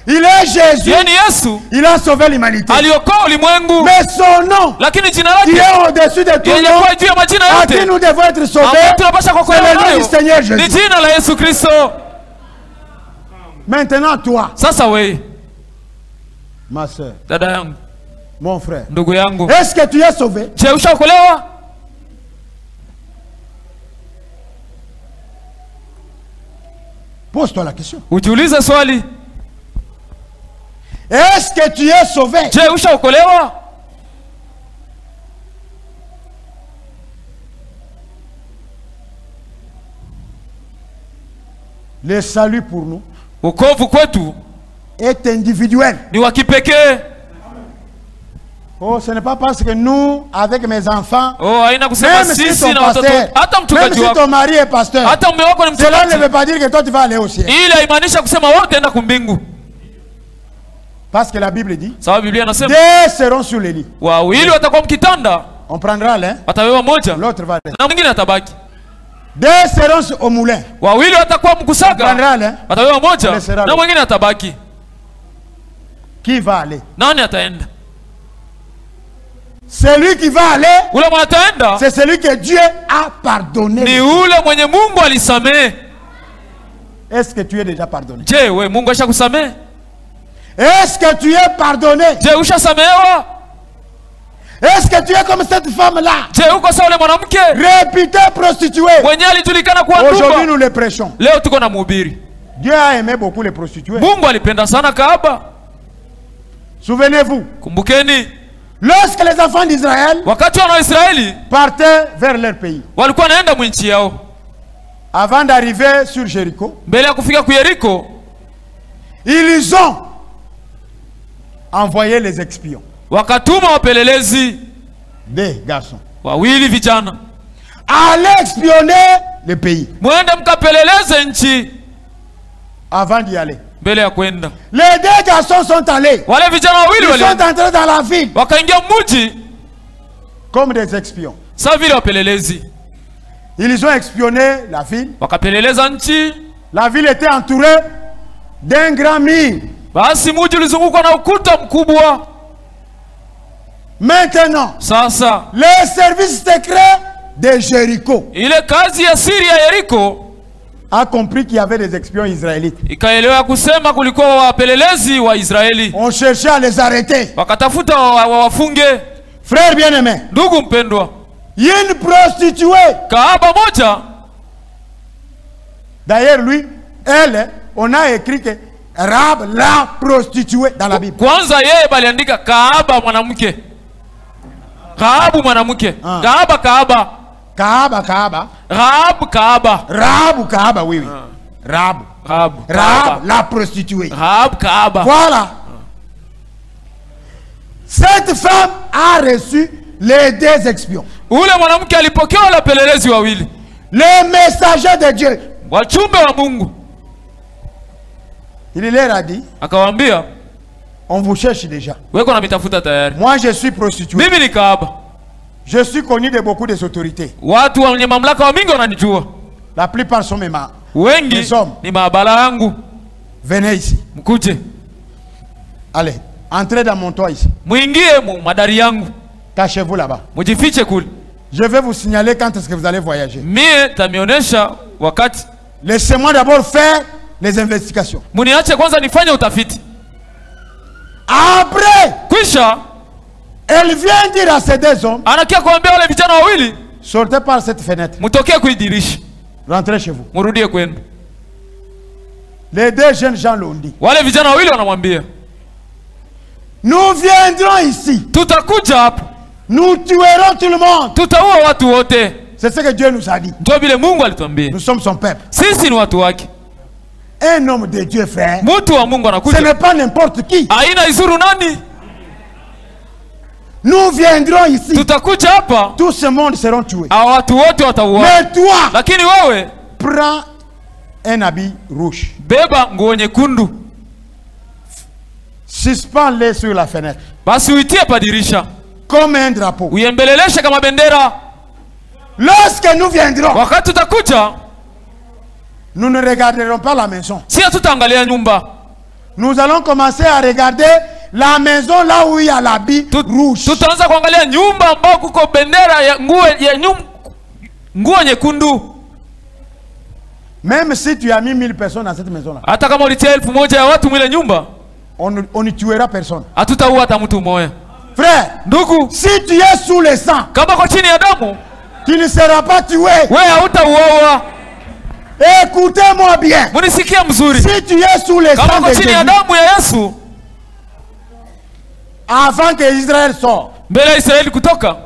A: Il est Jésus. Il a sauvé l'humanité. Mais son nom, il est au-dessus de tout nom. À qui nous devons être sauvés, c'est le nom du Seigneur Jésus. Maintenant toi, Ma soeur.
B: Dada yangu.
A: Mon frère.
B: Ndugu yangu.
A: Est-ce que tu es sauvé?
B: Je ushaokolewa?
A: Pose-toi la question.
B: Ujiulize swali.
A: Est-ce que tu es sauvé?
B: Je ushaokolewa?
A: Le salut pour nous
B: wokovu kwetu
A: est individuel.
B: Ni wa kipekee.
A: Oh, ce n'est pas parce que nous, avec mes enfants,
B: même si ton pasteur,
A: même si ton mari est pasteur, cela ne veut pas dire que toi tu vas aller au ciel. Parce que la Bible dit, deux seront sur les lits. On prendra l'un, l'autre va aller. Deux seront au moulin. On prendra l'un, qui va aller? Celui qui va aller, c'est celui que Dieu a pardonné. Est-ce que tu es déjà pardonné? Est-ce que tu es pardonné? Est-ce que tu es comme cette femme-là, réputée prostituée? Aujourd'hui nous les prêchons. Dieu a aimé beaucoup les prostituées. Souvenez-vous, lorsque les enfants d'Israël partaient vers leur pays, avant d'arriver sur Jéricho, ils ont envoyé les espions, des garçons, aller espionner le pays. Avant d'y aller, les deux garçons sont allés. Ils sont entrés dans la ville comme des espions. Ils ont espionné la ville. La ville était entourée d'un grand mur. Maintenant, les services secrets de Jéricho a compris qu'il y avait des espions israélites. On cherchait à les arrêter. Frère bien-aimé, il y a une prostituée. D'ailleurs, lui, elle, on a écrit que Rahab la prostituée dans la Bible. Rahab, oui. Rahab la prostituée. Voilà. Cette femme a reçu les deux espions. Les messagers de Dieu. Il leur a dit, on vous cherche déjà. Moi je suis prostituée. Je suis connu de beaucoup des autorités. La plupart sont mes hommes. Venez ici. Allez, entrez dans mon toit ici. Cachez-vous là-bas. Je vais vous signaler quand est-ce que vous allez voyager. Laissez-moi d'abord faire les investigations. Après, elle vient dire à ces deux hommes, sortez par cette fenêtre. Rentrez chez vous. Les deux jeunes gens l'ont dit. Nous viendrons ici. Nous tuerons tout le monde. C'est ce que Dieu nous a dit. Nous sommes son peuple. Un homme de Dieu, frère, ce n'est pas n'importe qui. Nous viendrons ici. Tout ce monde sera tué. Mais toi, prends un habit rouge. Suspends-le sur la fenêtre. Comme un drapeau. Lorsque nous viendrons, nous ne regarderons pas la maison. Nous allons commencer à regarder la maison là où il y a l'habit rouge. Même si tu as mis 1000 personnes dans cette maison là, on ne tuera personne.
B: Hatutaua hata mtu mmoja.
A: Frère,
B: ndugu,
A: si tu es sous le sang,
B: kama kwa chini ya damu,
A: tu ne seras pas tué.
B: Wewe hautauawa.
A: Écoutez-moi bien.
B: Munisikie mzuri.
A: Si tu es sous le sang de Jésus, avant que Israël sorte,
B: mbele ya Israeli kutoka,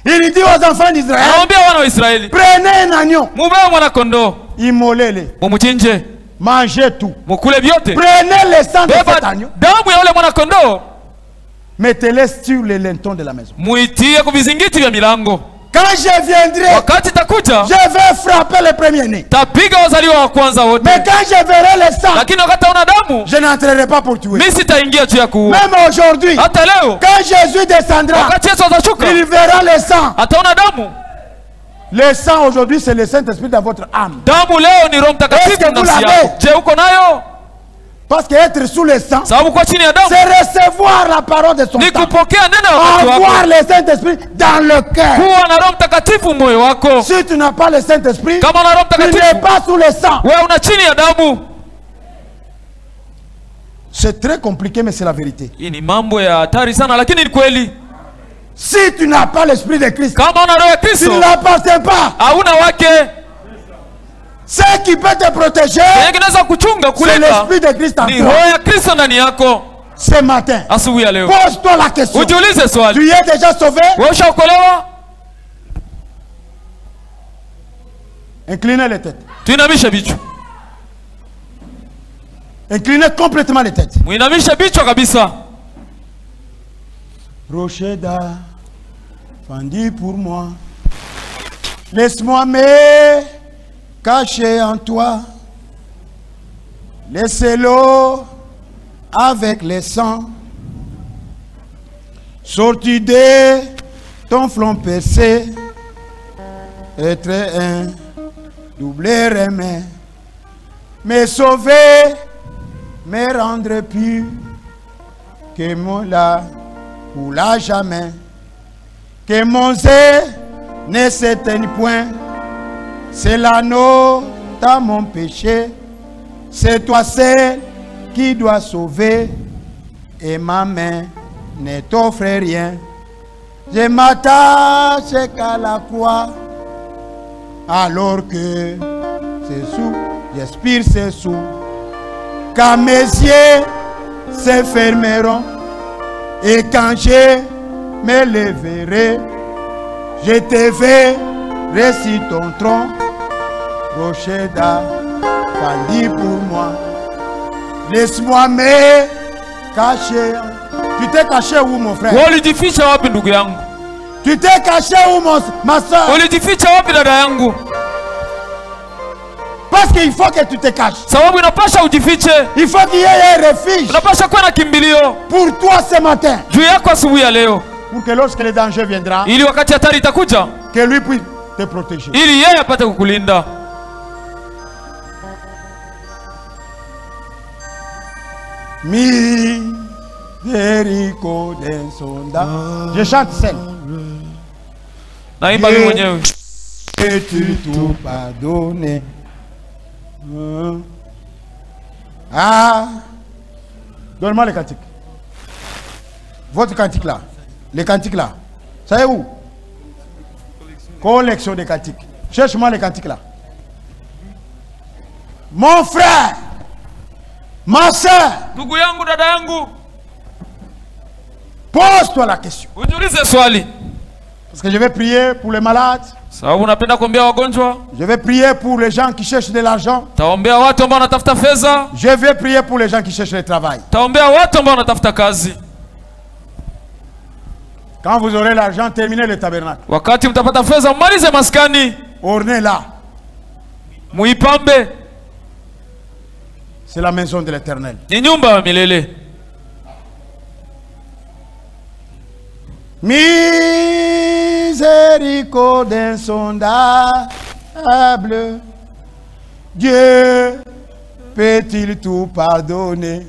A: il dit aux enfants d'Israël,
B: anawaambia wana wa Israeli,
A: prenez un agneau,
B: mubebe mwana kondoo,
A: immolez-le,
B: mumuchinje,
A: mangez tout,
B: mukule vyote,
A: prenez le sang de cet agneau,
B: damu ya ule mwana kondoo,
A: mettez-le sur les lintons de la maison,
B: muitie kwa vizingiti vya milango.
A: Quand je viendrai,
B: wakati takuja,
A: je vais frapper le premier-né.
B: Tapiga wazaliwa wa kwanza wote.
A: Mais quand je verrai le sang,
B: lakini wakati una damu,
A: je n'entrerai pas pour tuer.
B: Mimi sitaingia juu ya kuua.
A: Même aujourd'hui,
B: hata leo,
A: quand Jésus descendra,
B: wakati Yesu atashuka,
A: il verra le sang.
B: Ataona damu.
A: Le sang aujourd'hui, c'est le Saint-Esprit dans votre âme.
B: Damu leo ni Roho Mtakatifu ndani yako. Je, uko nayo?
A: Parce qu'être sous le sang, c'est
B: recevoir
A: la parole de son sang.
B: Avoir
A: le Saint-Esprit dans le cœur. Si tu n'as pas le Saint-Esprit, tu n'es pas sous le sang. C'est très compliqué, mais c'est la vérité. Si tu n'as pas l'Esprit de Christ, tu ne l'appartiens pas. Ce qui peut te protéger, c'est l'Esprit de Christ en toi. Ce matin, pose-toi la question. Tu es déjà sauvé? Inclinez les têtes. Inclinez complètement les têtes. Rocheda, Fandi pour moi. Laisse-moi me caché en toi, laissez-le avec le sang, sorti de ton flanc percé, être un double remède, me sauver, me rendre pur, que mon là pour la jamais, que mon zé ne s'éteigne point. C'est l'anneau dans mon péché. C'est toi seul qui dois sauver. Et ma main ne t'offre rien. Je m'attache qu'à la croix. Alors que c'est sous, j'aspire c'est sous. Quand mes yeux se fermeront. Et quand je me leverai, je te verrai sur ton tronc. Rocheda, Fandi pour moi. Laisse-moi me cacher. Tu t'es caché où, mon frère? Tu t'es caché où, ma soeur? Parce qu'il faut que tu te caches. Il faut qu'il y ait un refuge pour toi ce matin. Pour que lorsque le danger viendra, que lui puisse te protéger. Je chante seul. Et tu tout pardonné. Ah, donne-moi le cantique. Votre cantique là. Les cantiques là. Ça est où? Collection de cantiques. Cherche-moi les cantiques là. Mon frère, ma soeur, pose-toi la question. Parce que je vais prier pour les malades. Je vais prier pour les gens qui cherchent de l'argent. Je vais prier pour les gens qui cherchent le travail. Quand vous aurez l'argent, terminez le tabernacle. Ornez-la. C'est la maison de l'Éternel. Miséricorde insondable, Dieu peut-il tout pardonner?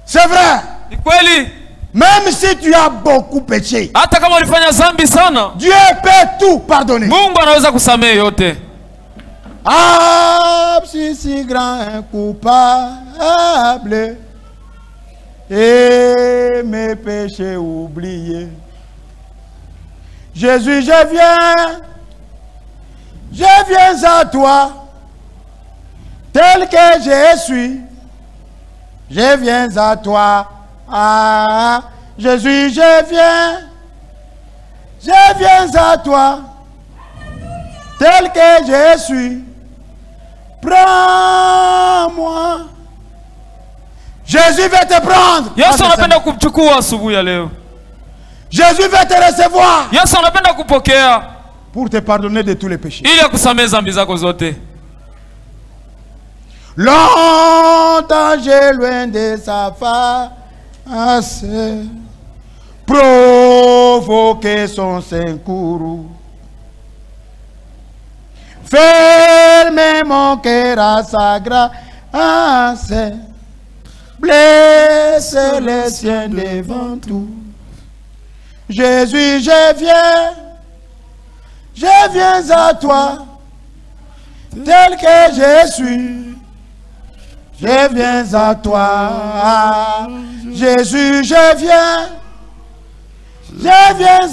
A: C'est vrai. Même si tu as beaucoup péché, Dieu peut tout pardonner. Ah, si grand coupable, et mes péchés oubliés. Jésus, je viens à toi, tel que je suis. Je viens à toi, ah, Jésus, je viens à toi, tel que je suis. Prends-moi. Jésus va te prendre.
B: Yesu anapenda kukuchukua asubuhi ya leo.
A: Jésus va te recevoir.
B: Yesu anapenda kupokea
A: pour te pardonner de tous les péchés.
B: Ili akusamehe dhambi zako zote.
A: Longtemps j'ai loin de sa face, provoquer son secours. Ferme mon cœur à sa grâce, blesse les siens devant tout. Jésus, je viens à toi, tel que je suis. Je viens à toi, Jésus, je viens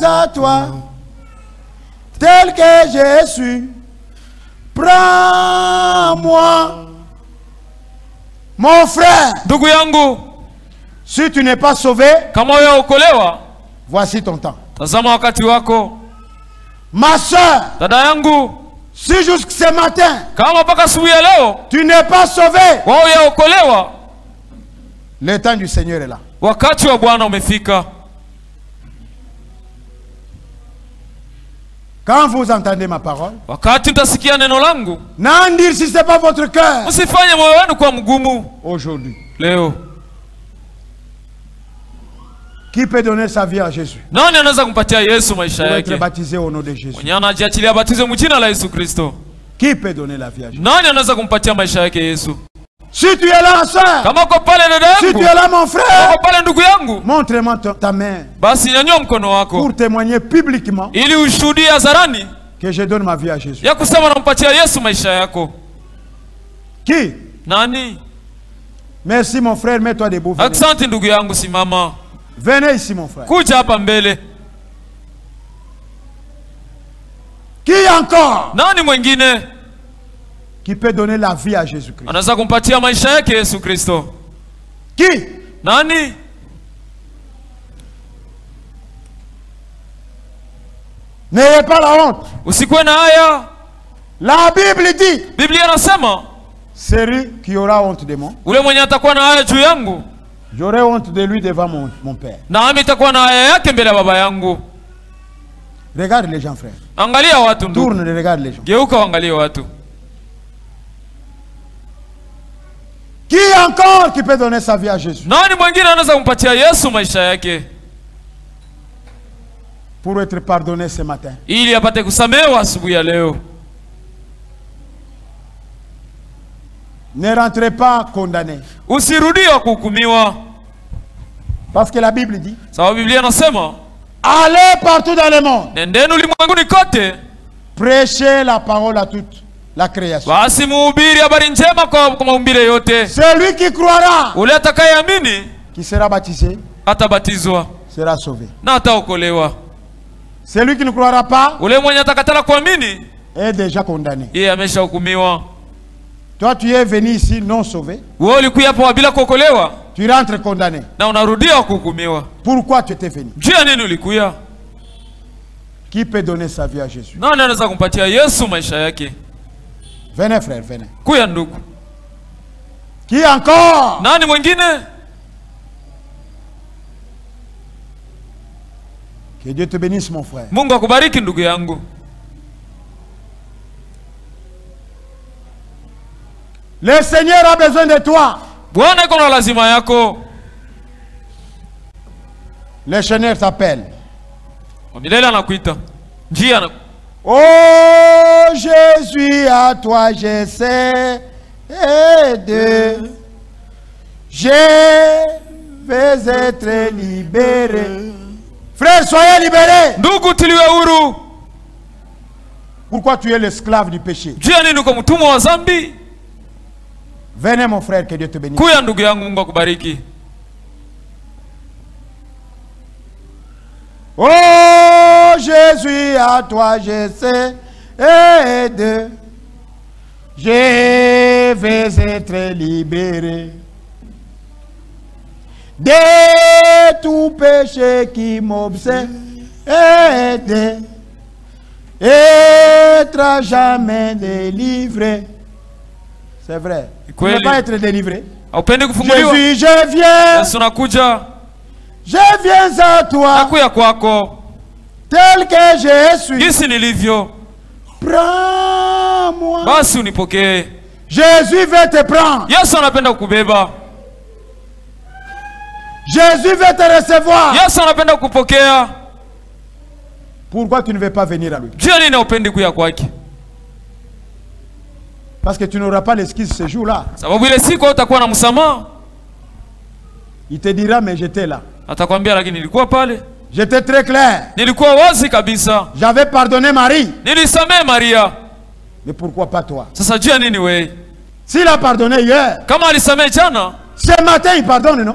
A: à toi, tel que je suis. Prends-moi, mon frère.
B: Ndugu yangu,
A: si tu n'es pas sauvé,
B: kama wewe ukolewa,
A: voici ton temps.
B: Tazama wakati wako.
A: Ma soeur,
B: dada yangu,
A: si jusqu'à ce matin,
B: kama mpaka asubuhi ya leo,
A: tu n'es pas sauvé,
B: wewe ukolewa,
A: le temps du Seigneur est là.
B: Wakati wa Bwana umefika.
A: Quand vous entendez ma parole,
B: wakati mtasikia neno langu,
A: n'en si c'est pas votre cœur.
B: Usifanye moyo wenu kuwa mgumu.
A: Aujourd'hui,
B: leo,
A: qui peut donner sa vie à Jésus?
B: Nani anaweza kumpatia Yesu maisha yake?
A: Pour être baptisé au nom de Jésus.
B: Mwenye anajiachilia batizo mjina la Yesu Kristo.
A: Qui peut donner la vie à Jésus?
B: Nani anaweza kumpatia maisha yake Yesu?
A: Si tu es là, soeur,
B: kama uko pale dada yangu,
A: si tu es là, mon frère,
B: uko pale ndugu yangu,
A: montre-moi ta main.
B: Basi nyanyua mkono wako
A: pour témoigner publiquement,
B: ili ushuhudie hadharani
A: que je donne ma vie à Jésus.
B: Ya kusema nampatia Yesu maisha yako.
A: Qui?
B: Nani?
A: Merci mon frère, mets-toi debout.
B: Asante ndugu yangu, simama.
A: Venez ici mon frère.
B: Kuja hapa mbele.
A: Qui encore?
B: Nani mwingine
A: qui peut donner la vie à Jésus-Christ?
B: Anaweza kumpatia maisha yake Yesu Kristo.
A: Qui?
B: Nani?
A: N'ayez pas la honte.
B: Usikuwe na haya.
A: La Bible dit,
B: Biblia inasema,
A: celui qui aura honte de moi,
B: ule mwenye atakuwa na haya juu yangu,
A: j'aurai honte de lui devant mon père.
B: Nami nitakuwa na haya yake mbele ya baba yangu.
A: Regarde les gens, frère.
B: Angalia watu ndugu.
A: Tourne et regarde les gens.
B: Geuka angalia watu.
A: Qui encore qui peut donner sa vie à Jésus?
B: Nani mwingine anaweza kumpatia Yesu maisha yake?
A: Pour être pardonné ce matin.
B: Ili apate kusamehewa asubuhi ya leo.
A: Ne rentrez pas condamné.
B: Usirudia kuhukumiwa.
A: Parce que la Bible dit,
B: sababu Biblia inasema,
A: allez partout dans le monde.
B: Nendeni ulimwenguni kote.
A: Prêchez la parole à toute la création.
B: Basi muhubiri habari njema kwa maumbile yote.
A: Celui qui croira,
B: ule atakayeamini,
A: qui sera baptisé,
B: atabatizwa,
A: sera sauvé.
B: Na ataokolewa.
A: Celui qui ne croira pas,
B: ule mwenye atakatala kuamini,
A: est déjà condamné.
B: Yeye ameshahukumiwa.
A: Toi tu es venu ici non sauvé.
B: Wewe ulikuja hapa bila kuokolewa.
A: Tu rentres condamné.
B: Na unarudia kuhukumiwa.
A: Pourquoi tu étais venu?
B: Juu ya nini ulikuja?
A: Qui peut donner sa vie à Jésus?
B: Nani anaweza kumpatia Yesu maisha yake?
A: Venez frère, venez.
B: Kuya ndugu.
A: Qui encore?
B: Nani mwingine?
A: Que Dieu te bénisse mon frère.
B: Mungu akubariki ndugu yangu.
A: Le Seigneur a besoin de toi.
B: Bwana yuko na lazima yako.
A: Le Seigneur t'appelle.
B: Milele anakuita. Njia na.
A: Oh Jésus, à toi j'essaie de. Je vais être libéré. Frère, soyez libérés.
B: Ndugu tiliwe huru.
A: Pourquoi tu es l'esclave du péché?
B: Njia nini uko mtumwa wa dhambi?
A: Venez mon frère, que Dieu te bénisse.
B: Kuya ndugu yangu, Mungu akubariki.
A: Oh Jésus, à toi je sais aider. Je vais être libéré de tout péché qui m'obsède. Être à jamais délivré. C'est vrai. Tu ne veux pas être délivré. Jésus, je viens. Je viens à toi. Tel que je suis. Prends-moi. Jésus veut te prendre. Jésus veut te recevoir. Pourquoi tu ne veux pas venir à lui? Parce que tu n'auras pas l'excuse ce jour-là. Il te dira, mais j'étais là. J'étais très clair. J'avais pardonné Marie. Mais pourquoi pas toi? S'il a pardonné hier, ce matin il pardonne, non?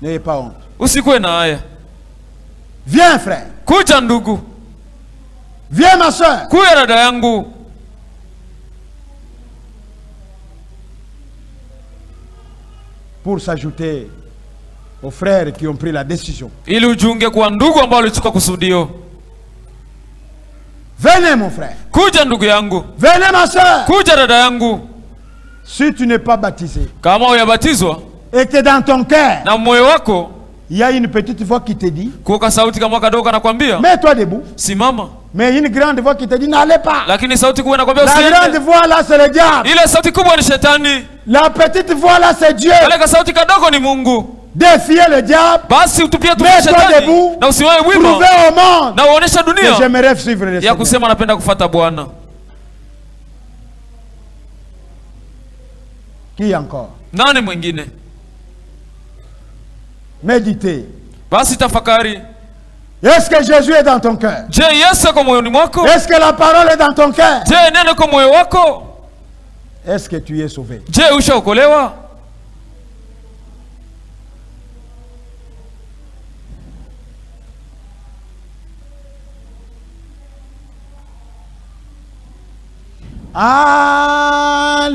A: N'ayez pas honte. Viens frère. Viens ma soeur. Pour s'ajouter aux frères qui ont pris la décision. Venez mon frère. Venez ma soeur. Si tu n'es pas baptisé et que dans ton cœur il y a une petite voix qui te dit, mets-toi debout. Mais une grande voix qui te dit, n'allez pas. La grande voix là c'est le diable. La petite voix là c'est Dieu. Défiez le diable. Mets-toi debout. Prouvez au monde que j'aimerais suivre le Seigneur. Qui encore? Méditez. Est-ce que Jésus est dans ton cœur? Est-ce que la parole est dans ton cœur? Est-ce que tu es sauvé?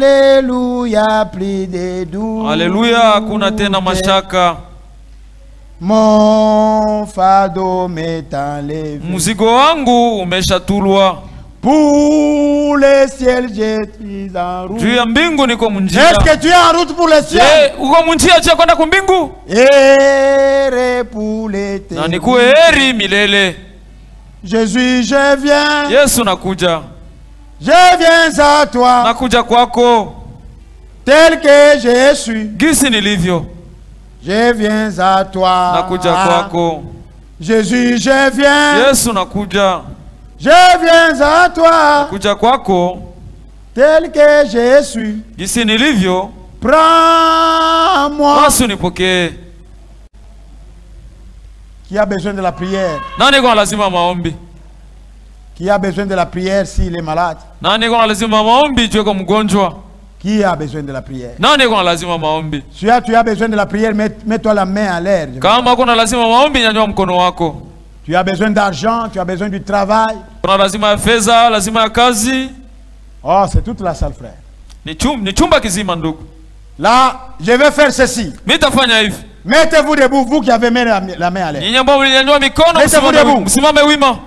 A: Alléluia, plus de doux.
B: Alléluia, kuna tena mashaka.
A: Mon fardeau m'est enlevé.
B: Mzigo wangu umeshatulwa.
A: Pour le ciel, je suis en route.
B: Juu ya mbingu niko munjia.
A: Est-ce que tu es en route pour le ciel?
B: Uko munjia cha kwenda kumbingu?
A: Ere pour l'éternité.
B: Na nikuwe heri milele.
A: Jésus, je viens.
B: Yesu nakuja.
A: Je viens à toi.
B: Nakuja kwako.
A: Tel que je suis.
B: Gisi nilivyo.
A: Je viens à toi.
B: Nakuja kwako.
A: Jésus, je viens.
B: Yesu nakuja.
A: Je viens à toi.
B: Nakuja kwako.
A: Tel que je suis.
B: Gisi nilivyo.
A: Prends-moi.
B: Yesu nipokee.
A: Qui a besoin de la prière?
B: Nani kwa lazima maombi?
A: Qui a besoin de la prière s'il est malade?
B: Nani kwa lazima maombi juu kwa mgonjwa?
A: Qui a besoin de la prière?
B: Nani kwa lazima maombi?
A: Si tu as besoin de la prière, mets-toi la main à l'air.
B: Kama kuna lazima maombi, nyanyua mkono wako.
A: Tu as besoin d'argent, tu as besoin du travail.
B: Kuna lazima ya fedha, lazima ya kazi.
A: Oh, c'est toute la salle, frère.
B: Ni chumba kizima ndugu.
A: Là, je vais faire ceci.
B: Nitafanya hivi.
A: Mettez-vous debout, vous qui avez mis la main à l'air.
B: Nyinyi ambao mlinyanyua mikono, msimame wima.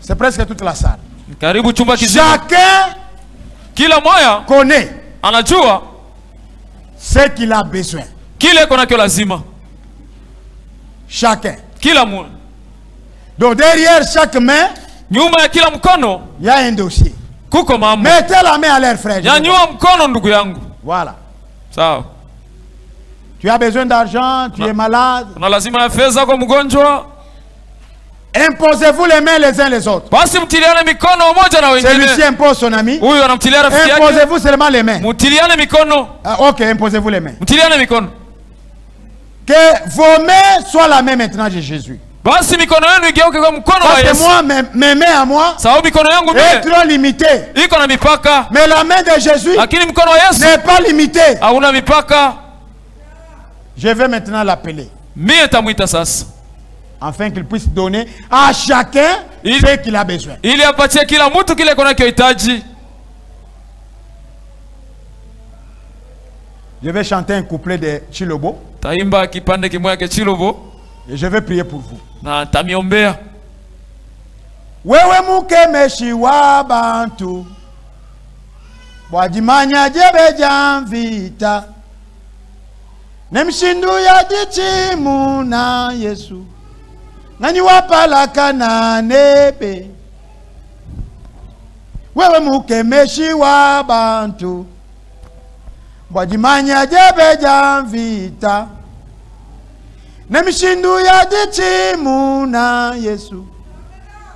A: C'est presque toute la salle.
B: Karibu chumba kizima.
A: Chacun
B: kila moya
A: connaît
B: anajua
A: ce qu'il a besoin.
B: Kile konacho lazima.
A: Chacun.
B: Kila mmoja.
A: Donc derrière chaque main,
B: nyuma ya kila mkono,
A: il y a un dossier.
B: Kuko mambo.
A: Mettez la main à l'air, frère.
B: Nyanyua mkono ndugu yangu.
A: Voilà.
B: Sawa.
A: Tu as besoin d'argent, tu es malade.
B: Una lazima ya fedha kwa mgonjwa.
A: Imposez-vous les mains les uns les autres.
B: Basi mtiliane mikono mmoja na wengine.
A: Celui-ci impose son ami.
B: Huyu anamtilia rafiki yake.
A: Imposez-vous seulement les mains.
B: Mtiliane mikono.
A: OK, imposez-vous les mains.
B: Mtiliane mikono.
A: Que vos mains soient la main maintenant de Jésus.
B: Basi mikono yenu igeuke kwa mkono wa Yesu.
A: Parce que moi, mes mains à moi,
B: sababu mikono yangu mimi
A: est trop limitée.
B: Iko na mipaka.
A: Mais la main de Jésus
B: lakini mkono wa Yesu
A: n'est pas limitée.
B: Hauna mipaka.
A: Je vais maintenant l'appeler. Afin qu'il puisse donner à chacun ce qu'il a besoin. Je vais chanter un couplet de Chilobo. Et je vais prier pour vous. Wewe mukemeshi wa bantu wajimanya jebe jamvita nemshindu ya dichimu na Yesu nani wapalaka na nebe. Wewe mukemeshi wa bantu wajimanya jebe jamvita nemshindu ya dichimu na Yesu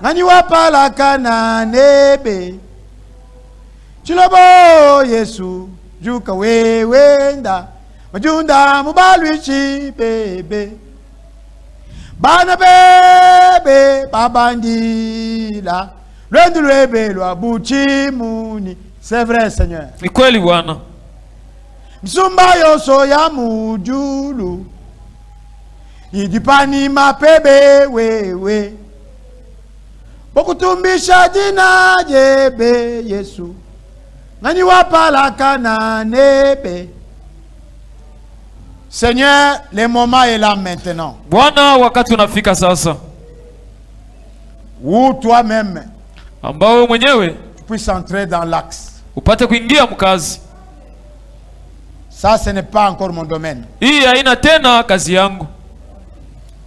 A: nani wapalaka na nebe. Chilobo Yesu juka wewenda majunda mubalwichi bebe bana bebe babandila lwendu lwebe lwa buchimuni. C'est vrai, Seigneur.
B: Ni kweli Bwana.
A: Msumba yoso ya mujulu idipani mapebe wewe bokutumbisha jina jebe Yesu nani wapalaka na nebe. Seigneur, le moment est là maintenant.
B: Bwana, wakati unafika sasa.
A: Ou toi-même
B: ambao mwenyewe
A: tu puisses entrer dans l'axe.
B: Upate kuingia mkazi.
A: Ça, ce n'est pas encore mon domaine.
B: Hii haina tena kazi yangu.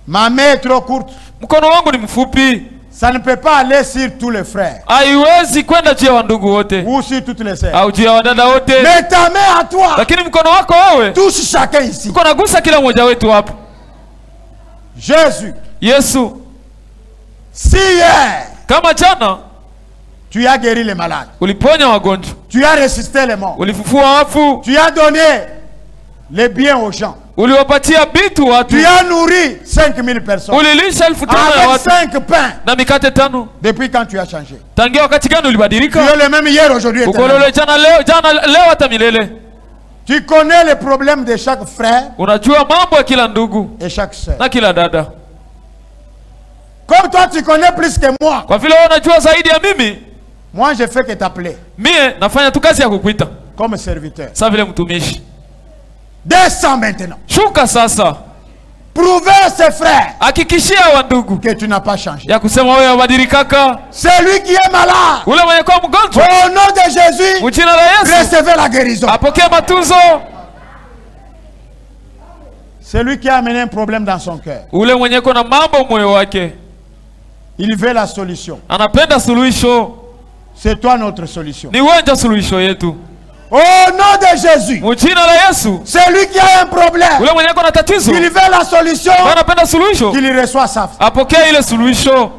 A: Ma main est trop courte.
B: Mkono wangu ni mfupi.
A: Ça ne peut pas aller sur tous les frères.
B: Haiwezi kwenda juu ya wandugu wote.
A: Ou sur toutes les sœurs.
B: Au juu ya wadada wote.
A: Mais ta main à toi.
B: Lakini mkono wako wewe.
A: Touche chacun ici.
B: Mkono gusa kila mmoja wetu hapa.
A: Jésus.
B: Yesu.
A: Si hier.
B: Kama jana.
A: Tu as guéri les malades.
B: Uliponya wagonjwa.
A: Tu as ressuscité les morts.
B: Ulifufua wafu.
A: Tu as donné les biens aux gens.
B: Uliwapatia bitu watu.
A: Tu as nourri 5000 personnes.
B: Ulilisha 5000
A: avec
B: watu.
A: 5 pains.
B: Na mikate 5.
A: Depuis quand tu as changé?
B: Tangia wakati gani ulibadilika?
A: Tu es le même hier, aujourd'hui et
B: demain. Jana leo hata milele.
A: Tu connais les problèmes de chaque frère.
B: Unajua mambo ya kila ndugu.
A: Et chaque sœur.
B: Na kila dada.
A: Comme toi tu connais plus que moi.
B: Kwa vile unajua zaidi ya mimi.
A: Moi je fais que t'appeler.
B: Mie nafanya tu kazi ya kukuita.
A: Comme serviteur.
B: Sa vile mtumishi.
A: Descends maintenant.
B: Shuka sasa.
A: Prouvez à ses frères.
B: Hakikishia wandugu
A: que tu n'as pas changé.
B: Ya kusema wewe wabadilikaka.
A: Celui qui est malade.
B: Ule mwenye kwa mgonjwa.
A: Au nom de Jésus.
B: Mjina la Yesu.
A: Recevez la guérison.
B: Apokea matunzo.
A: Celui qui a amené un problème dans son cœur.
B: Ule mwenye kuna mambo moyo wake.
A: Il veut la solution.
B: Anapenda suluhisho.
A: C'est toi notre solution.
B: Ni wewe suluhisho yetu.
A: Au nom de Jésus.
B: Mjina la Yesu.
A: Celui qui a un problème.
B: Ule mwenye kuna tatizo.
A: Il veut la solution.
B: Anapenda suluhisho.
A: Qu'il reçoit ça.
B: Apokea ile suluhisho.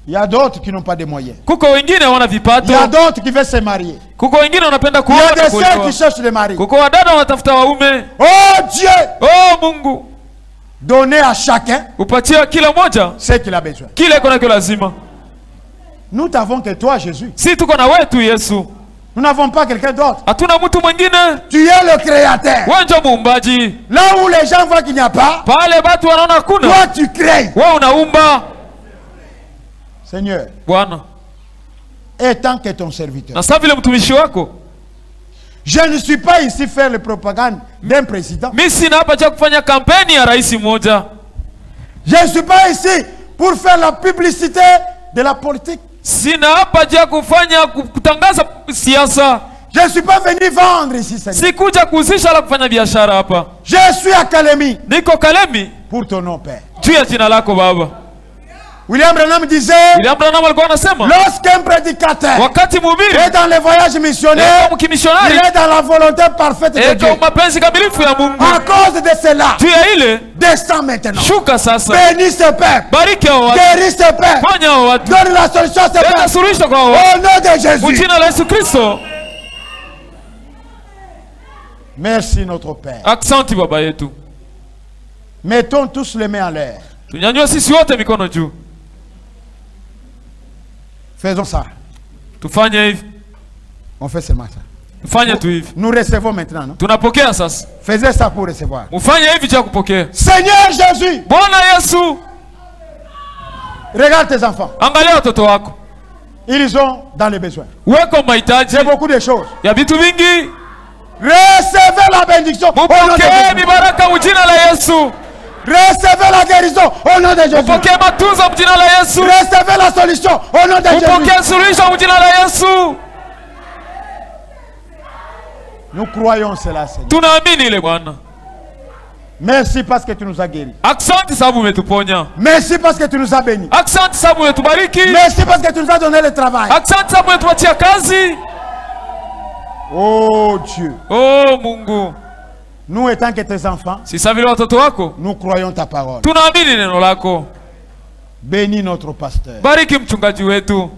A: Il y a d'autres qui n'ont pas de moyens.
B: Kuko wengine wana vipato.
A: Il y a d'autres qui veulent se marier.
B: Kuko wengine wanapenda kuoa.
A: Il y a des sœurs qui cherchent de marier.
B: Kuko wadada wanatafuta waume.
A: Oh Dieu.
B: Oh Mungu.
A: Donner à chacun.
B: Upatia kila moja
A: ce qu'il a besoin.
B: Kile kuna kila lazima.
A: Nous n'avons que toi Jésus.
B: Si tuko na wewe tu Yesu.
A: Nous n'avons pas quelqu'un d'autre.
B: Hatuna mtu mwingine.
A: Tu es le créateur.
B: Wewe ndio muumbaji.
A: Là où les gens voient qu'il n'y a pas.
B: Pale watu wanaona kuna.
A: Toi tu crées.
B: Wewe unaumba.
A: Seigneur.
B: Bwana.
A: Et tant que ton serviteur.
B: Na sasa vile mtumishi wako.
A: Je ne suis pas ici faire la propagande d'un président.
B: Mimi sina hapa cha kufanya kampeni ya rais mmoja.
A: Je ne suis pas ici pour faire la publicité de la politique.
B: Sina hapa cha kufanya kutangaza siasa.
A: Je ne suis pas venu vendre ici, Seigneur.
B: Sikuja kuuzisha la kufanya biashara hapa.
A: Je suis à Kalemi.
B: Niko Kalemi.
A: Pour ton nom, Père.
B: Juu ya jina lako Baba.
A: William Branham disait,
B: alikuwa anasema,
A: lorsqu'un prédicateur
B: wakati mhubiri
A: est dans les voyages missionnaires, il est dans la volonté parfaite de Dieu.
B: mapenzi kamilifu ya Mungu.
A: À cause de cela,
B: juu ya ile,
A: descends maintenant.
B: Shuka sasa.
A: Bénis ce peuple.
B: Bariki hao watu.
A: Guéris ce peuple.
B: Ponya hao watu.
A: Donne la solution à ce peuple.
B: Suluhisho kwa hao
A: Au
B: watu.
A: nom de Jésus.
B: Jina la Yesu Kristo.
A: Merci notre Père.
B: Asante Baba yetu.
A: Mettons tous les mains en l'air.
B: Tunyanyue sisi wote mikono juu.
A: Faisons ça.
B: Tufanye hivi.
A: On fait seulement ça. Nous recevons maintenant, non?
B: Tunapokea sasa.
A: Faisez ça pour recevoir.
B: Mufanye hivi cha kupokea.
A: Seigneur Jésus.
B: Bwana Yesu.
A: Regarde tes enfants.
B: Angalia watoto wako.
A: Ils sont dans les besoins.
B: Weko mahitaji.
A: C'est beaucoup de choses.
B: Ya vitu vingi.
A: Recevez la bénédiction au nom de Jésus.
B: Mupokee baraka mjina la Yesu.
A: Recevez la guérison au nom de Jésus.
B: Mupokee matunzo mjina la Yesu.
A: Recevez la solution au nom de Jésus.
B: Mupokee suluhisho mjina la Yesu.
A: Nous croyons cela, Seigneur.
B: Tunaamini ile Bwana.
A: Merci parce que tu nous as guéris.
B: Asante sababu umetuponya.
A: Merci parce que tu nous as bénis.
B: Asante sababu umetubariki.
A: Merci parce que tu nous as donné le travail.
B: Asante sababu umetupatia kazi.
A: Oh Dieu.
B: Oh Mungu.
A: Nous étant que tes enfants,
B: sisi vile watoto wako,
A: nous croyons ta parole.
B: Tunaamini neno lako.
A: Bénis notre pasteur.
B: Bariki mchungaji wetu.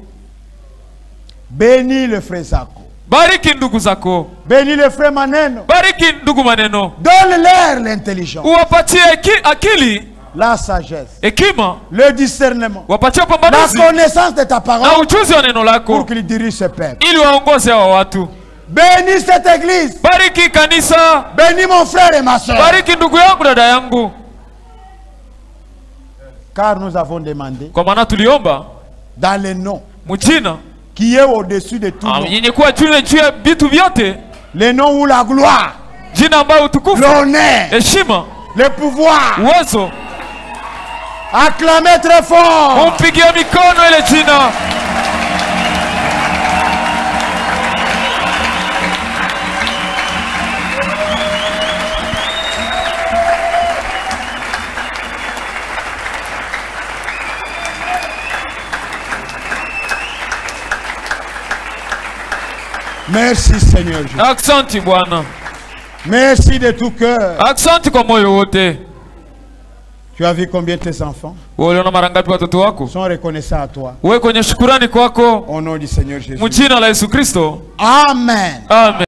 A: Bénis le frère Zako.
B: Bariki ndugu zako.
A: Bénis le frère Maneno.
B: Bariki ndugu Maneno.
A: Donne-leur l'intelligence.
B: Uwapatie akili,
A: la sagesse,
B: hekima,
A: le discernement,
B: wapatie pambanuzi,
A: la connaissance de ta parole,
B: na ujuzi wa neno lako,
A: pour qu'il dirige ce peuple.
B: Ili waongoze hawa watu.
A: Bénis cette église.
B: Bariki kanisa.
A: Bénis mon frère et ma soeur.
B: Bariki ndugu yangu dada yangu.
A: Car nous avons demandé,
B: kwa maana tuliomba,
A: dans le nom
B: mjina
A: qui est au-dessus de tout nom,
B: yenye kuwa juu ya vitu vyote,
A: le nom où la gloire,
B: jina ambayo utukufu,
A: l'honneur,
B: heshima,
A: le pouvoir,
B: uwezo.
A: Acclamez très fort.
B: Mpigie mikono ile jina.
A: Merci Seigneur Jésus.
B: Asante Bwana.
A: Merci de tout cœur.
B: Asante kwa moyo wote.
A: Tu as vu combien tes enfants
B: uliona mara ngapi watoto wako
A: sont reconnaissants à toi.
B: Wewe kwenye shukrani kwako.
A: Au nom du Seigneur Jésus.
B: Mjina la Yesu Kristo.
A: Amen.
B: Amen.